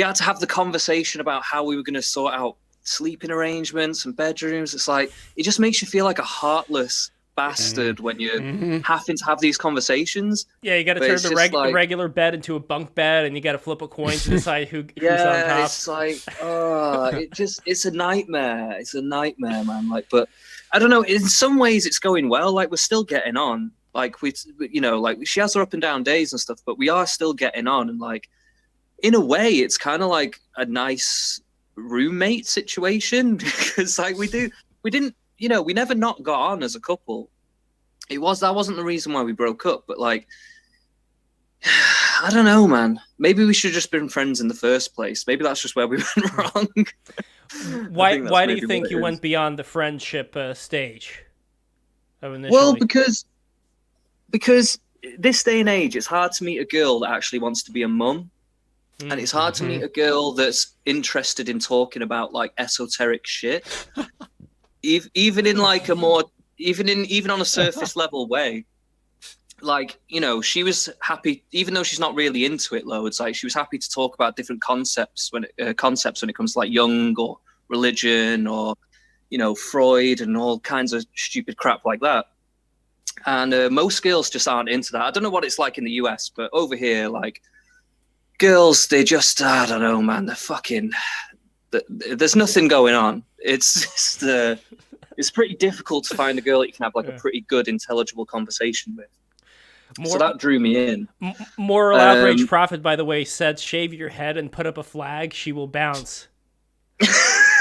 had to have the conversation about how we were going to sort out sleeping arrangements and bedrooms. It's like, it just makes you feel like a heartless bastard when you're having to have these conversations. Yeah, you got to turn the regular bed into a bunk bed, and you got to flip a coin to decide who's on top. It's like, it's a nightmare. It's a nightmare, man. Like, but I don't know. In some ways, it's going well. Like, we're still getting on. Like, she has her up and down days and stuff, but we are still getting on. And like, in a way, it's kind of like a nice roommate situation because like we never not got on as a couple. That wasn't the reason why we broke up, but like I don't know, man, maybe we should have just been friends in the first place. Maybe that's just where we went wrong. Why do you think you went beyond the friendship stage of initially? Well, because this day and age, it's hard to meet a girl that actually wants to be a mum. And it's hard to meet a girl that's interested in talking about like esoteric shit, even in like a more, even on a surface level way. Like, you know, she was happy, even though she's not really into it loads. Like, she was happy to talk about different concepts when it comes to like Jung or religion or, you know, Freud and all kinds of stupid crap like that. And most girls just aren't into that. I don't know what it's like in the US, but over here, like, girls, they just, I don't know, man, they're fucking, there's nothing going on. It's pretty difficult to find a girl that you can have like a pretty good, intelligible conversation with. So that drew me in. Moral outrage prophet, by the way, said, shave your head and put up a flag, she will bounce.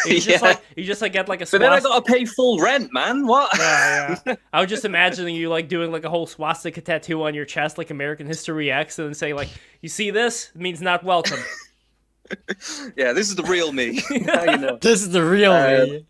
You just get like a swastika. But then I gotta pay full rent, man. What? Yeah. I was just imagining you like doing like a whole swastika tattoo on your chest, like American History X, and then say like, "You see this? It means not welcome." Yeah, this is the real me. Now you know. This is the real me.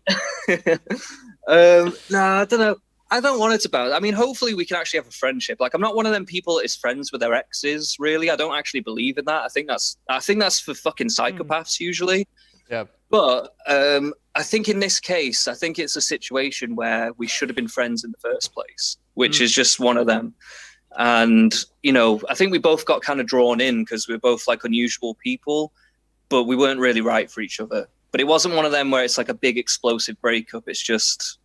No, I don't know. I don't want it to bounce. I mean, hopefully we can actually have a friendship. Like, I'm not one of them people that is friends with their exes. Really, I don't actually believe in that. I think that's for fucking psychopaths usually. Yeah. But I think in this case, I think it's a situation where we should have been friends in the first place, which is just one of them. And, you know, I think we both got kind of drawn in because we're both like unusual people, but we weren't really right for each other. But it wasn't one of them where it's like a big explosive breakup. It's just,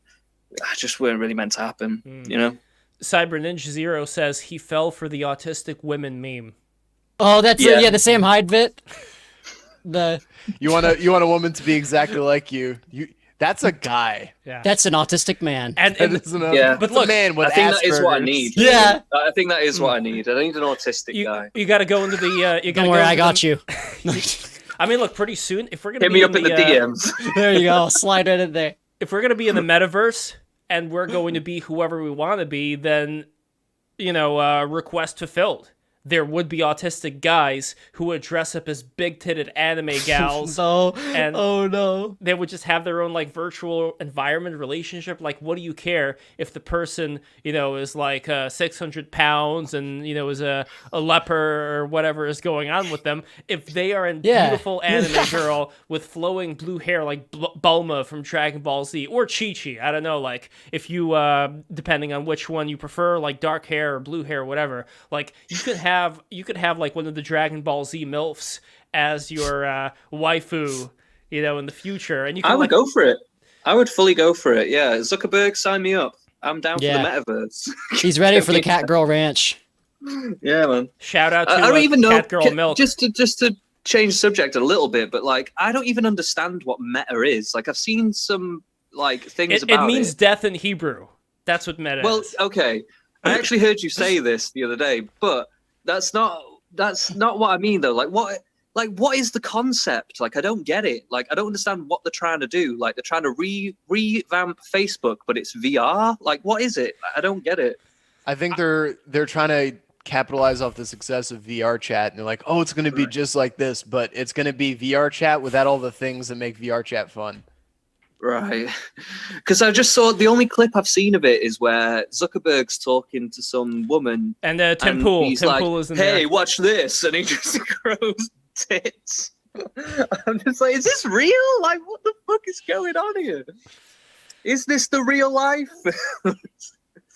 I just weren't really meant to happen, you know? Cyber Ninja Zero says he fell for the autistic women meme. Oh, that's the Sam Hyde bit. You want a woman to be exactly like you. That's a guy. Yeah. That's an autistic man. And but look, man with I think Asperger's. that is what I need. Yeah. I think that is what I need. I need an autistic guy. You got to go into the. Don't worry, I got you. I mean, look, pretty soon if we're gonna hit be me up in the DMs. There you go. Slide right in there. If we're gonna be in the metaverse and we're going to be whoever we want to be, then request fulfilled. There would be autistic guys who would dress up as big-titted anime gals. No. They would just have their own like virtual environment relationship. Like, what do you care if the person, is like 600 pounds and, is a leper or whatever is going on with them? If they are a beautiful anime girl with flowing blue hair like Bulma from Dragon Ball Z or Chi-Chi, I don't know, like if you, depending on which one you prefer, like dark hair or blue hair or whatever, like you could have like one of the Dragon Ball Z MILFs as your waifu, in the future, and you. I would go for it. I would fully go for it. Yeah, Zuckerberg, sign me up. I'm down for the metaverse. He's ready for the Cat Girl Ranch. Yeah, man. Shout out to I don't even know. Cat Girl Milk. Just to change the subject a little bit, but like I don't even understand what meta is. Like I've seen some like things about it. It means death in Hebrew. That's what meta is. Well, okay. I actually heard you say this the other day, but that's not what I mean though. Like what is the concept? Like I don't get it. Like I don't understand what they're trying to do. Like they're trying to revamp Facebook, but it's VR. Like what is it? I don't get it. I think they're trying to capitalize off the success of VR chat, and they're like, oh, it's going to be just like this, but it's going to be VR chat without all the things that make VR chat fun. Right. Because I just saw the only clip I've seen of it is where Zuckerberg's talking to some woman. And Tim Pool. He's Tim like, Pool is in hey, there. watch this. And he just grows tits. I'm just like, is this real? Like, what the fuck is going on here? Is this the real life?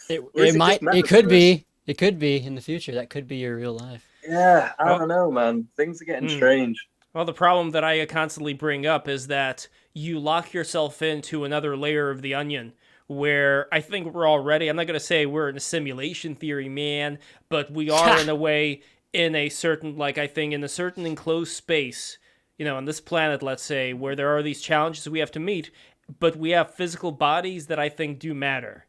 It could be. It could be in the future. That could be your real life. Yeah, I don't know, man. Things are getting strange. Well, the problem that I constantly bring up is that you lock yourself into another layer of the onion where I think we're already, I'm not going to say we're in a simulation theory, man, but we are in a way in a certain, like I think in a certain enclosed space, you know, on this planet, let's say, where there are these challenges we have to meet, but we have physical bodies that I think do matter.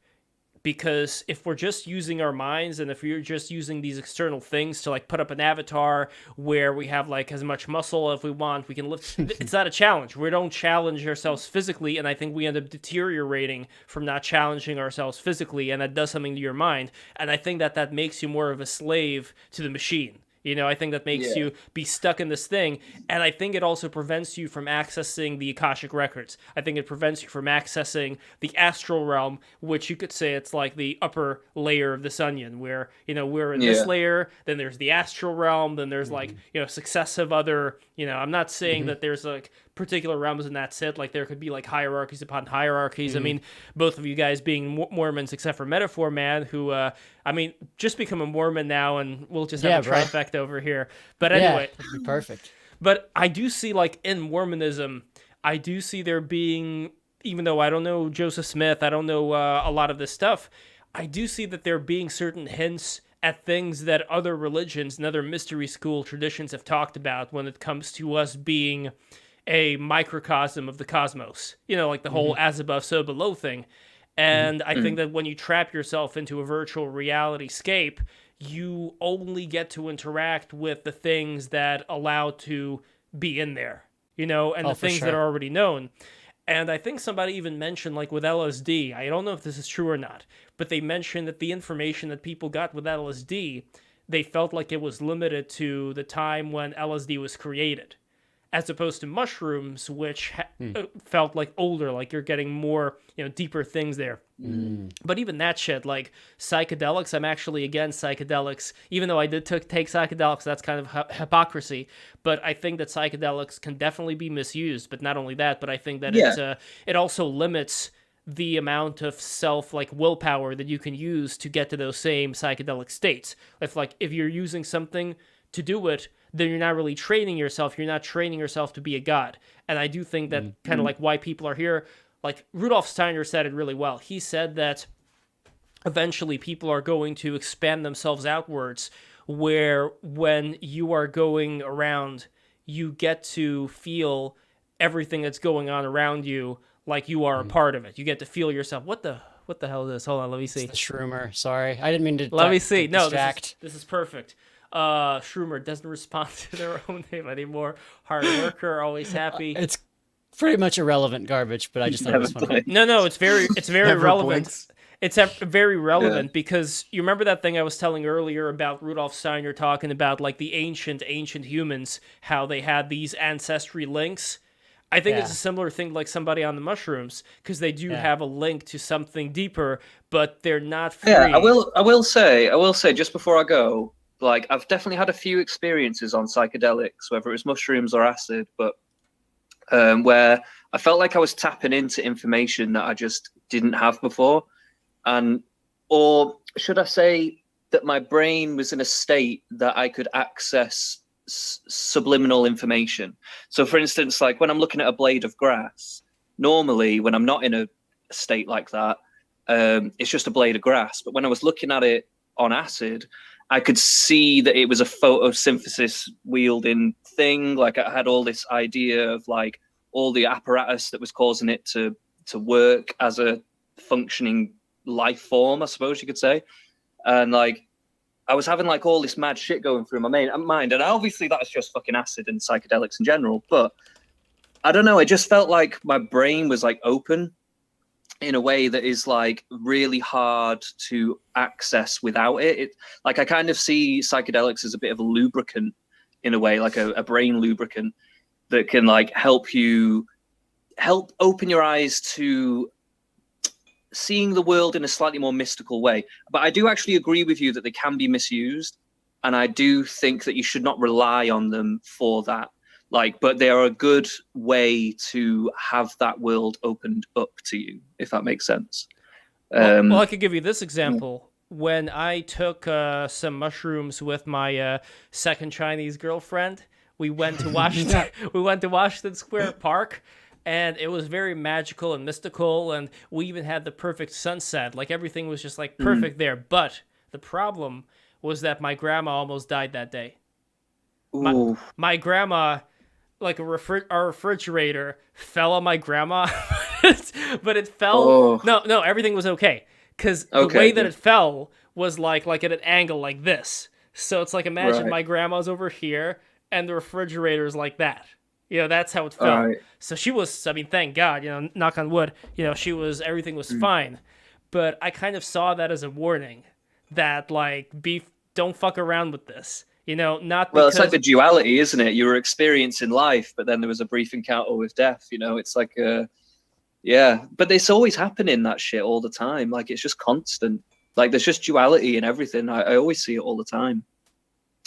Because if we're just using our minds and if you're just using these external things to like put up an avatar where we have like as much muscle as we want, we can lift, it's not a challenge. We don't challenge ourselves physically, and I think we end up deteriorating from not challenging ourselves physically, and that does something to your mind. And I think that makes you more of a slave to the machine. You know, I think that makes you be stuck in this thing. And I think it also prevents you from accessing the Akashic records. I think it prevents you from accessing the astral realm, which you could say it's like the upper layer of this onion, where, you know, we're in this layer, then there's the astral realm, then there's like, you know, successive other, you know, I'm not saying that there's like particular realms and that's it. Like there could be like hierarchies upon hierarchies. I mean, both of you guys being Mormons, except for Metaphor Man, who, I mean, just become a Mormon now and we'll just have a trifecta over here. But anyway. Yeah, that'd be perfect. But I do see, like, in Mormonism, I do see there being, even though I don't know Joseph Smith, I don't know a lot of this stuff, I do see that there being certain hints at things that other religions and other mystery school traditions have talked about when it comes to us being a microcosm of the cosmos. You know, like the whole as above, so below thing. And I think that when you trap yourself into a virtual reality scape, you only get to interact with the things that allow to be in there, you know, and the things that are already known. And I think somebody even mentioned, like with LSD, I don't know if this is true or not, but they mentioned that the information that people got with LSD, they felt like it was limited to the time when LSD was created, as opposed to mushrooms, which felt like older, like you're getting more, you know, deeper things there. But even that shit, like psychedelics, I'm actually against psychedelics, even though I did take psychedelics, that's kind of hypocrisy. But I think that psychedelics can definitely be misused. But not only that, but I think that it also limits the amount of like willpower that you can use to get to those same psychedelic states. If you're using something to do it, then you're not really training yourself. You're not training yourself to be a god. And I do think that kind of like why people are here, like Rudolf Steiner said it really well. He said that eventually people are going to expand themselves outwards, where when you are going around, you get to feel everything that's going on around you like you are a part of it. You get to feel yourself. What the hell is this? Hold on, let me see. It's the Shroomer. Sorry, I didn't mean to. Let me see. No, distract. this is perfect. Shroomer doesn't respond to their own name anymore. Hard worker, always happy. It's pretty much irrelevant garbage, but I just thought it was funny. No, it's very relevant. Blinks. It's very relevant because you remember that thing I was telling earlier about Rudolf Steiner talking about like the ancient humans, how they had these ancestry links. I think it's a similar thing like somebody on the mushrooms, because they do have a link to something deeper, but they're not free. Yeah, I will say just before I go, like I've definitely had a few experiences on psychedelics, whether it was mushrooms or acid, but where I felt like I was tapping into information that I just didn't have before. Or should I say that my brain was in a state that I could access subliminal information. So for instance, like when I'm looking at a blade of grass, normally when I'm not in a state like that, it's just a blade of grass. But when I was looking at it on acid, I could see that it was a photosynthesis wielding thing. Like I had all this idea of like all the apparatus that was causing it to work as a functioning life form, I suppose you could say. And like I was having like all this mad shit going through my mind, and obviously that's just fucking acid and psychedelics in general. But I don't know, it just felt like my brain was like open in a way that is like really hard to access without it. Like I kind of see psychedelics as a bit of a lubricant in a way, like a brain lubricant that can like help you help open your eyes to seeing the world in a slightly more mystical way. But I do actually agree with you that they can be misused, and I do think that you should not rely on them for that. Like, but they are a good way to have that world opened up to you, if that makes sense. Well, I could give you this example. When I took some mushrooms with my second Chinese girlfriend, we went to Washington. We went to Washington Square Park, and it was very magical and mystical. And we even had the perfect sunset. Like everything was just like perfect there. But the problem was that my grandma almost died that day. My grandma, like our refrigerator fell on my grandma, but it fell. No, everything was okay. Because the way that it fell was like at an angle like this. So it's like, imagine my grandma's over here and the refrigerator's like that. You know, that's how it fell. Right. So she was, I mean, thank God, you know, knock on wood, you know, everything was fine. But I kind of saw that as a warning that, like, don't fuck around with this. You know, not because... Well, it's like the duality, isn't it? You were experiencing life, but then there was a brief encounter with death. You know, it's like, yeah. But it's always happening, that shit, all the time. Like, it's just constant. Like, there's just duality in everything. I always see it all the time.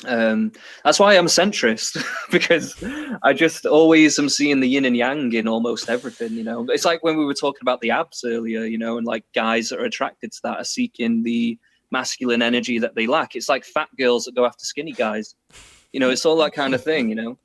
That's why I'm a centrist, because I just always am seeing the yin and yang in almost everything, you know. It's like when we were talking about the abs earlier, you know, and like guys that are attracted to that are seeking the masculine energy that they lack. It's like fat girls that go after skinny guys. You know, it's all that kind of thing, you know.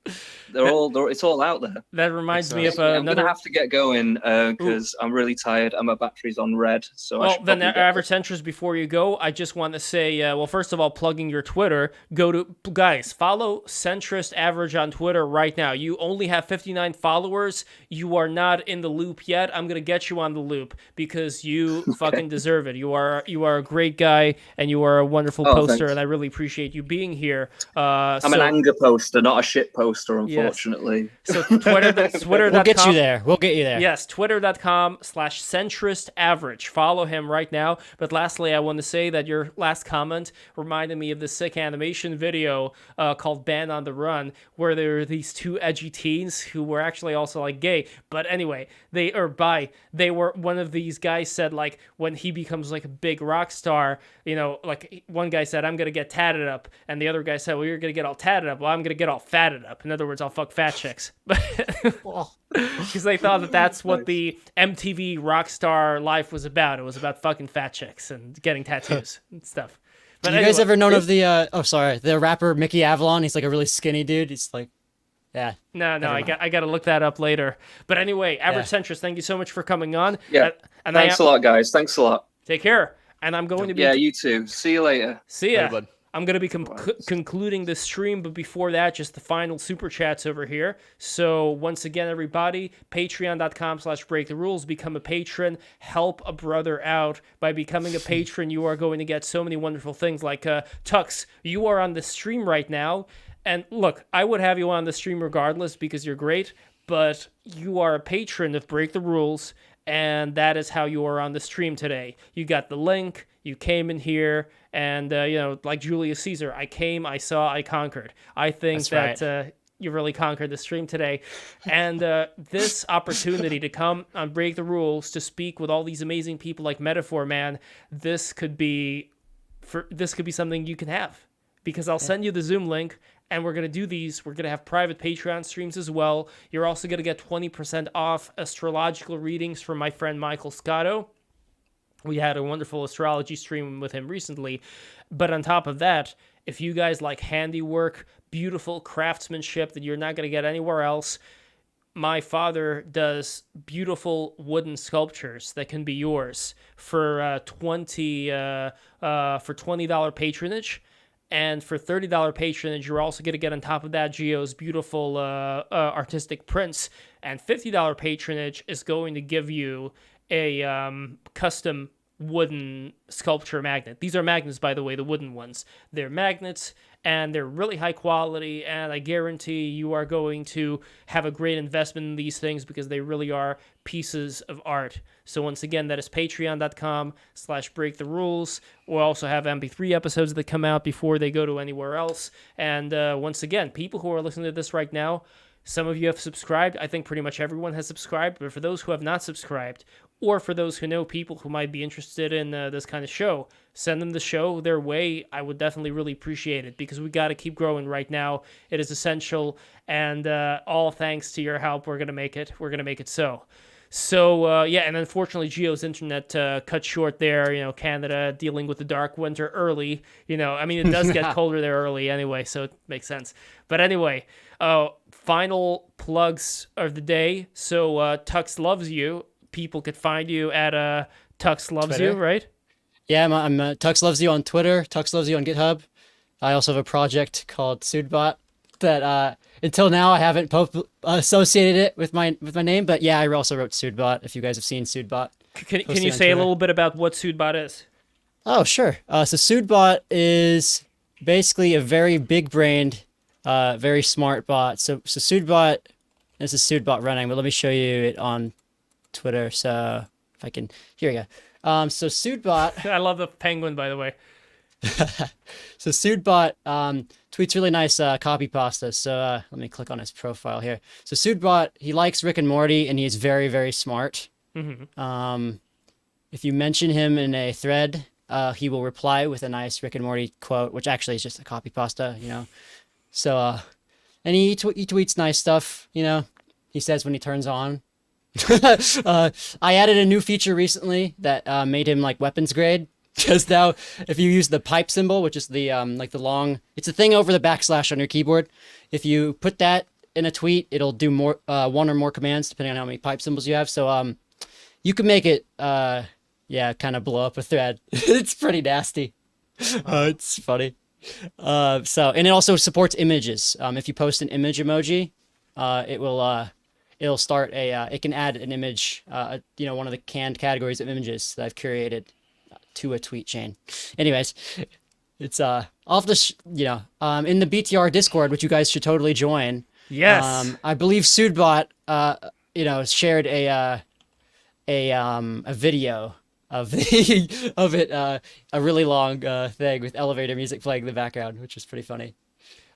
It's all out there. That reminds me of I'm going to have to get going because I'm really tired and my battery's on red. So well, then, average centrist, before you go, I just want to say, well, first of all, plugging your Twitter. Guys, follow Centrist Average on Twitter right now. You only have 59 followers. You are not in the loop yet. I'm going to get you on the loop because you fucking deserve it. You are a great guy and you are a wonderful poster, thanks. And I really appreciate you being here. I'm an anger poster, not a shit poster, unfortunately. Yes. So Twitter.com. We'll get you there. We'll get you there. Yes, Twitter.com/centristaverage. Follow him right now. But lastly, I want to say that your last comment reminded me of the sick animation video called Band on the Run, where there were these two edgy teens who were actually also like gay. But anyway, they were, one of these guys said, like, when he becomes like a big rock star, you know, like one guy said, I'm going to get tatted up. And the other guy said, well, you're going to get all tatted up. Well, I'm going to get all fatted up. In other words, I'll fuck fat chicks. Because they thought that that's what the MTV rock star life was about. It was about fucking fat chicks and getting tattoos and stuff. But you guys ever known of the rapper Mickey Avalon? He's like a really skinny dude. He's like, yeah. No, I got to look that up later. But anyway, Average Centrist, thank you so much for coming on. Yeah. Thanks a lot, guys. Thanks a lot. Take care. And I'm going to be... Yeah, you too. See you later. See ya. Bye, I'm going to be concluding this stream, but before that, just the final super chats over here. So once again, everybody, patreon.com/breaktherules. Become a patron. Help a brother out. By becoming a patron, you are going to get so many wonderful things like, Tux, you are on the stream right now. And look, I would have you on the stream regardless because you're great, but you are a patron of Break the Rules, and that is how you are on the stream today. You got the link. You came in here, and, you know, like Julius Caesar, I came, I saw, I conquered. I think you really conquered the stream today. And this opportunity to come on Break the Rules to speak with all these amazing people like Metaphor Man, this could be something you can have. Because I'll send you the Zoom link, and we're going to do these. We're going to have private Patreon streams as well. You're also going to get 20% off astrological readings from my friend Michael Scotto. We had a wonderful astrology stream with him recently. But on top of that, if you guys like handiwork, beautiful craftsmanship that you're not going to get anywhere else, my father does beautiful wooden sculptures that can be yours for $20 patronage. And for $30 patronage, you're also going to get on top of that Gio's beautiful artistic prints. And $50 patronage is going to give you a custom wooden sculpture magnet. These are magnets, by the way, the wooden ones. They're magnets, and they're really high quality, and I guarantee you are going to have a great investment in these things because they really are pieces of art. So once again, that is patreon.com/breaktherules. We'll also have MP3 episodes that come out before they go to anywhere else. And once again, people who are listening to this right now, Some of you have subscribed. I think pretty much everyone has subscribed. But for those who have not subscribed, or for those who know people who might be interested in this kind of show, send them the show their way. I would definitely really appreciate it, because we got to keep growing right now. It is essential, and all thanks to your help, we're going to make it. We're going to make it so. So, yeah, and unfortunately, Geo's internet cut short there. Canada dealing with the dark winter early. I mean, it does get colder there early anyway, so it makes sense. But anyway, final plugs of the day. So, Tux Loves You. People could find you at Tux Loves Twitter. You, right? Yeah, I'm Tux Loves You on Twitter, Tux Loves You on GitHub. I also have a project called Sudbot that until now I haven't associated it with my name, but yeah, I also wrote Sudbot. If you guys have seen Sudbot, Can posted you on say a Twitter. little bit about what Sudbot is? Oh, sure. So Sudbot is basically a very big-brained, very smart bot. So Sudbot, this is Sudbot running, but let me show you it on Twitter. So if I can, here we go. So Sudbot. I love the penguin, by the way. So Sudbot tweets really nice copy pasta. So let me click on his profile here. So Sudbot, he likes Rick and Morty, and he's very, very smart. Mm-hmm. If you mention him in a thread, he will reply with a nice Rick and Morty quote, which actually is just a copy pasta, So, and he tweets nice stuff, He says when he turns on. I added a new feature recently that made him like weapons grade. Because now, if you use the pipe symbol, which is the like the long, it's a thing over the backslash on your keyboard. If you put that in a tweet, it'll do more one or more commands depending on how many pipe symbols you have. So you can make it kind of blow up a thread. It's pretty nasty. It's funny. And it also supports images. If you post an image emoji, it'll start it can add an image, one of the canned categories of images that I've curated to a tweet chain. Anyways, it's off the in the BTR Discord, which you guys should totally join. Yes. I believe Sudbot shared a video of of it, a really long thing with elevator music playing in the background, which was pretty funny.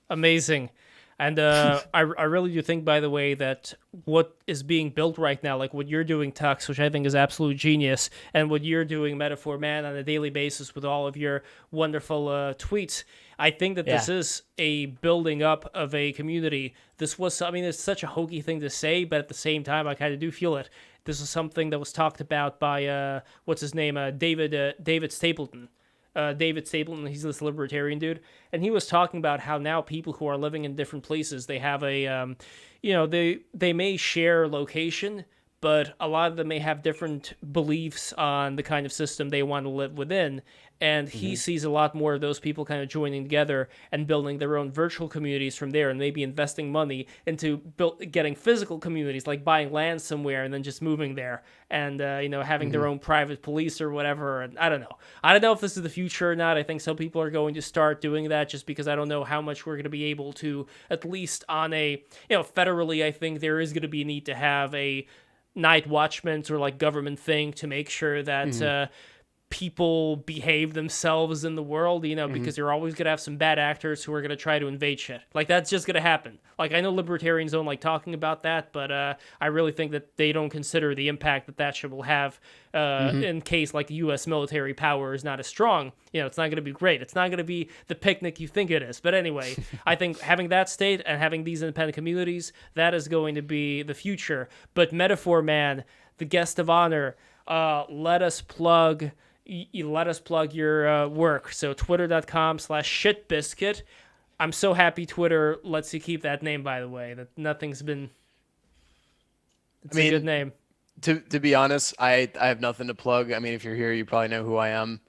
Amazing. And I really do think, by the way, that what is being built right now, like what you're doing, Tux, which I think is absolute genius, and what you're doing, Metaphor Man, on a daily basis with all of your wonderful tweets, I think that this is a building up of a community. This was, I mean, it's such a hokey thing to say, but at the same time, I kind of do feel it. This is something that was talked about by, what's his name, David Stapleton. David Stapleton, he's this libertarian dude, and he was talking about how now people who are living in different places, they have a, they may share location, but a lot of them may have different beliefs on the kind of system they want to live within. And he sees a lot more of those people kind of joining together and building their own virtual communities from there, and maybe investing money into getting physical communities, like buying land somewhere and then just moving there, and having their own private police or whatever. And I don't know if this is the future or not. I think some people are going to start doing that, just because I don't know how much we're going to be able to, at least on a federally. I think there is going to be a need to have a night watchman or like government thing to make sure that people behave themselves in the world, because you're always going to have some bad actors who are going to try to invade shit. Like, that's just going to happen. Like, I know libertarians don't like talking about that, but I really think that they don't consider the impact that shit will have in case, like, the U.S. military power is not as strong. It's not going to be great. It's not going to be the picnic you think it is. But anyway, I think having that state and having these independent communities, that is going to be the future. But Metaphor Man, the guest of honor, let us plug your work. So twitter.com/shitbiscuit. I'm so happy Twitter lets you keep that name, by the way, that nothing's been. It's a good name. To be honest, I have nothing to plug. I mean, if you're here, you probably know who I am.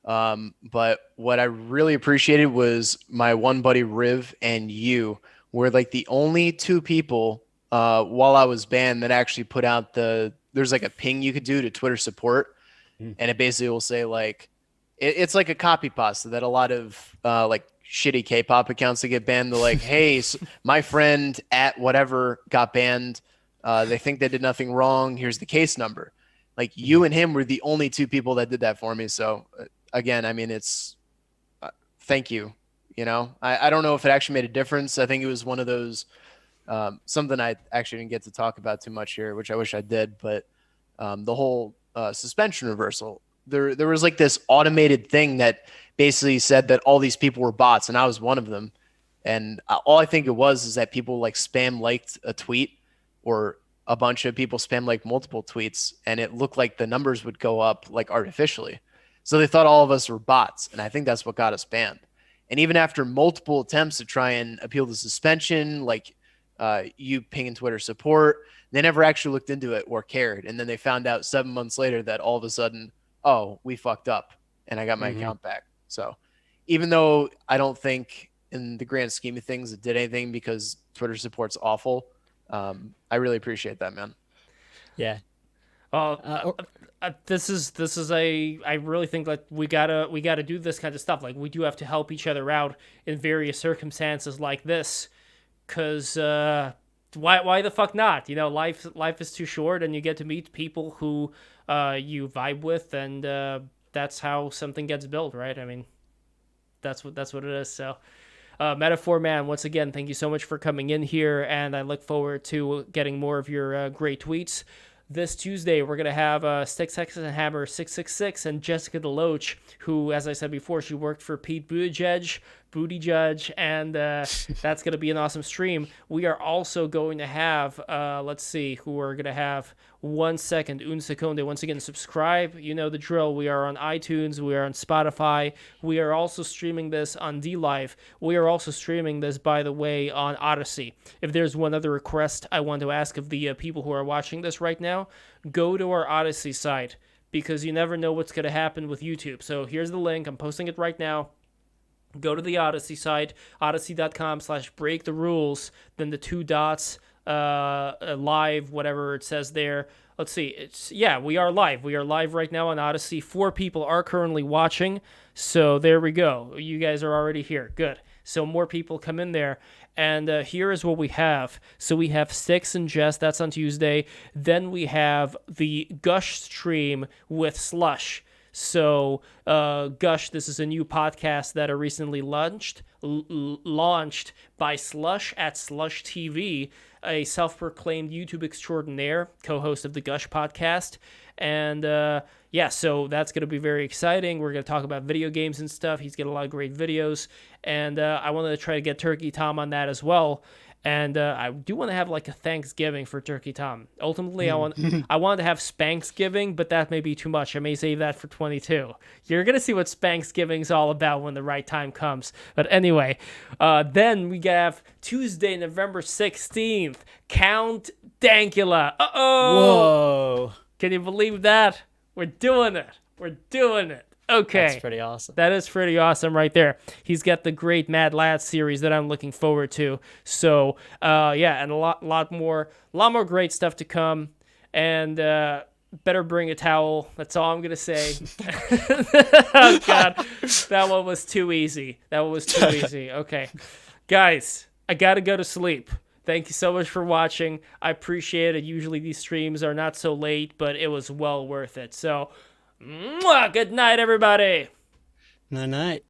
But what I really appreciated was my one buddy Riv and you were like the only two people while I was banned that actually put out there's like a ping you could do to Twitter support. And it basically will say like, it's like a copy pasta that a lot of like shitty K-pop accounts that get banned. They're like, hey, my friend at whatever got banned. They think they did nothing wrong. Here's the case number. Like you and him were the only two people that did that for me. So again, I mean, it's thank you. I don't know if it actually made a difference. I think it was one of those Something I actually didn't get to talk about too much here, which I wish I did, but the whole suspension reversal. There was like this automated thing that basically said that all these people were bots, and I was one of them. And all I think it was is that people like spam liked a tweet, or a bunch of people spam like multiple tweets, and it looked like the numbers would go up like artificially. So they thought all of us were bots, and I think that's what got us banned. And even after multiple attempts to try and appeal the suspension, like you pinging Twitter support, they never actually looked into it or cared. And then they found out 7 months later that all of a sudden, oh, we fucked up, and I got my account back. So even though I don't think in the grand scheme of things it did anything because Twitter support's awful, I really appreciate that, man. Yeah. This is I really think that we gotta do this kind of stuff. Like, we do have to help each other out in various circumstances like this, because why the fuck not? You know, life is too short, and you get to meet people who you vibe with, and that's how something gets built, right? I mean, that's what it is. So Metaphor Man, once again, thank you so much for coming in here, and I look forward to getting more of your great tweets. This Tuesday, we're going to have Sticks, Hexes, and Hammer 666 and Jessica DeLoach, who, as I said before, she worked for Pete Buttigieg, and that's going to be an awesome stream. We are also going to have, let's see, who we're going to have. 1 second, un seconde. Once again, subscribe. You know the drill. We are on iTunes. We are on Spotify. We are also streaming this on DLive. We are also streaming this, by the way, on Odyssey. If there's one other request I want to ask of the people who are watching this right now, go to our Odyssey site, because you never know what's going to happen with YouTube. So here's the link. I'm posting it right now. Go to the Odyssey site, odyssey.com/breaktherules, then the 2 dots, live, whatever it says there. Let's see. We are live. We are live right now on Odyssey. 4 people are currently watching. So there we go. You guys are already here. Good. So more people come in there. And here is what we have. So we have Sticks and Jess. That's on Tuesday. Then we have the Gush stream with Slush. So, Gush, this is a new podcast that I recently launched by Slush at Slush TV, a self-proclaimed YouTube extraordinaire, co-host of the Gush podcast. And, so that's going to be very exciting. We're going to talk about video games and stuff. He's got a lot of great videos. And I wanted to try to get Turkey Tom on that as well. And I do want to have like a Thanksgiving for Turkey Tom. Ultimately, I wanted to have Spanksgiving, but that may be too much. I may save that for 22. You're going to see what Spanksgiving's all about when the right time comes. But anyway, then we have Tuesday, November 16th, Count Dankula. Whoa. Can you believe that? We're doing it. Okay. That's pretty awesome. That is pretty awesome right there. He's got the great Mad Lad series that I'm looking forward to. So, and a lot more great stuff to come. And better bring a towel. That's all I'm going to say. Oh, God. That one was too easy. Okay. Guys, I got to go to sleep. Thank you so much for watching. I appreciate it. Usually these streams are not so late, but it was well worth it. So, good night, everybody. Night.